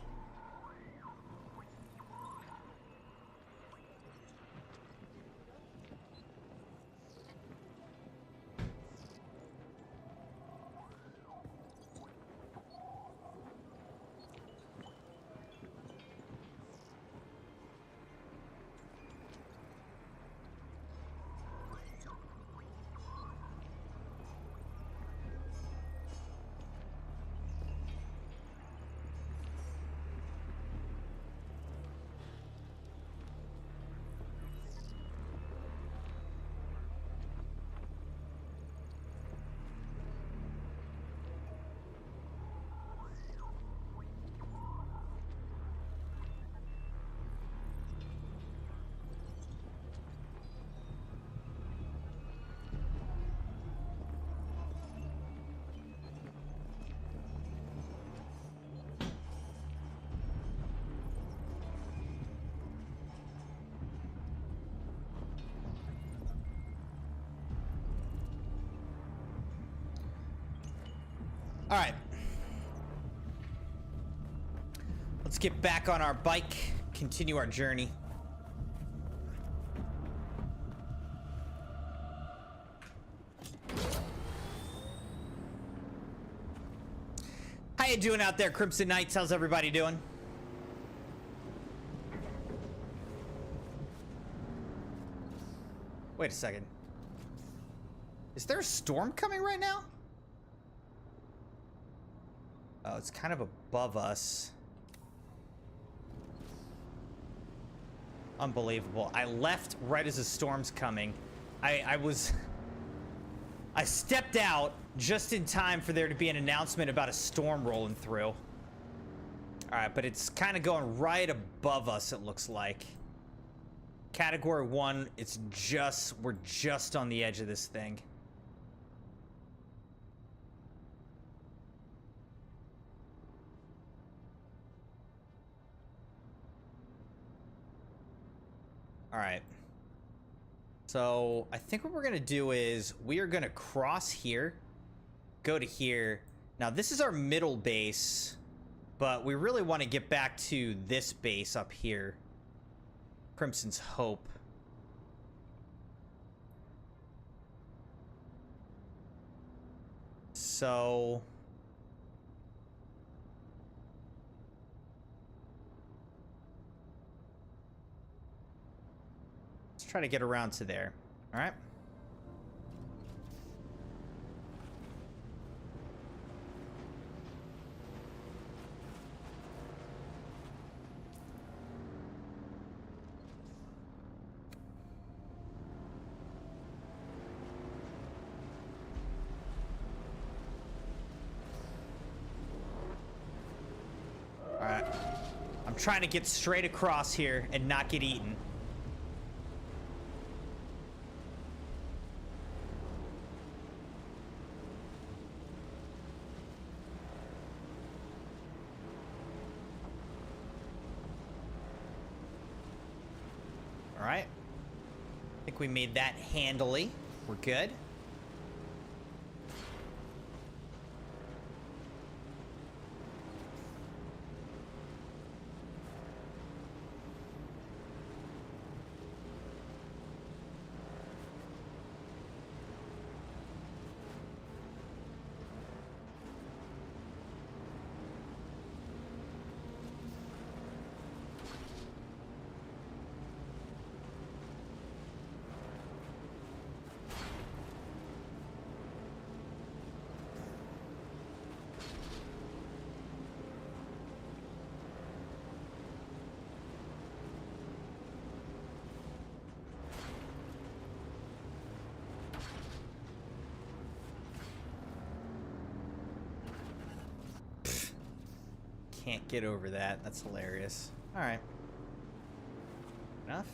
Speaker 2: All right. Let's get back on our bike, continue our journey. How you doing out there, Crimson Knights? How's everybody doing? Wait a second. Is there a storm coming right now? Oh, it's kind of above us. Unbelievable. I left right as the storm's coming. I stepped out just in time for there to be an announcement about a storm rolling through. All right, but it's kind of going right above us, it looks like. Category 1, we're just on the edge of this thing. All right. So I think what we're going to do is we are going to cross here go to here. Now, this is our middle base, but we really want to get back to this base up here. Crimson's Hope. So... let's try to get around to there. All right. Alright. I'm trying to get straight across here and not get eaten. Alright. I think we made that handily. We're good. Can't get over that. That's hilarious. All right. Enough.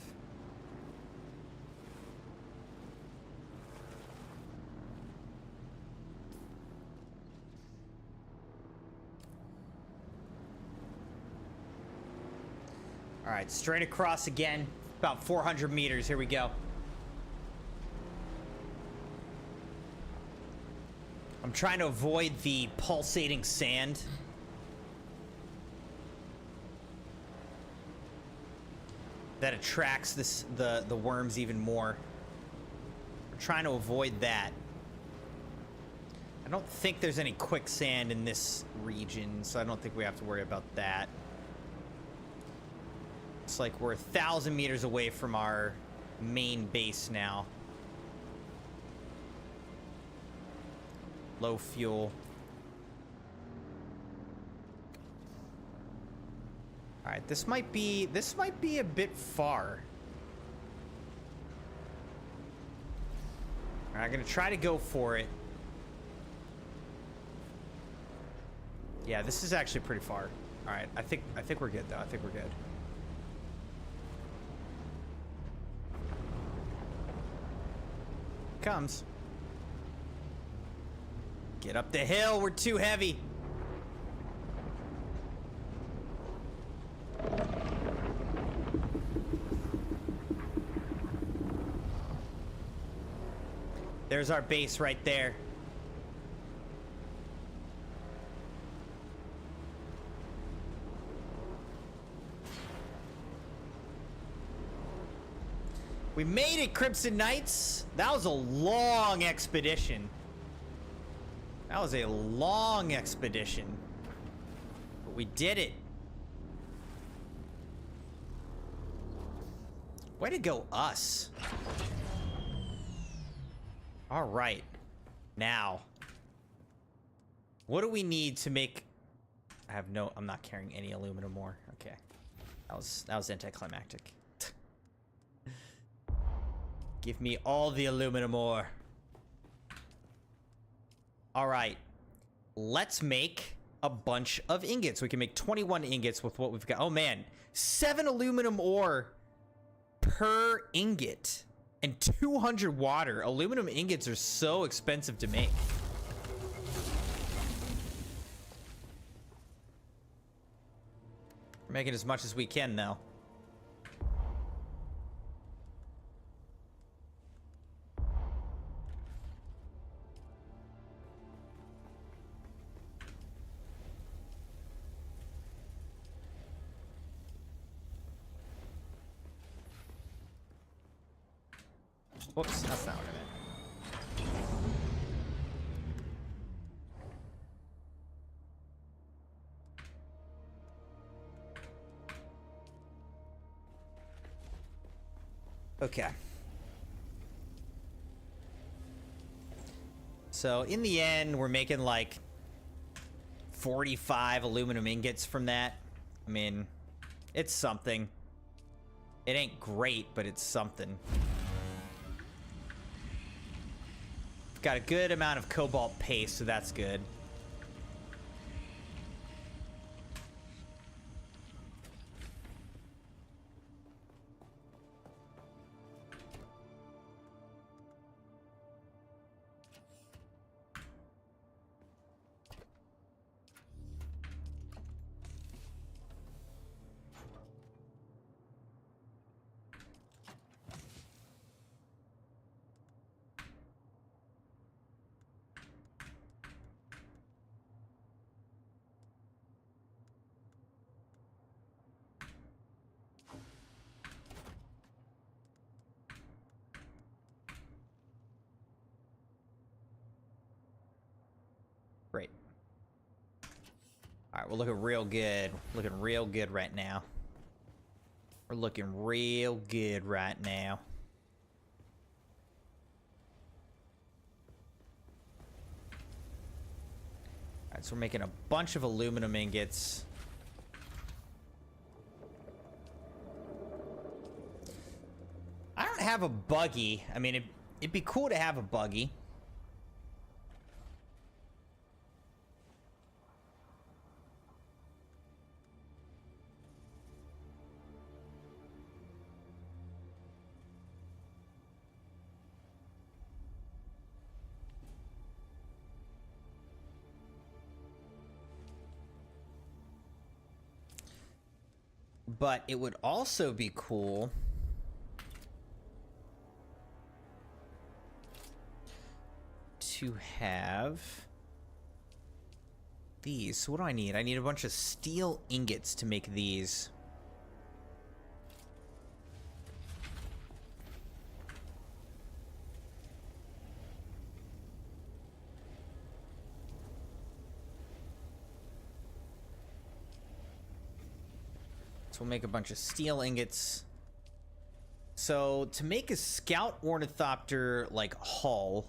Speaker 2: All right, straight across again. About 400 meters. Here we go. I'm trying to avoid the pulsating sand. That attracts the worms even more. We're trying to avoid that. I don't think there's any quicksand in this region, so I don't think we have to worry about that. It's like we're 1,000 meters away from our main base now. Low fuel. All right, this might be a bit far. All right, I'm gonna try to go for it. Yeah, this is actually pretty far. All right, I think we're good though. I think we're good. Comes. Get up the hill. We're too heavy. There's our base right there. We made it, Crimson Knights. That was a long expedition. That was a long expedition. But we did it. Way to go, us. All right. Now, what do we need to make... I'm not carrying any aluminum ore. Okay. That was anticlimactic. Give me all the aluminum ore. All right. Let's make a bunch of ingots. We can make 21 ingots with what we've got. Oh, man. 7 aluminum ore per ingot. And 200 water. Aluminum ingots are so expensive to make. We're making as much as we can, though. Whoops, that's not what I meant. Okay. So in the end, we're making like 45 aluminum ingots from that. I mean, it's something. It ain't great, but it's something. Got a good amount of cobalt paste, so that's good. Great. All right, we're looking real good. Looking real good right now. We're looking real good right now. All right, so we're making a bunch of aluminum ingots. I don't have a buggy. I mean, it'd be cool to have a buggy. But it would also be cool to have these. So what do I need? I need a bunch of steel ingots to make these. So we'll make a bunch of steel ingots. So to make a scout ornithopter like hull,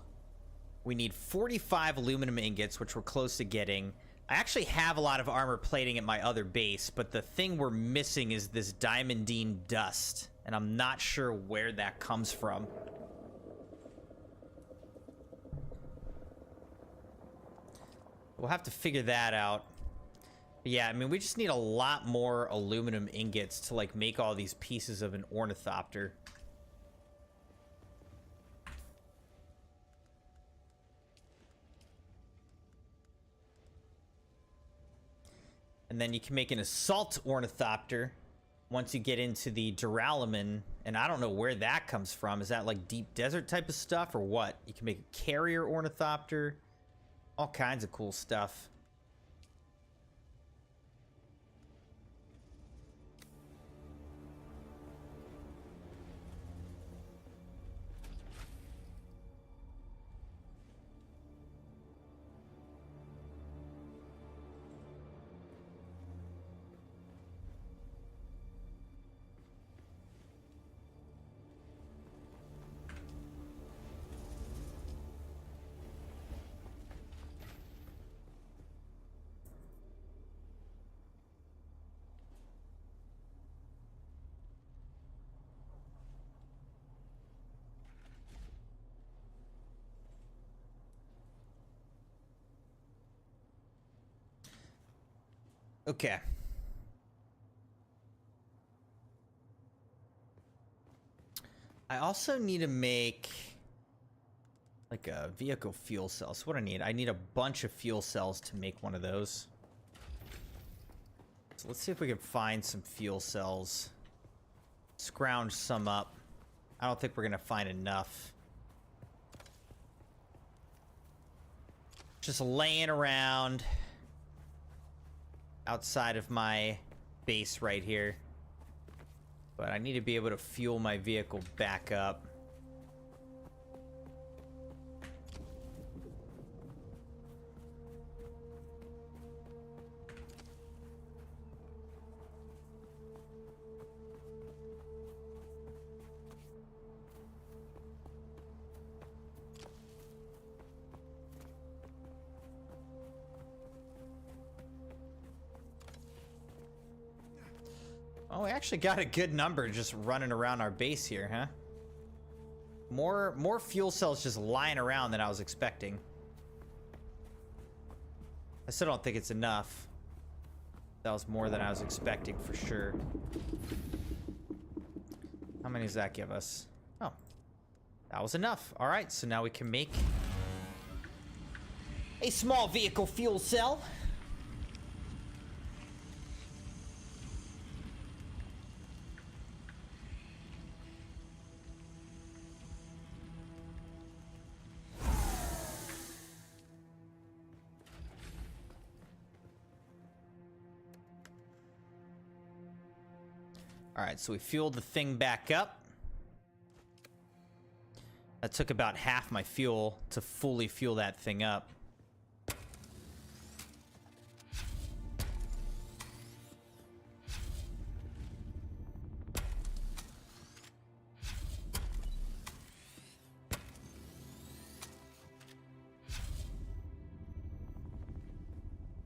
Speaker 2: we need 45 aluminum ingots, which we're close to getting. I actually have a lot of armor plating at my other base, but the thing we're missing is this diamondine dust, and I'm not sure where that comes from. We'll have to figure that out. Yeah, I mean, we just need a lot more aluminum ingots to, like, make all these pieces of an ornithopter. And then you can make an assault ornithopter once you get into the duralumin, and I don't know where that comes from. Is that, like, deep desert type of stuff, or what? You can make a carrier ornithopter. All kinds of cool stuff. Okay. I also need to make like a vehicle fuel cell. So what I need a bunch of fuel cells to make one of those. So let's see if we can find some fuel cells. Scrounge some up. I don't think we're gonna find enough. Just laying around outside of my base right here. But I need to be able to fuel my vehicle back up. Oh, we actually got a good number just running around our base here, huh? More fuel cells just lying around than I was expecting. I still don't think it's enough. That was more than I was expecting for sure. How many does that give us? Oh, that was enough. All right, so now we can make a small vehicle fuel cell. All right, so we fueled the thing back up. That took about half my fuel to fully fuel that thing up.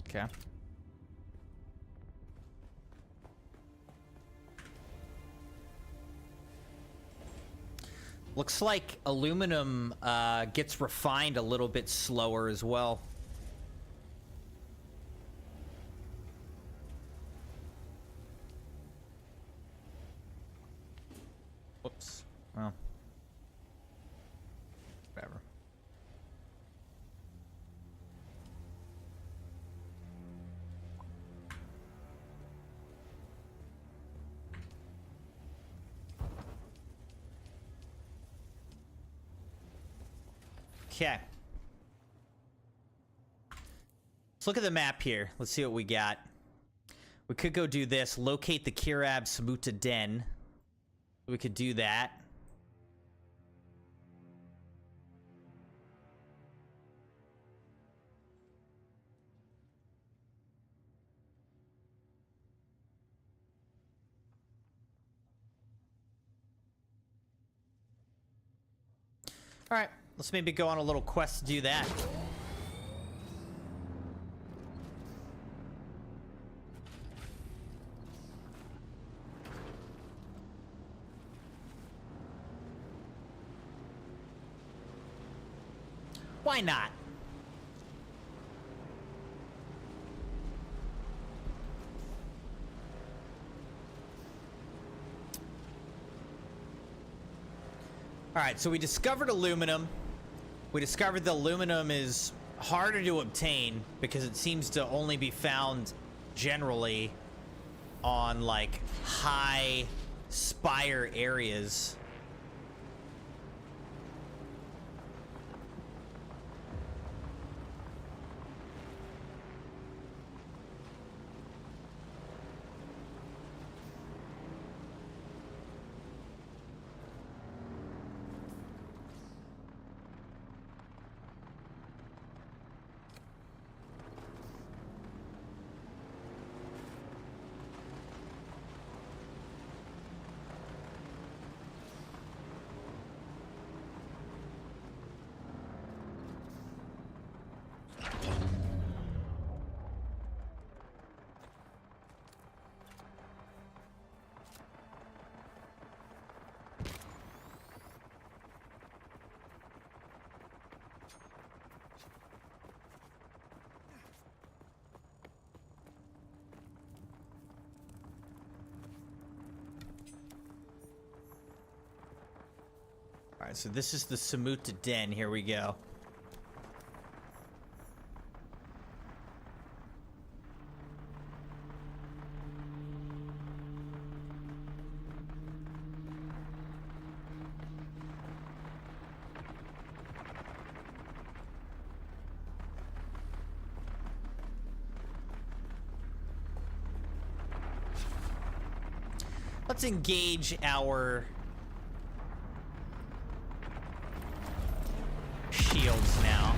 Speaker 2: Okay. Looks like aluminum gets refined a little bit slower as well. Whoops. Well, whatever. Okay. Let's look at the map here. Let's see what we got. We could go do this. Locate the Kirab Samuta Den. We could do that. All right. Let's maybe go on a little quest to do that. Why not? All right, so we discovered aluminum. We discovered the aluminum is harder to obtain because it seems to only be found generally on like high spire areas. All right, so this is the Samuta Den. Here we go. Let's engage our shields now.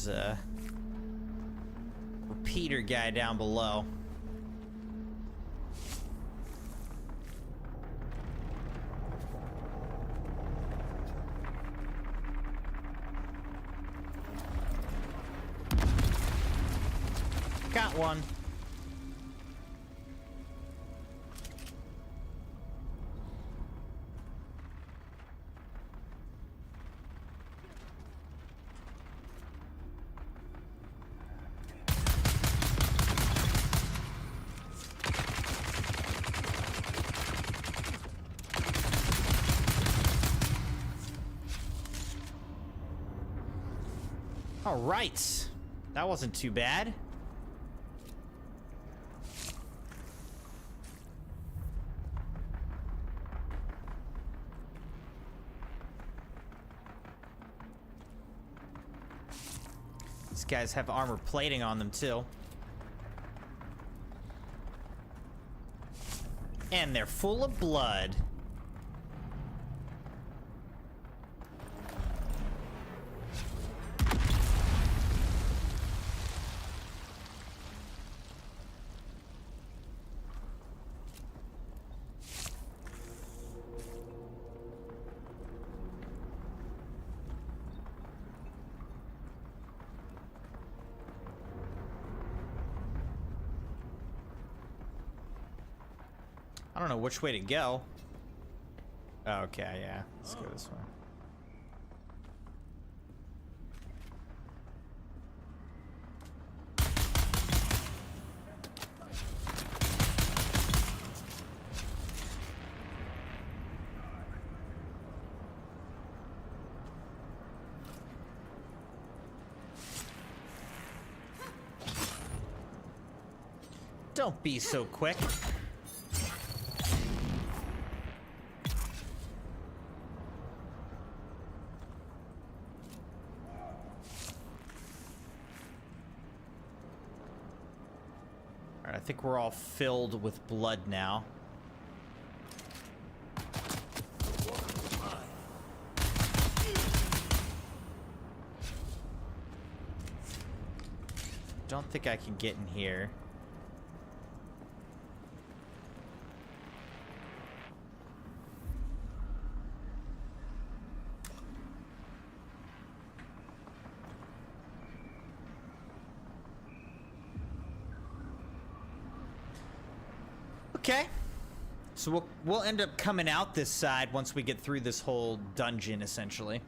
Speaker 2: there's a repeater guy down below. Got one. All right. That wasn't too bad. These guys have armor plating on them too. And they're full of blood. I don't know which way to go. Okay, yeah. Let's go this way. Don't be so quick. I think we're all filled with blood now. Don't think I can get in here. Okay, so we'll end up coming out this side once we get through this whole dungeon, essentially.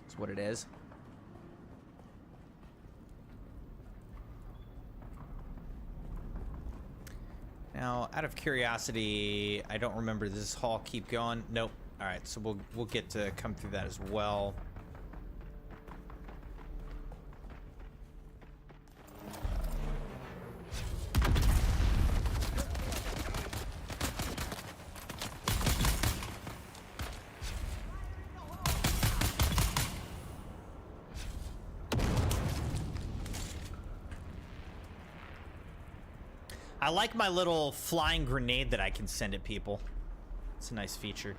Speaker 2: That's what it is. Now, out of curiosity, I don't remember, does this hall keep going? Nope. All right, so we'll get to come through that as well. I like my little flying grenade that I can send at people. It's a nice feature.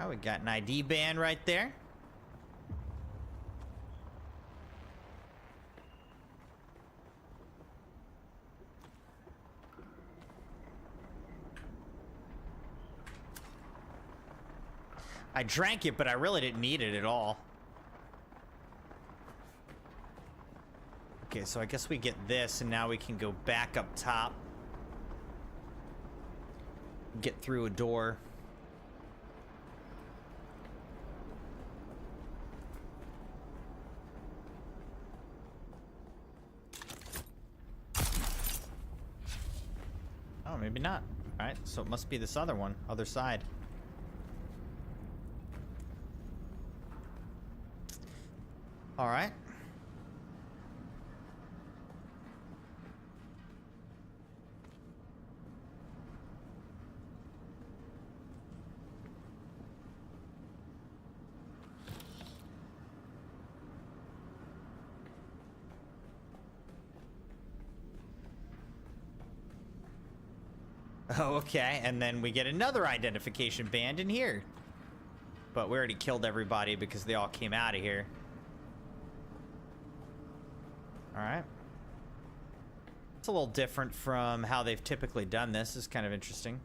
Speaker 2: We got an ID band right there. I drank it, but I really didn't need it at all. Okay, so I guess we get this, and now we can go back up top. Get through a door. Oh, maybe not. All right, so it must be this other one, other side. All right. Oh, okay, and then we get another identification band in here. But we already killed everybody because they all came out of here. Alright. It's a little different from how they've typically done this. It's kind of interesting.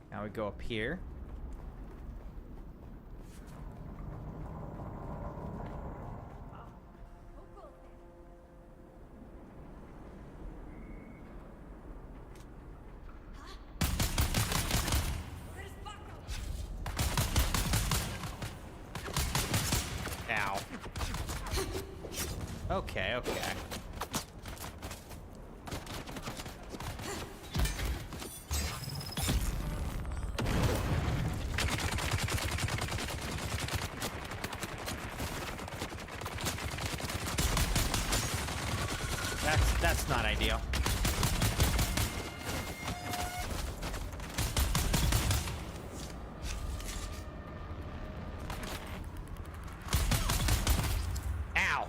Speaker 2: Now we go up here. Ow. Okay, okay. That's not ideal. Ow.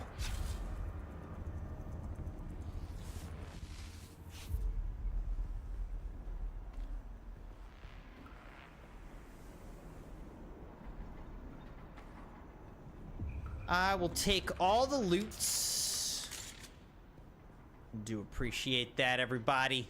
Speaker 2: I will take all the loots. Do appreciate that, everybody.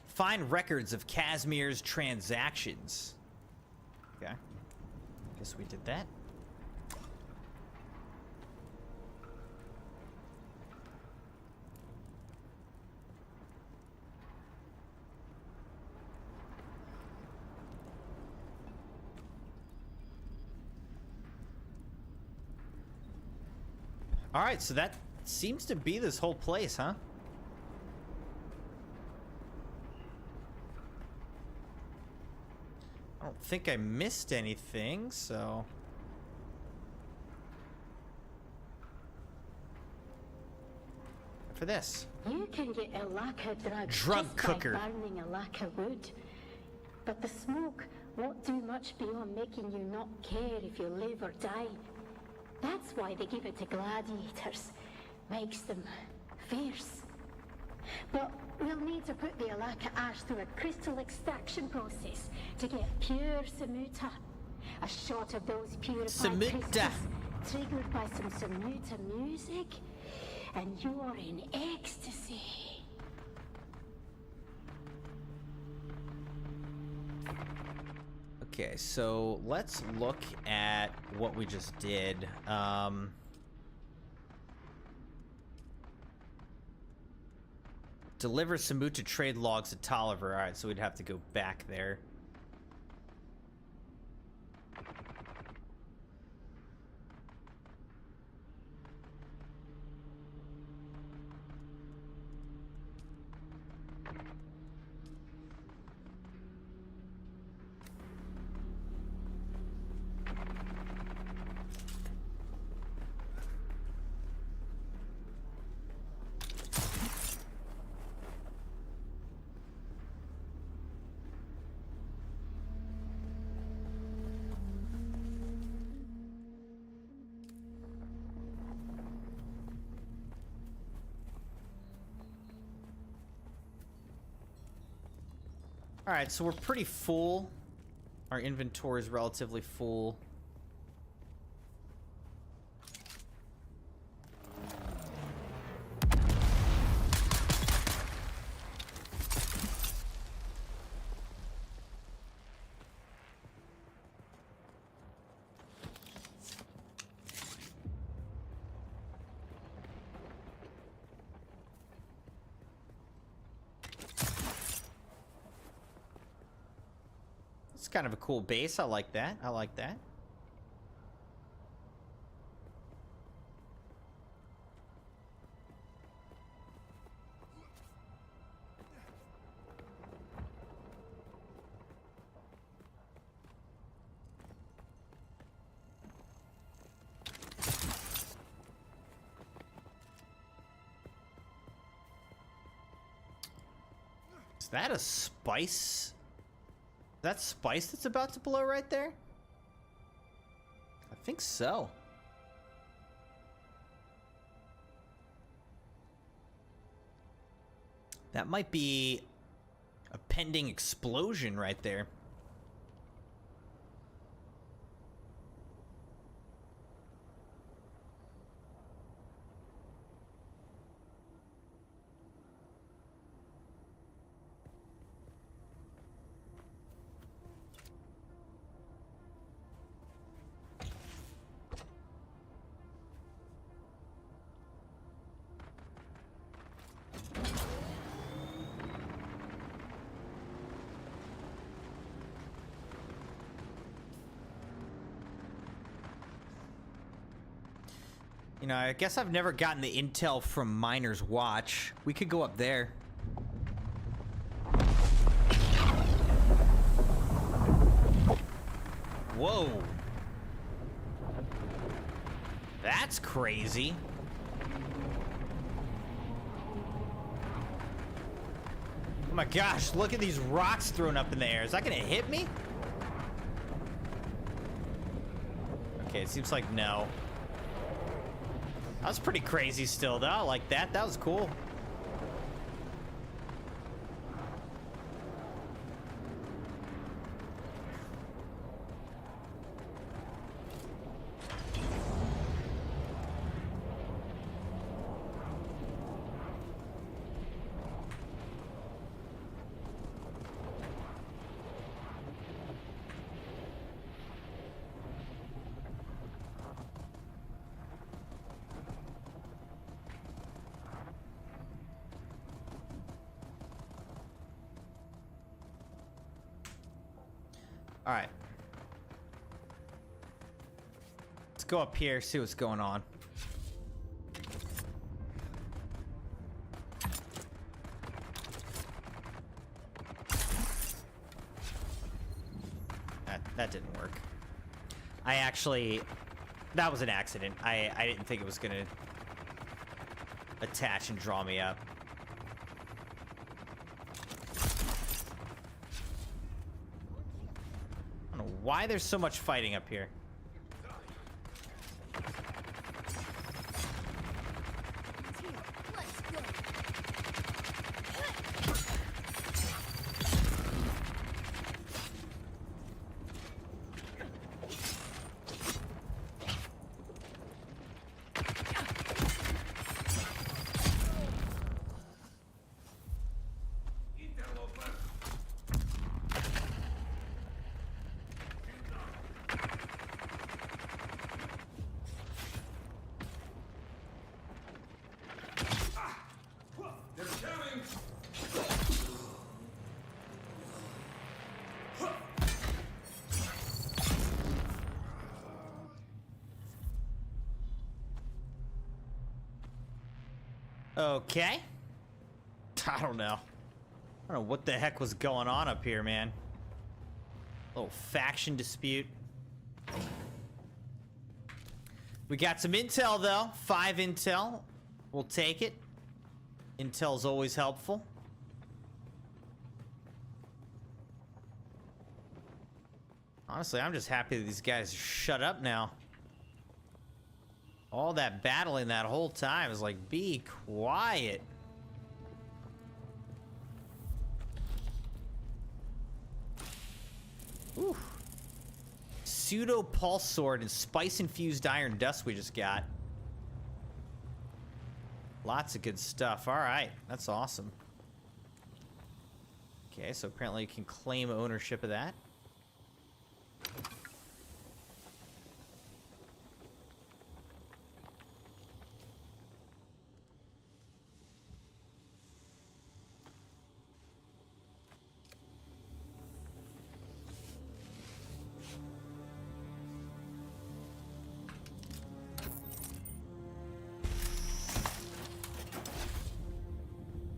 Speaker 2: Find records of Casimir's transactions. Okay. Guess we did that. All right, so that seems to be this whole place, huh? I don't think I missed anything, so... For this.
Speaker 11: You can get a lacquer drug
Speaker 2: Drug
Speaker 11: just
Speaker 2: cooker.
Speaker 11: by burning a lacquer wood. But the smoke won't do much beyond making you not care if you live or die. That's why they give it to gladiators. Makes them fierce. But we'll need to put the Alaka ash through a crystal extraction process to get pure Samuta. A shot of those purified
Speaker 2: Samuta.
Speaker 11: crystals triggered by some Samuta music, and you're in ecstasy.
Speaker 2: Okay, so let's look at what we just did. Deliver Samuta trade logs to Tolliver. Alright, so we'd have to go back there. Alright, so we're pretty full. Our inventory is relatively full. kind of a cool base. I like that. I like that. Is that a spice? That spice that's about to blow right there? I think so. That might be a pending explosion right there. You know, I guess I've never gotten the intel from Miner's Watch. We could go up there. Whoa. That's crazy. Oh my gosh, look at these rocks thrown up in the air. Is that gonna hit me? Okay, it seems like no. That was pretty crazy still, though. I like that. That was cool. All right. Let's go up here, see what's going on. That didn't work. That was an accident. I didn't think it was gonna attach and draw me up. Why there's so much fighting up here?
Speaker 8: Let's go.
Speaker 2: Okay. I don't know. I don't know what the heck was going on up here, man. Little faction dispute. We got some intel, though. 5 intel. We'll take it. Intel's always helpful. Honestly, I'm just happy that these guys shut up now. All that battling that whole time is like, be quiet. Ooh. Pseudo pulse sword and spice infused iron dust we just got. Lots of good stuff. All right, that's awesome. Okay, so apparently you can claim ownership of that.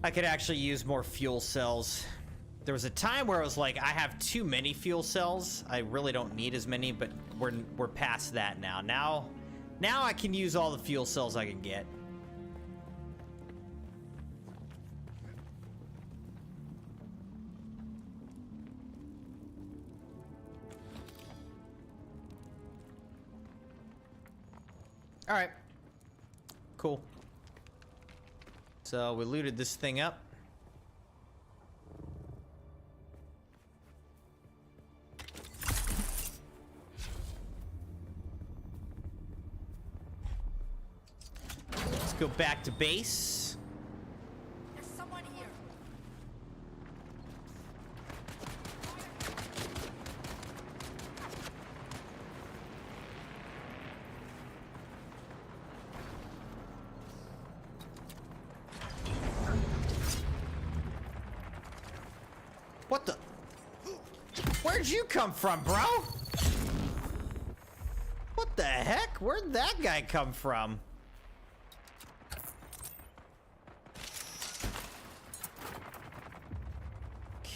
Speaker 2: I could actually use more fuel cells. There was a time where I was like, I have too many fuel cells. I really don't need as many, but we're past that now. Now I can use all the fuel cells I can get. All right. Cool. So we looted this thing up. Let's go back to base.
Speaker 8: There's someone here.
Speaker 2: What the? Where'd you come from, bro? What the heck? Where'd that guy come from?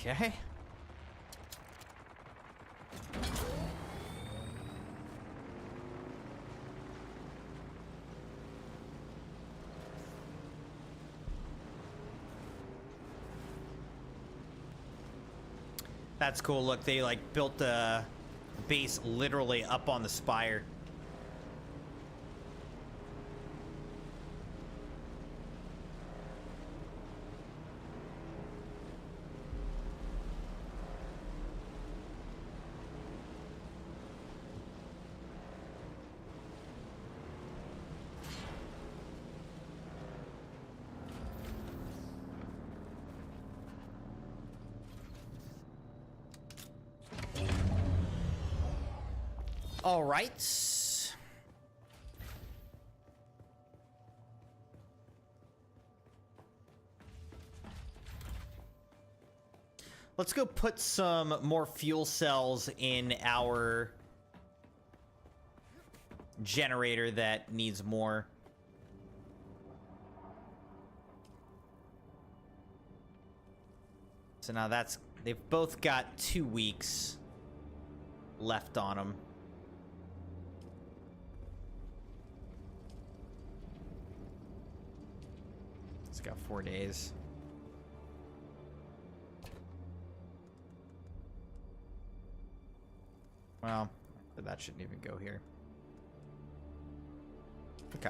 Speaker 2: Okay. That's cool. Look, they like built the base literally up on the spire. All right. Let's go put some more fuel cells in our generator that needs more. So now that's, they've both got 2 weeks left on them. It's got 4 days. Well, that shouldn't even go here. Okay.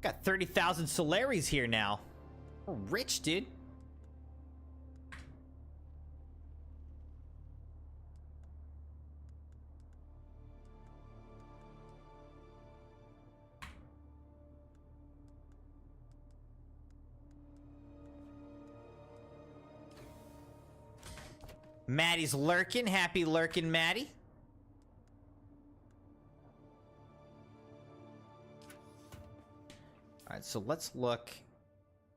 Speaker 2: Got 30,000 Solaris here now. We're rich, dude. Maddie's lurking. Happy lurking, Maddie. All right, so let's look.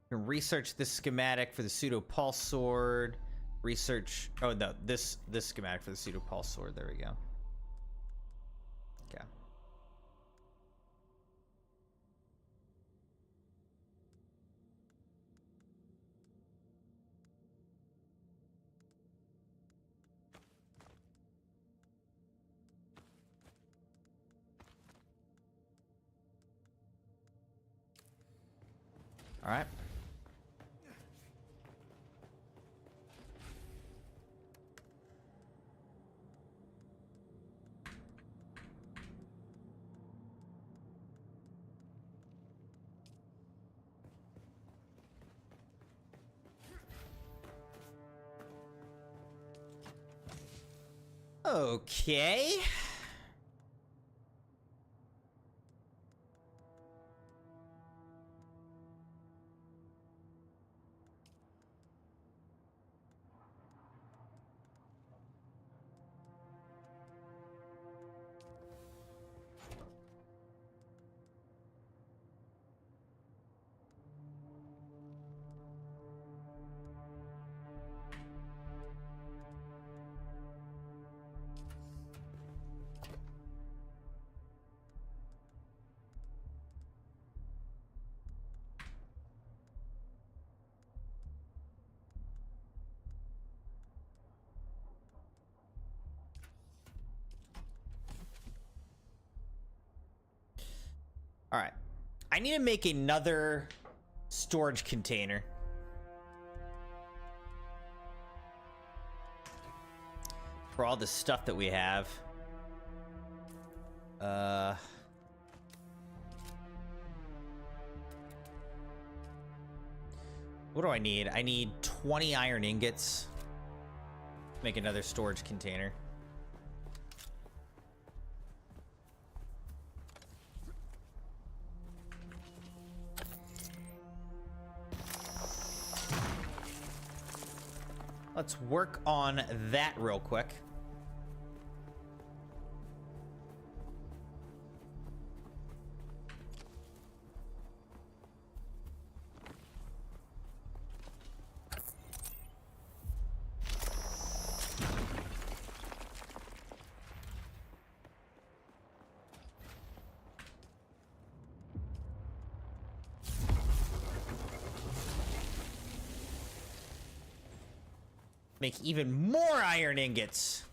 Speaker 2: We can research this schematic for the pseudo pulse sword. Research. Oh no, this schematic for the pseudo pulse sword. There we go. Okay. All right. Okay. All right. I need to make another storage container. For all the stuff that we have. What do I need? I need 20 iron ingots. Make another storage container. Let's work on that real quick. Make even more iron ingots.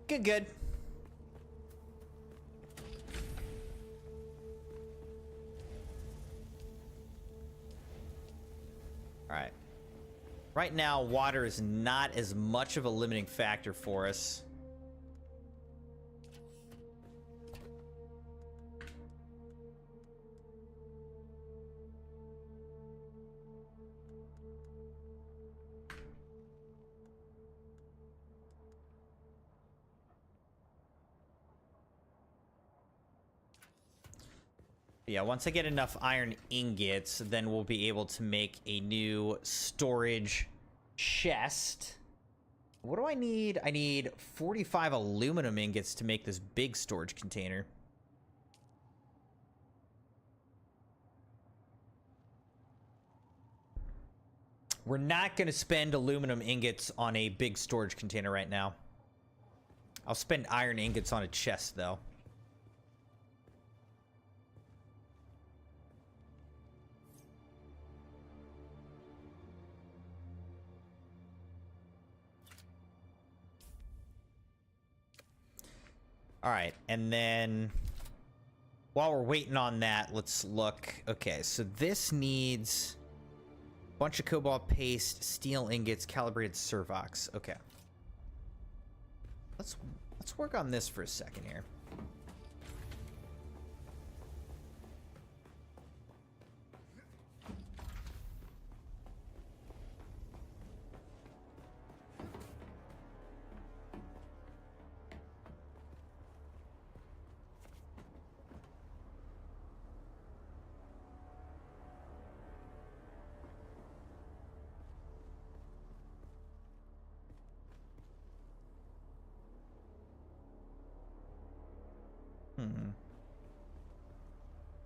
Speaker 2: Good. All right. Right now, water is not as much of a limiting factor for us. Yeah, once I get enough iron ingots, then we'll be able to make a new storage chest. What do I need? I need 45 aluminum ingots to make this big storage container. We're not going to spend aluminum ingots on a big storage container right now. I'll spend iron ingots on a chest, though. All right, and then while we're waiting on that, let's look. Okay, so this needs a bunch of cobalt paste, steel ingots, calibrated servox. Okay. Let's work on this for a second here.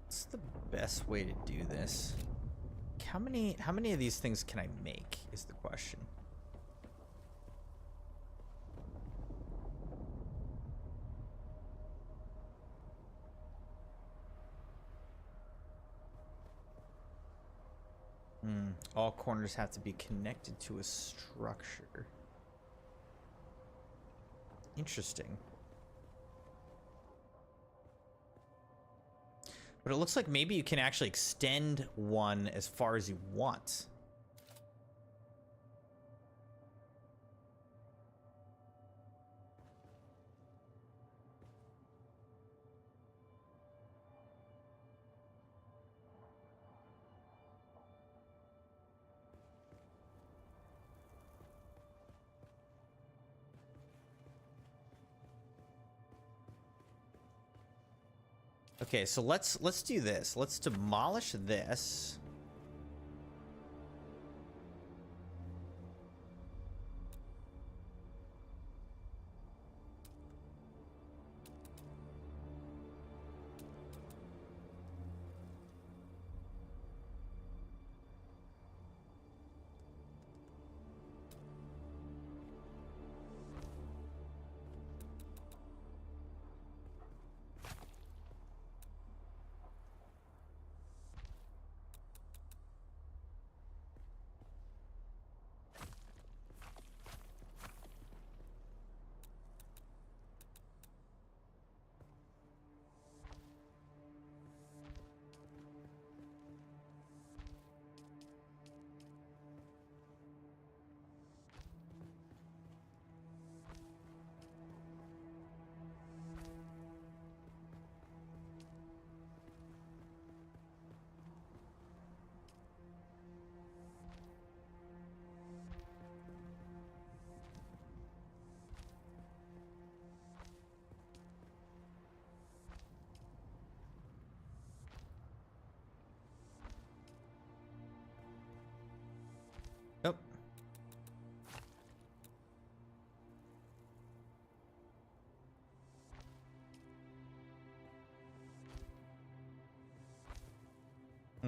Speaker 2: What's the best way to do this? How many of these things can I make is the question. All corners have to be connected to a structure. Interesting. But it looks like maybe you can actually extend one as far as you want. Okay, so let's do this. Let's demolish this.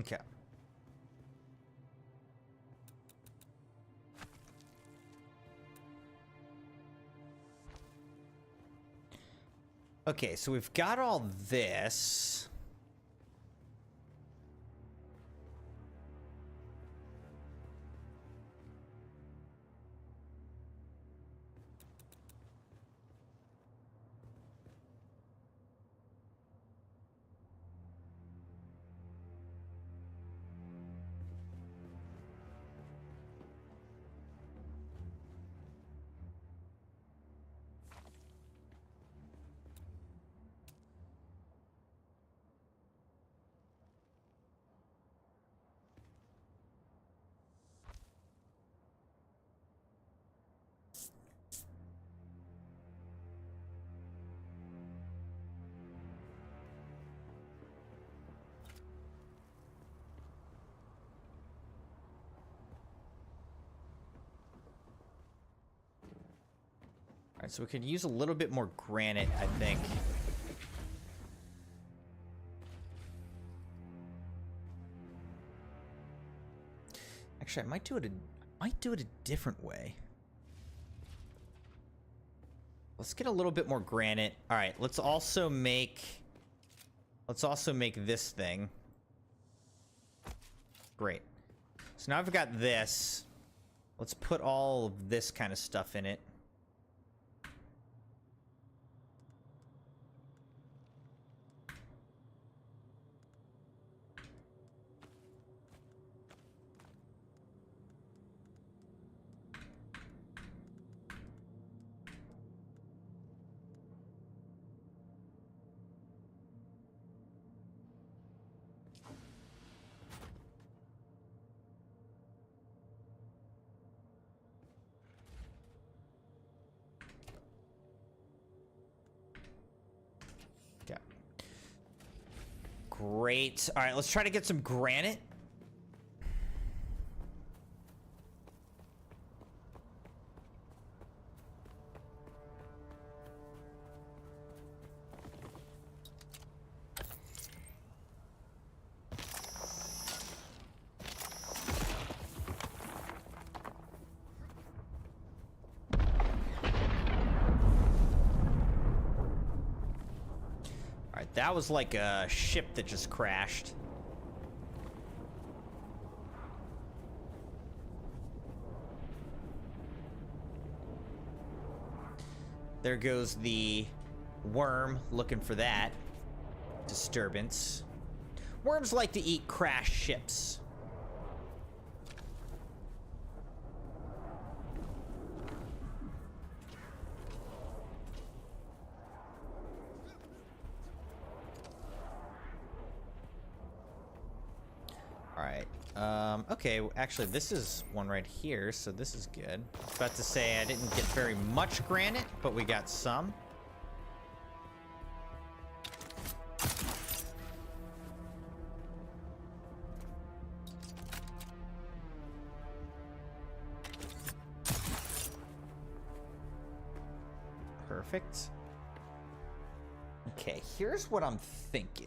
Speaker 2: Okay. Okay, so we've got all this. All right, so we could use a little bit more granite, I think. Actually, I might do it a different way. Let's get a little bit more granite. All right, let's also make this thing. Great. So now I've got this. Let's put all of this kind of stuff in it. Great. All right, let's try to get some granite. That was like a ship that just crashed. There goes the worm looking for that disturbance. Worms like to eat crashed ships. Okay, actually, this is one right here, so this is good. I was about to say I didn't get very much granite, but we got some. Perfect. Okay, here's what I'm thinking.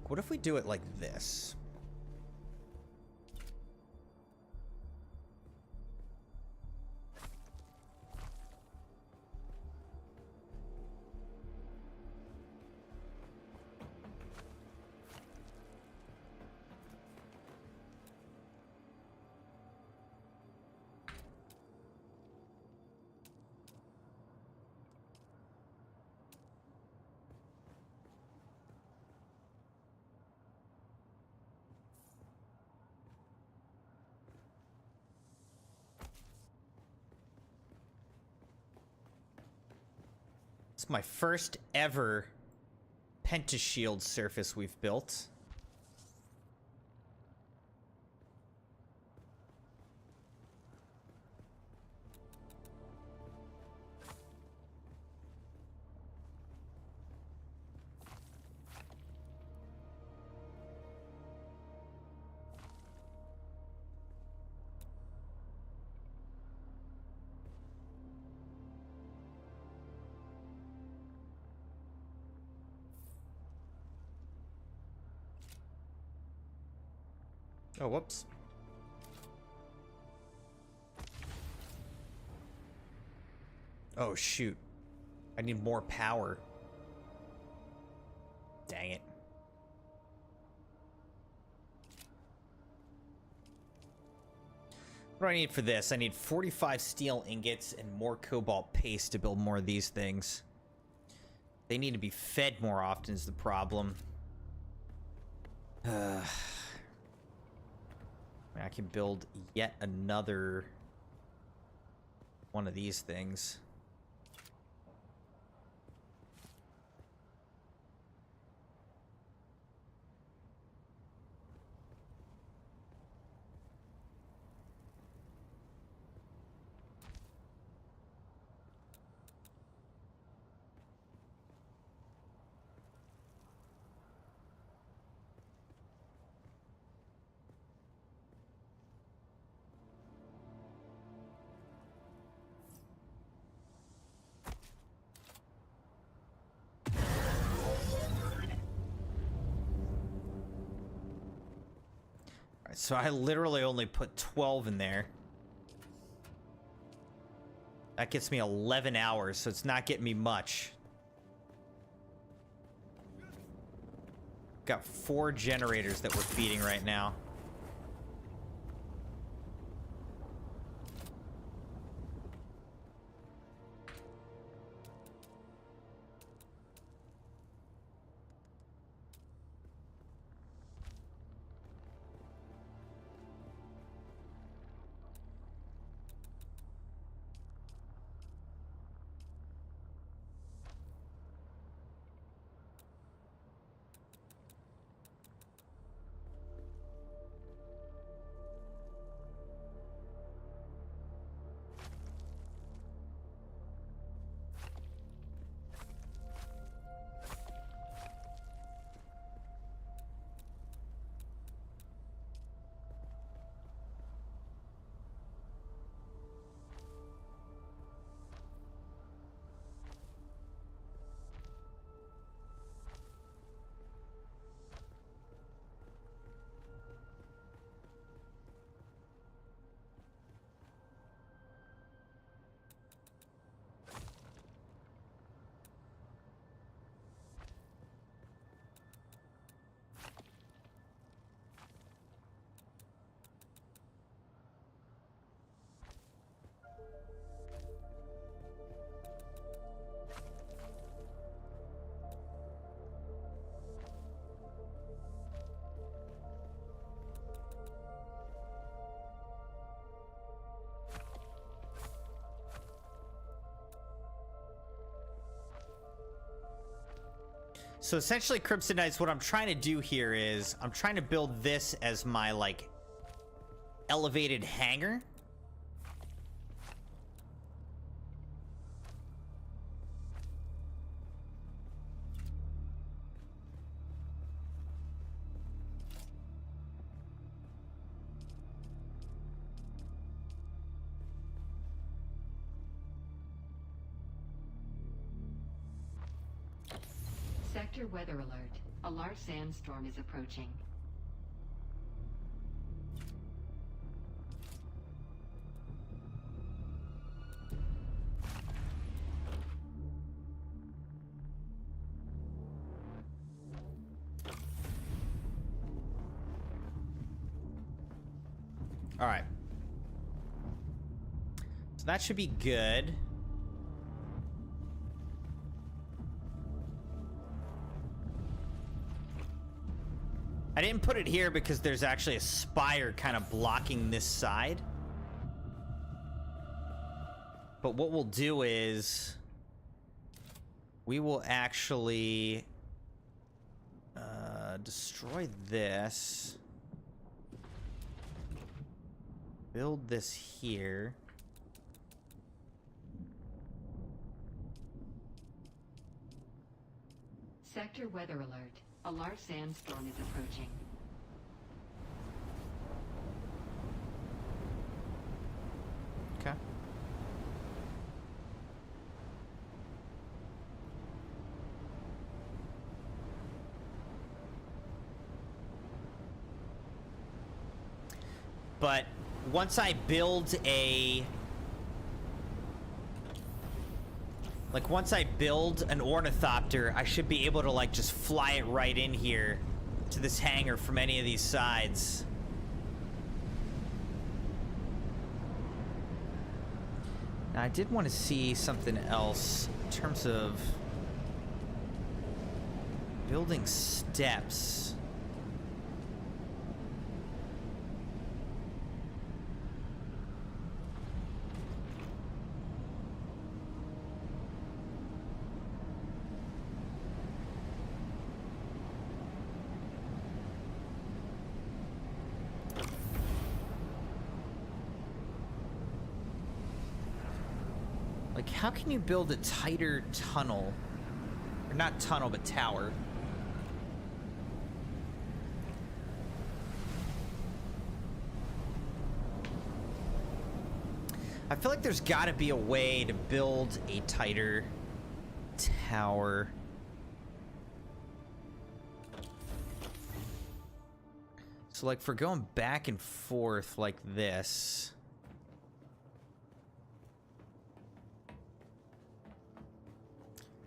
Speaker 2: What if we do it like this? It's my first ever pentashield surface we've built. Oh, whoops. Oh, shoot. I need more power. Dang it. What do I need for this? I need 45 steel ingots and more cobalt paste to build more of these things. They need to be fed more often is the problem. I can build yet another one of these things. So I literally only put 12 in there. That gets me 11 hours, so it's not getting me much. Got 4 generators that we're feeding right now. So essentially, Crimson Knights, what I'm trying to do here is I'm trying to build this as my, like, elevated hangar.
Speaker 12: Sector weather alert. A large sandstorm is approaching.
Speaker 2: All right. So that should be good. I didn't put it here because there's actually a spire kind of blocking this side. But what we'll do is we will actually destroy this. Build this here.
Speaker 12: Sector weather alert. A large sandstorm is approaching.
Speaker 2: Okay. but once I build a... Like, once I build an ornithopter, I should be able to, like, just fly it right in here to this hangar from any of these sides. Now, I did want to see something else in terms of building steps. Like, how can you build a tighter tunnel? Or not tunnel, but tower. I feel like there's got to be a way to build a tighter tower. So, like, for going back and forth like this...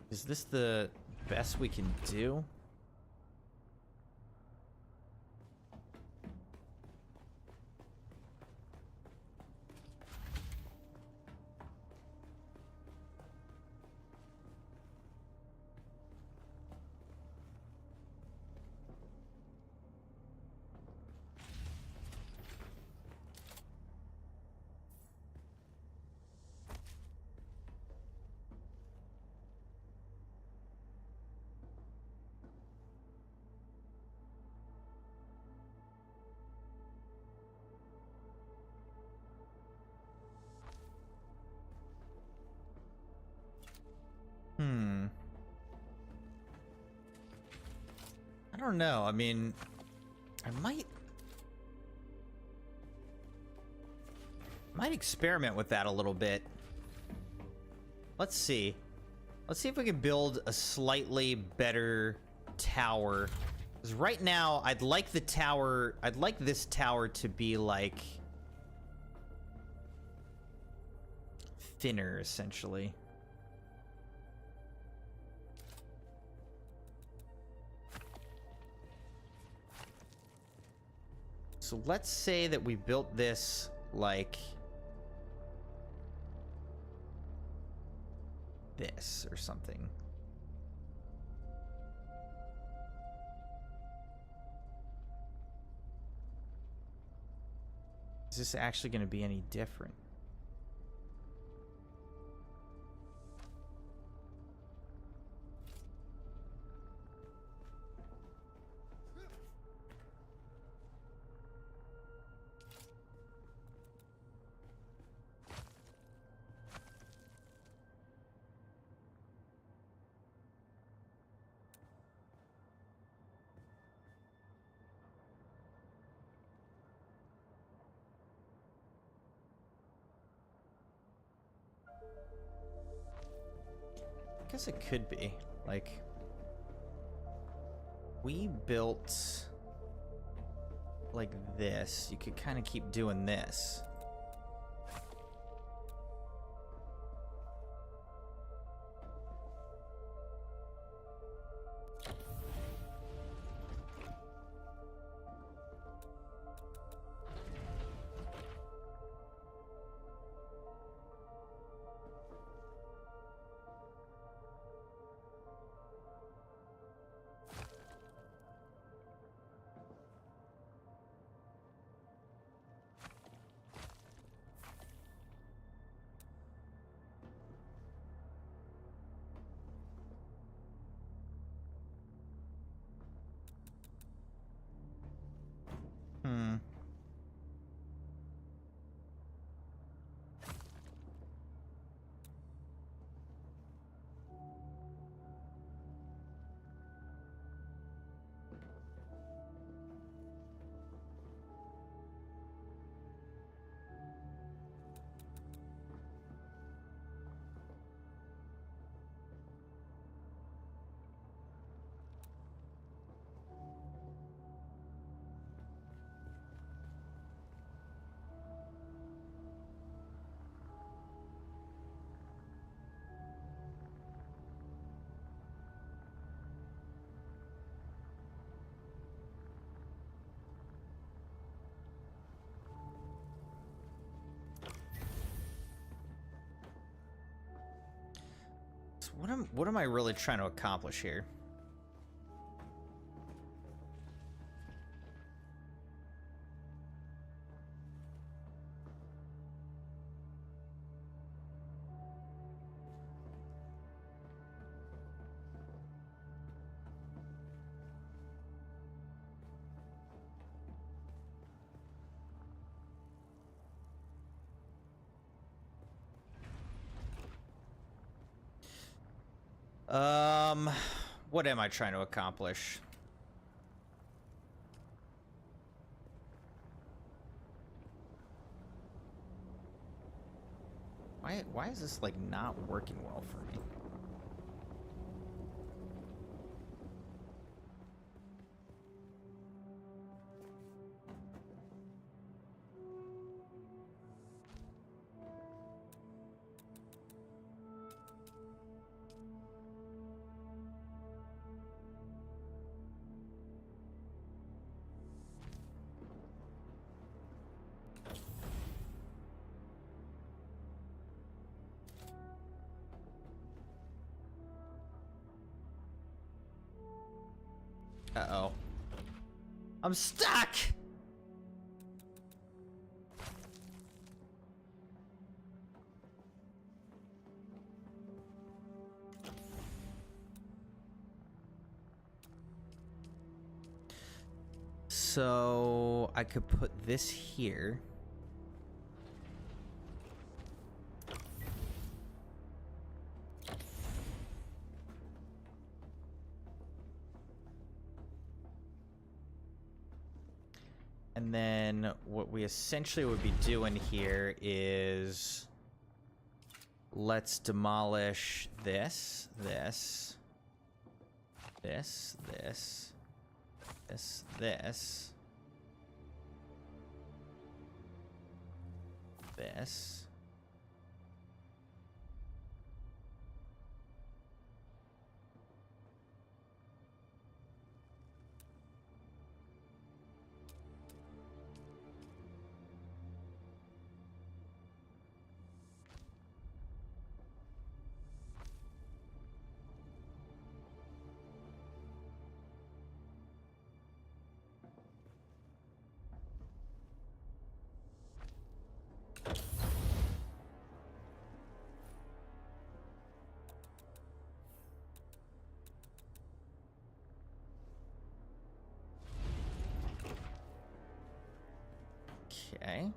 Speaker 2: Is this the best we can do? I don't know. I mean, I might experiment with that a little bit. Let's see. Let's see if we can build a slightly better tower. Because right now, I'd like the tower... I'd like this tower to be, like... thinner, essentially. So let's say that we built this, like... this, or something. Is this actually going to be any different? I guess it could be. Like, we built like this. You could kind of keep doing this. So what am I really trying to accomplish here? What am I trying to accomplish? Why is this like not working well for me? Uh-oh. I'm stuck! So I could put this here. And then what we essentially would be doing here is let's demolish this, this, this, this, this, this, this. Okay.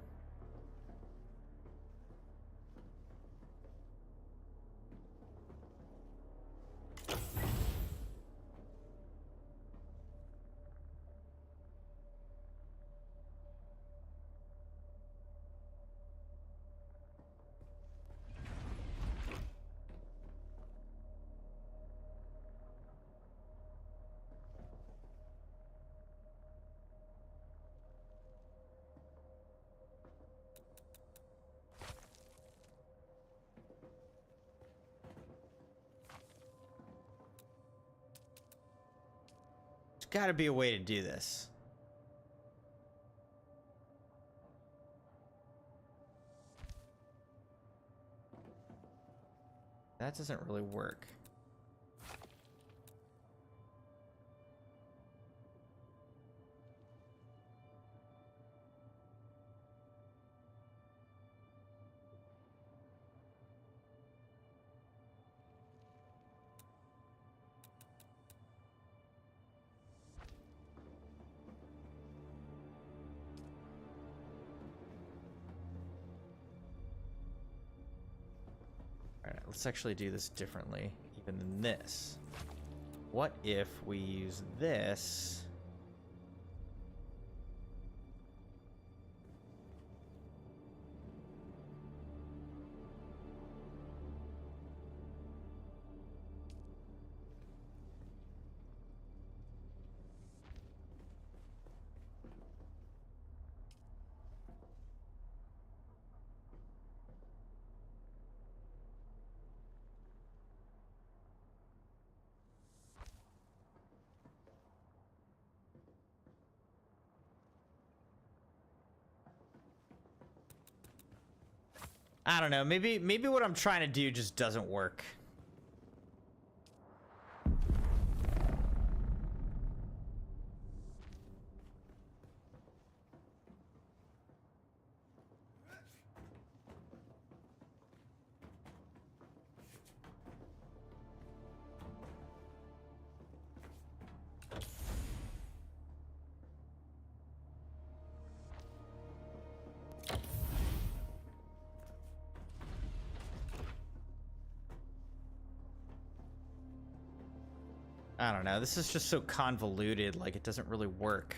Speaker 2: There's got to be a way to do this. That doesn't really work. Alright, let's actually do this differently, even than this. What if we use this? I don't know. Maybe what I'm trying to do just doesn't work. I don't know. This is just so convoluted, like it doesn't really work.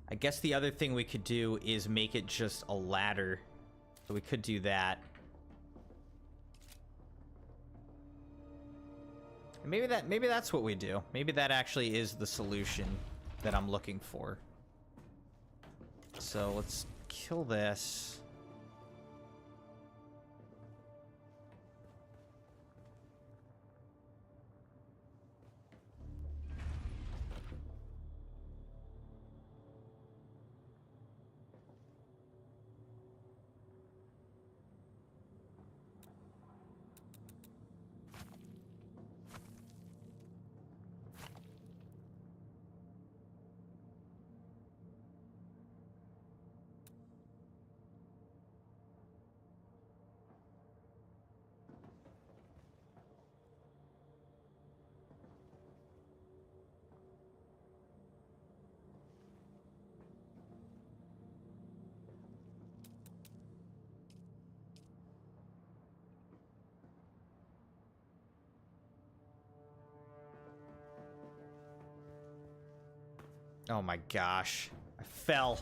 Speaker 2: I guess the other thing we could do is make it just a ladder. So we could do that. And maybe that's what we do. Maybe that actually is the solution that I'm looking for. So let's kill this. Oh my gosh. I fell.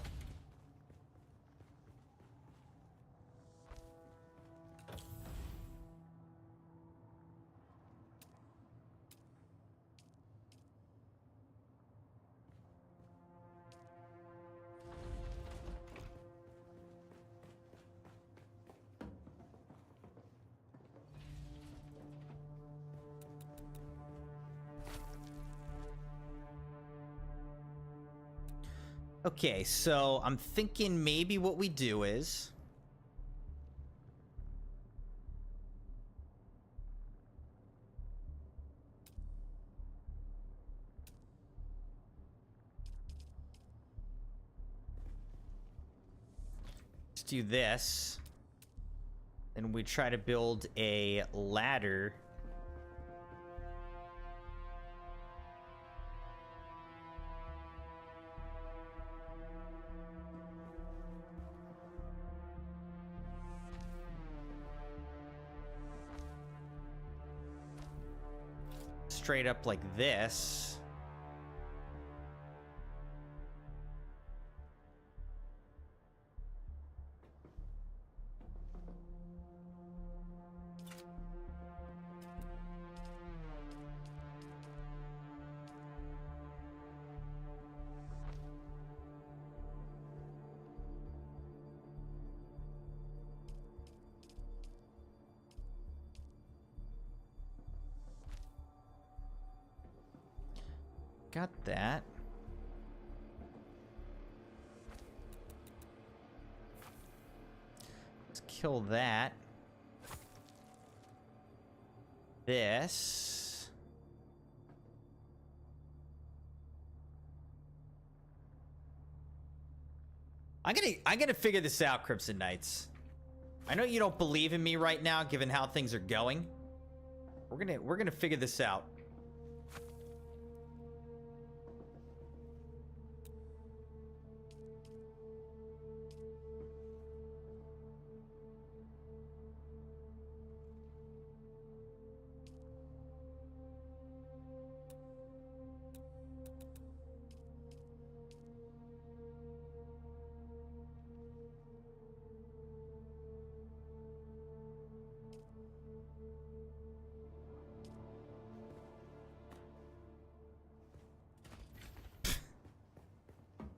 Speaker 2: Okay, so I'm thinking maybe what we do is... let's do this. And we try to build a ladder. Straight up like this. Got that. Let's kill that. This. I'm gonna figure this out, Crimson Knights. I know you don't believe in me right now, given how things are going. We're gonna figure this out.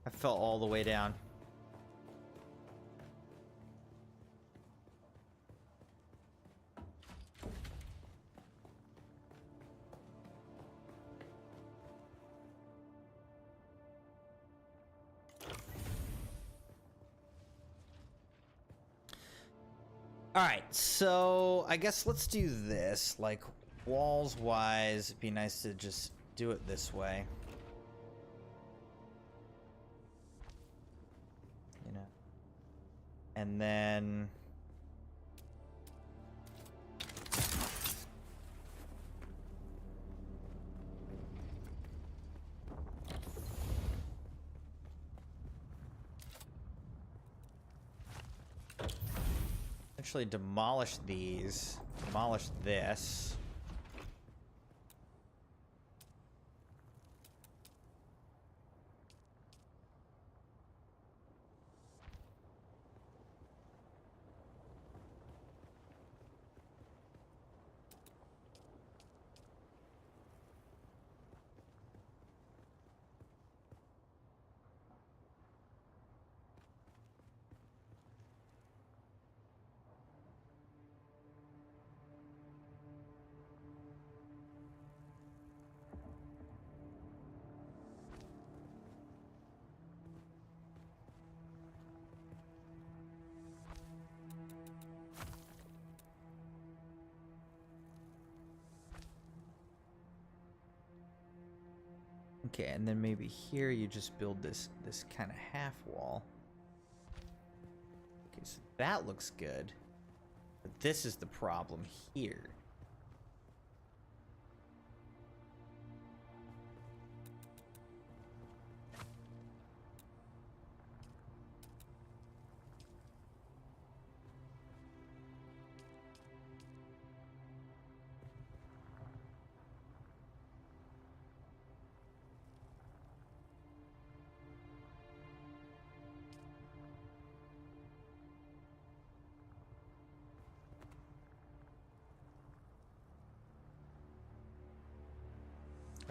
Speaker 2: I fell all the way down. All right, so I guess let's do this. Like, walls wise, it'd be nice to just do it this way. You know. And then... actually demolish these. demolish this. Okay, and then maybe here you just build this kind of half wall. Okay, so that looks good. But this is the problem here.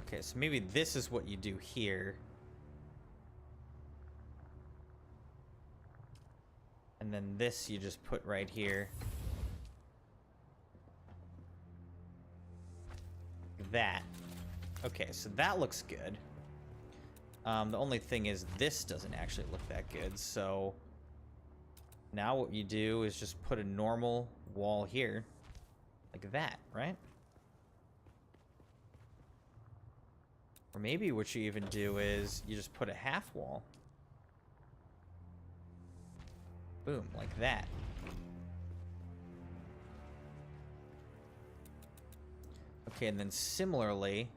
Speaker 2: Okay, so maybe this is what you do here. And then this you just put right here. That. Okay, so that looks good. The only thing is this doesn't actually look that good, so now what you do is just put a normal wall here. Like that, right? Or maybe what you even do is you just put a half wall. Boom, like that. Okay, and then similarly,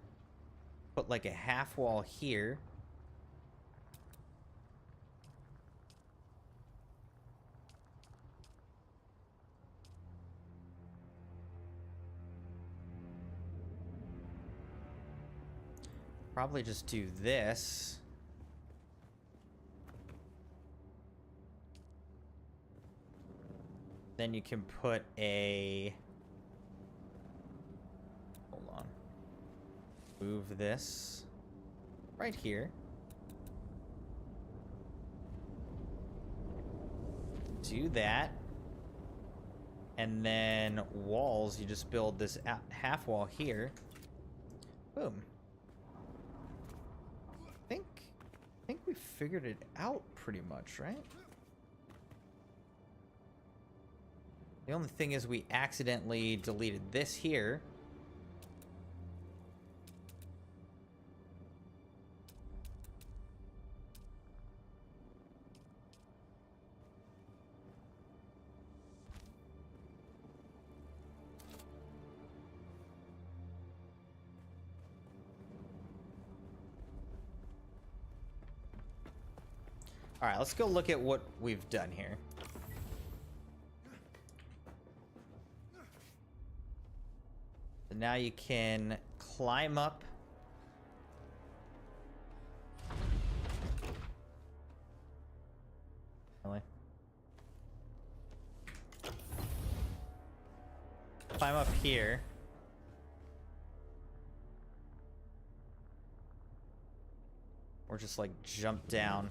Speaker 2: put like a half wall here. Probably just do this. Then you can put a... Hold on. Move this right here. Do that. And then walls, you just build this half wall here. Boom. I think we figured it out pretty much, right? The only thing is we accidentally deleted this here. All right, let's go look at what we've done here. So now you can climb up. Really? Climb up here. Or just like jump down.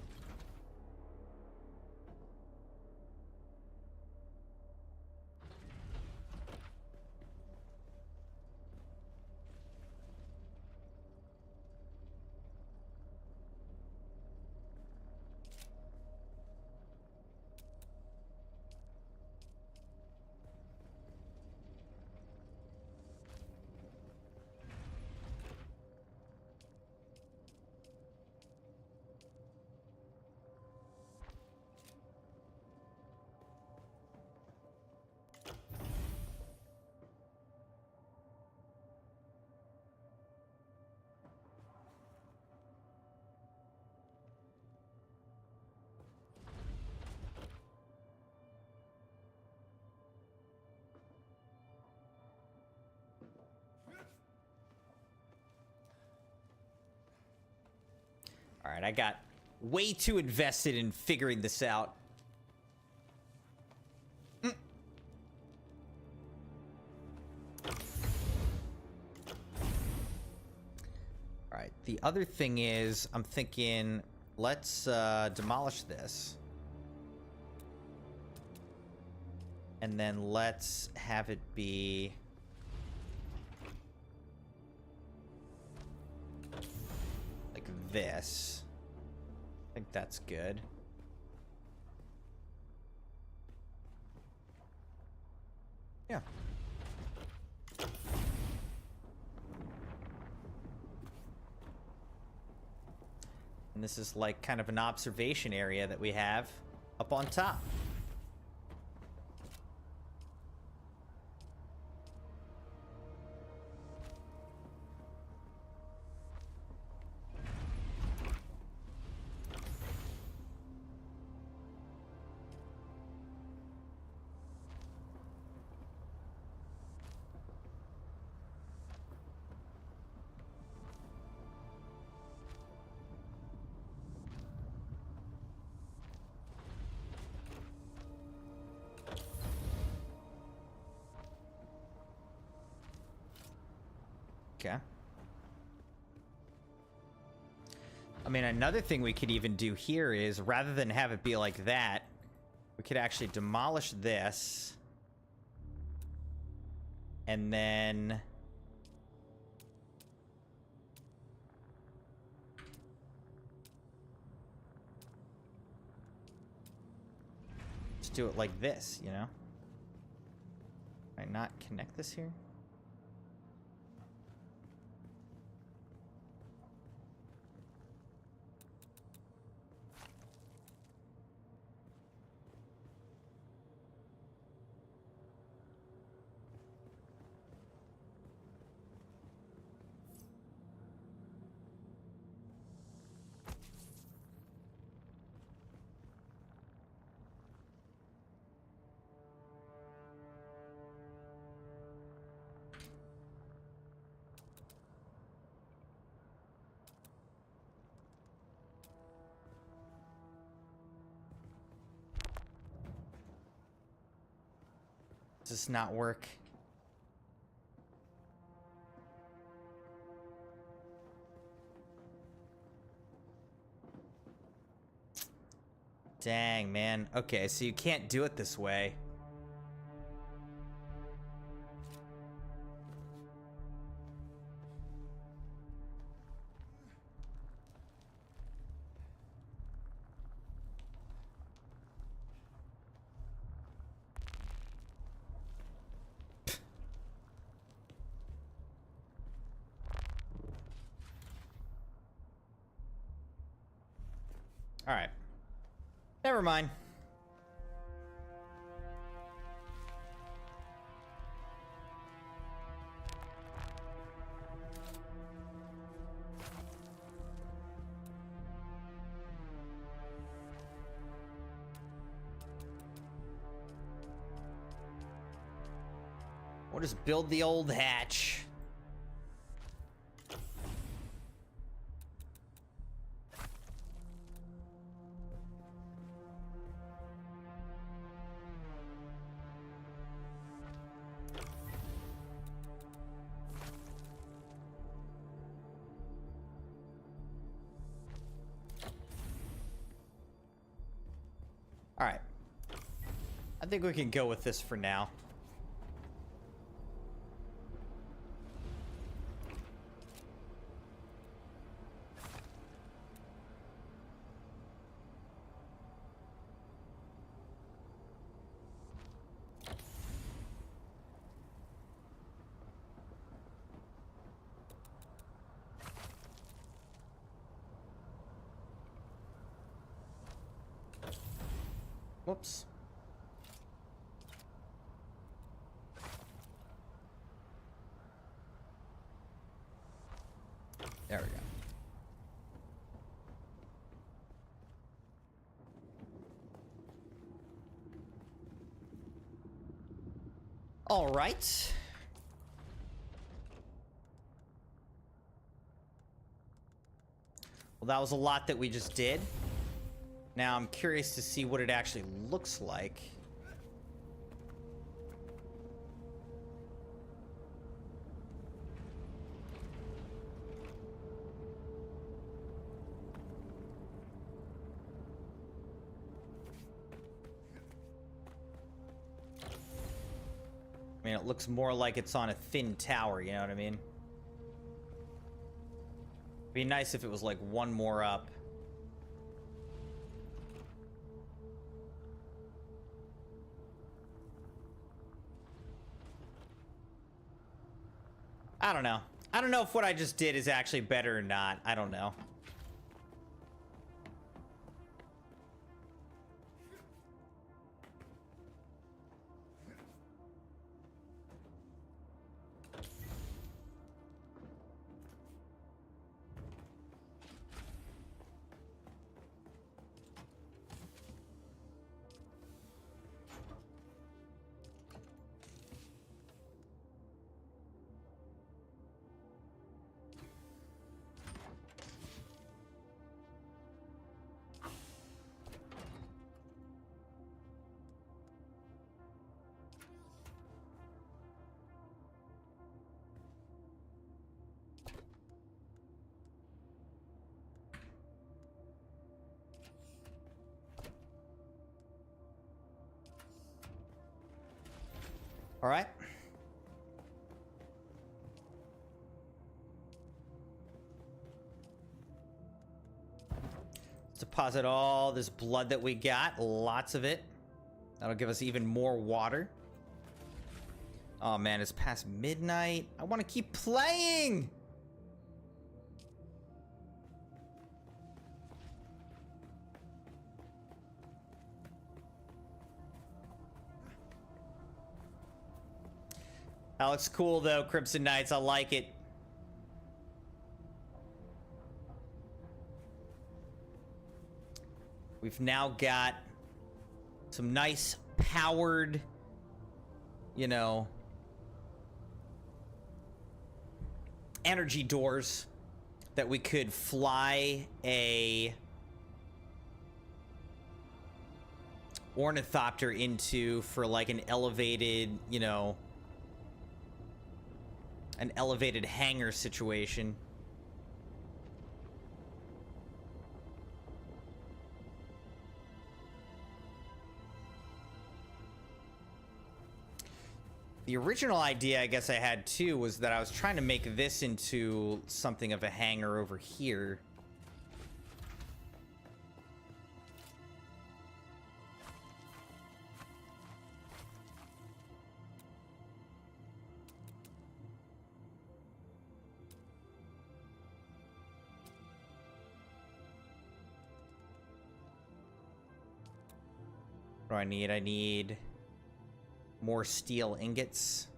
Speaker 2: Alright, I got way too invested in figuring this out. Alright, the other thing is, I'm thinking, let's demolish this. And then let's have it be... like this. I think that's good. Yeah. And this is like kind of an observation area that we have up on top. Okay. I mean, another thing we could even do here is, rather than have it be like that, we could actually demolish this. And then... just do it like this, you know? Can I not connect this here? Does this not work? Dang, man. Okay, so you can't do it this way. All right. Never mind. We'll just build the old hatch. All right. I think we can go with this for now. Whoops. There we go. All right. Well, that was a lot that we just did. Now I'm curious to see what it actually looks like. I mean, it looks more like it's on a thin tower, you know what I mean? It'd be nice if it was like one more up. I don't know. I don't know if what I just did is actually better or not. I don't know. All right. Let's deposit all this blood that we got. Lots of it. That'll give us even more water. Oh man, it's past midnight. I want to keep playing. That looks cool though, Crimson Knights. I like it. We've now got some nice powered, you know, energy doors that we could fly a ornithopter into for like an elevated, you know, an elevated hangar situation. The original idea, I guess I had too, was that I was trying to make this into something of a hangar over here. What do I need? I need more steel ingots.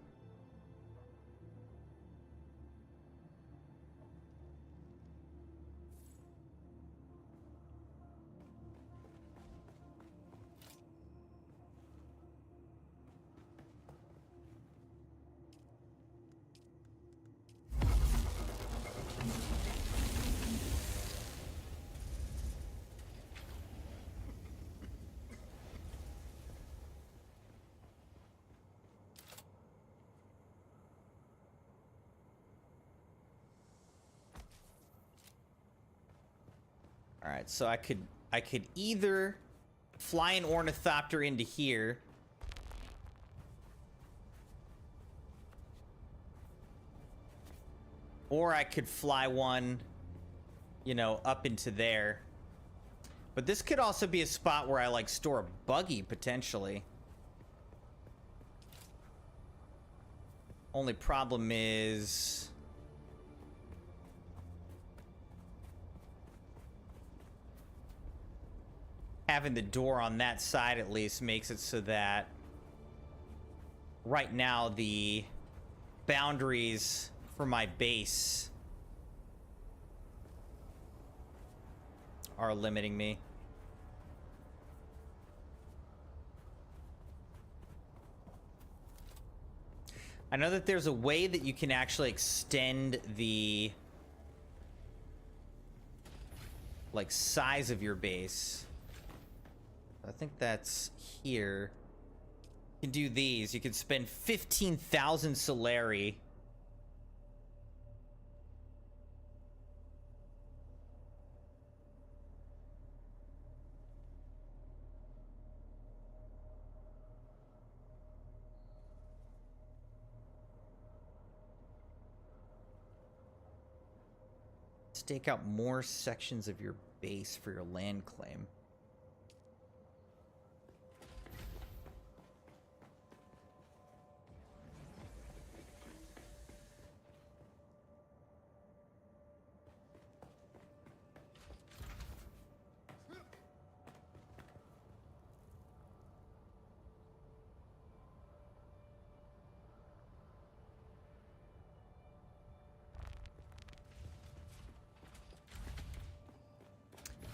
Speaker 2: All right, so I could either fly an ornithopter into here, or I could fly one, you know, up into there. But this could also be a spot where I like store a buggy potentially. Only problem is having the door on that side at least makes it so that right now the boundaries for my base are limiting me. I know that there's a way that you can actually extend the like, size of your base. I think that's here. You can do these. You can spend 15,000 Solari. Stake out more sections of your base for your land claim.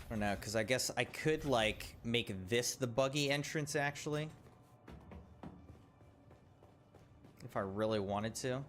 Speaker 2: I don't know, because I guess I could, like, make this the buggy entrance, actually. If I really wanted to.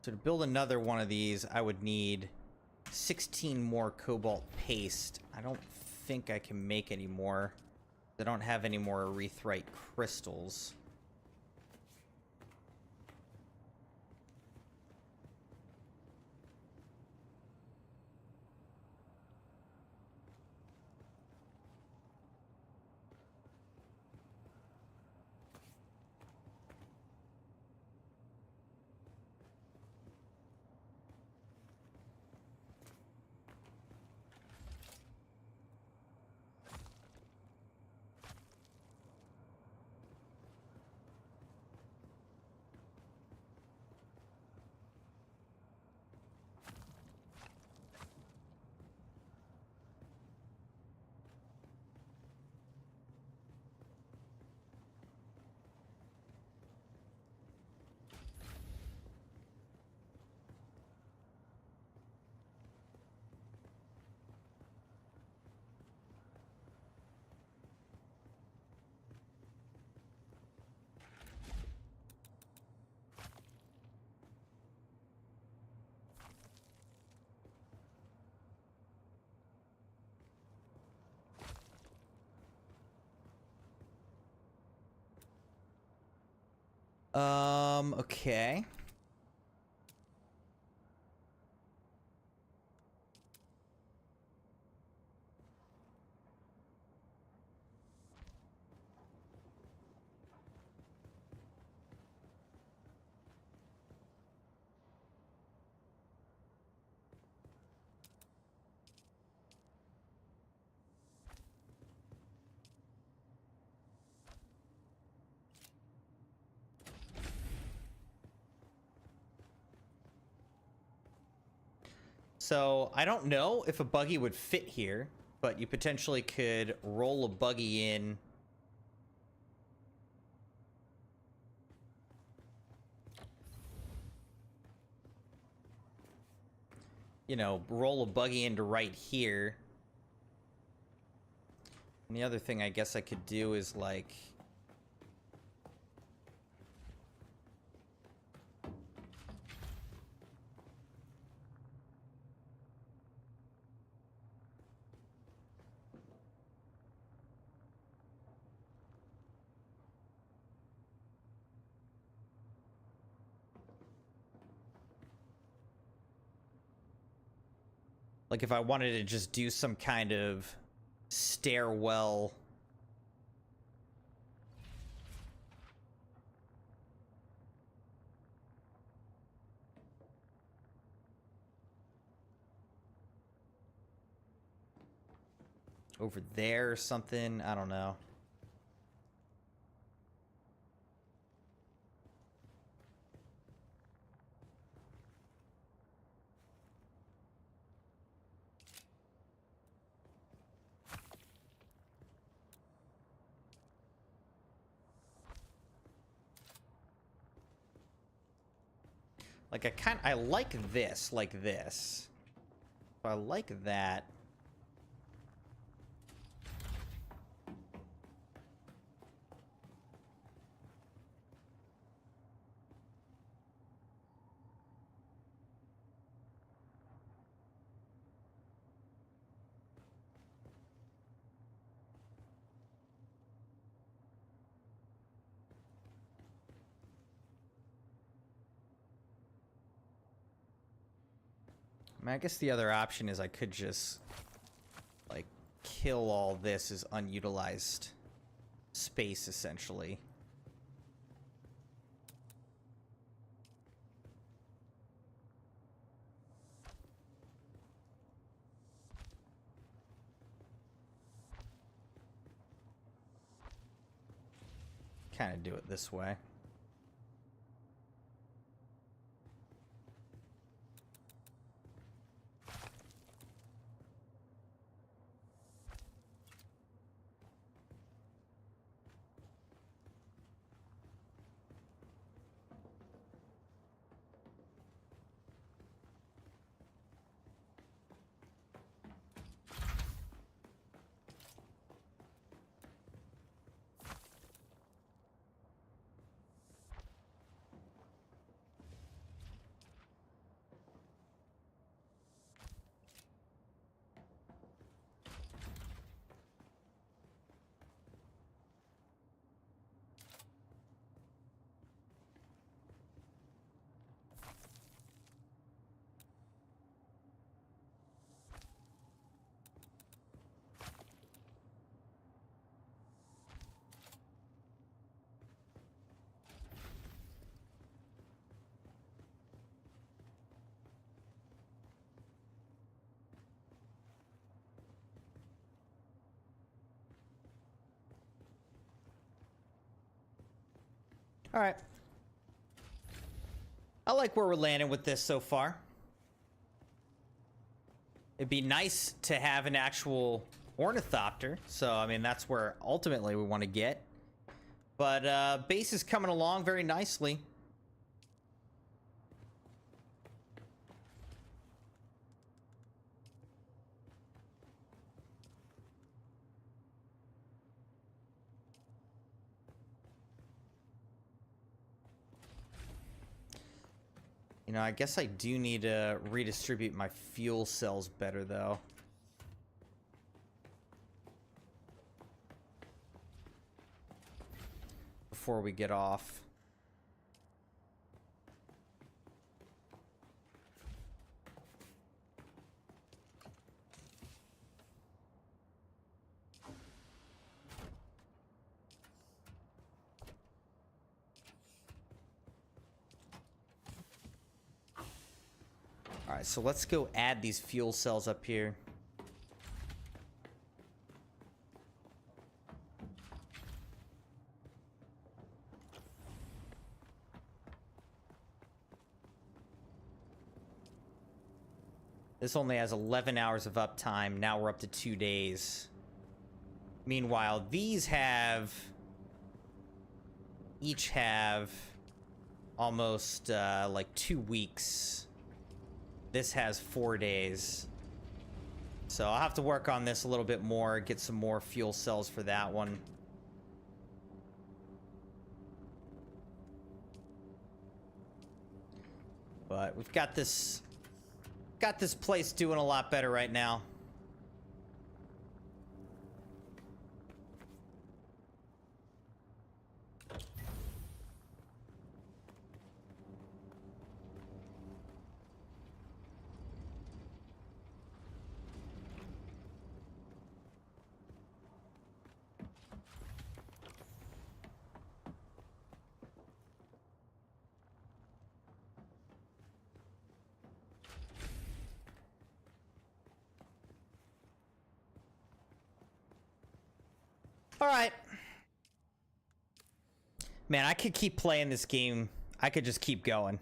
Speaker 2: So to build another one of these, I would need 16 more cobalt paste. I don't think I can make any more. I don't have any more erythrite crystals. Okay. So, I don't know if a buggy would fit here, but you potentially could roll a buggy in. You know, roll a buggy into right here. And the other thing I guess I could do is, like... Like, if I wanted to just do some kind of stairwell... over there or something, I don't know. Like, I like this, like this. I like that. I mean, I guess the other option is I could just, like, kill all this as unutilized space, essentially. Kind of do it this way. All right. I like where we're landing with this so far. It'd be nice to have an actual ornithopter. So, I mean, that's where ultimately we want to get. But base is coming along very nicely. You know, I guess I do need to redistribute my fuel cells better, though. Before we get off. All right, so let's go add these fuel cells up here. This only has 11 hours of uptime. Now we're up to 2 days. Meanwhile, these have... each have almost like 2 weeks. This has 4 days. So I'll have to work on this a little bit more, get some more fuel cells for that one. But we've got this place doing a lot better right now. All right. Man, I could keep playing this game. I could just keep going.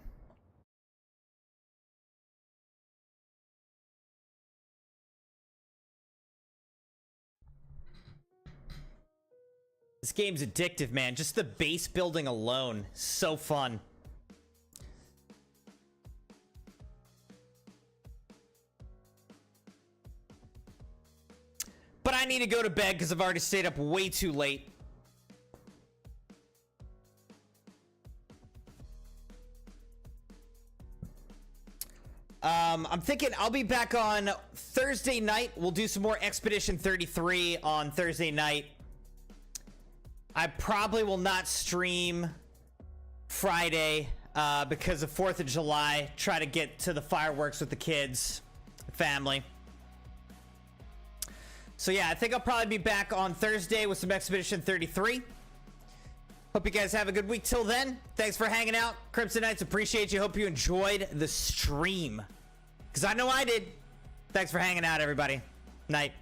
Speaker 2: This game's addictive, man. Just the base building alone. So fun. But I need to go to bed because I've already stayed up way too late. I'm thinking I'll be back on Thursday night. We'll do some more Expedition 33 on Thursday night. I probably will not stream Friday because of 4th of July. Try to get to the fireworks with the kids, family. So yeah, I think I'll probably be back on Thursday with some Expedition 33. Hope you guys have a good week till then. Thanks for hanging out. Crimson Knights, appreciate you. Hope you enjoyed the stream. Because I know I did. Thanks for hanging out, everybody. Night.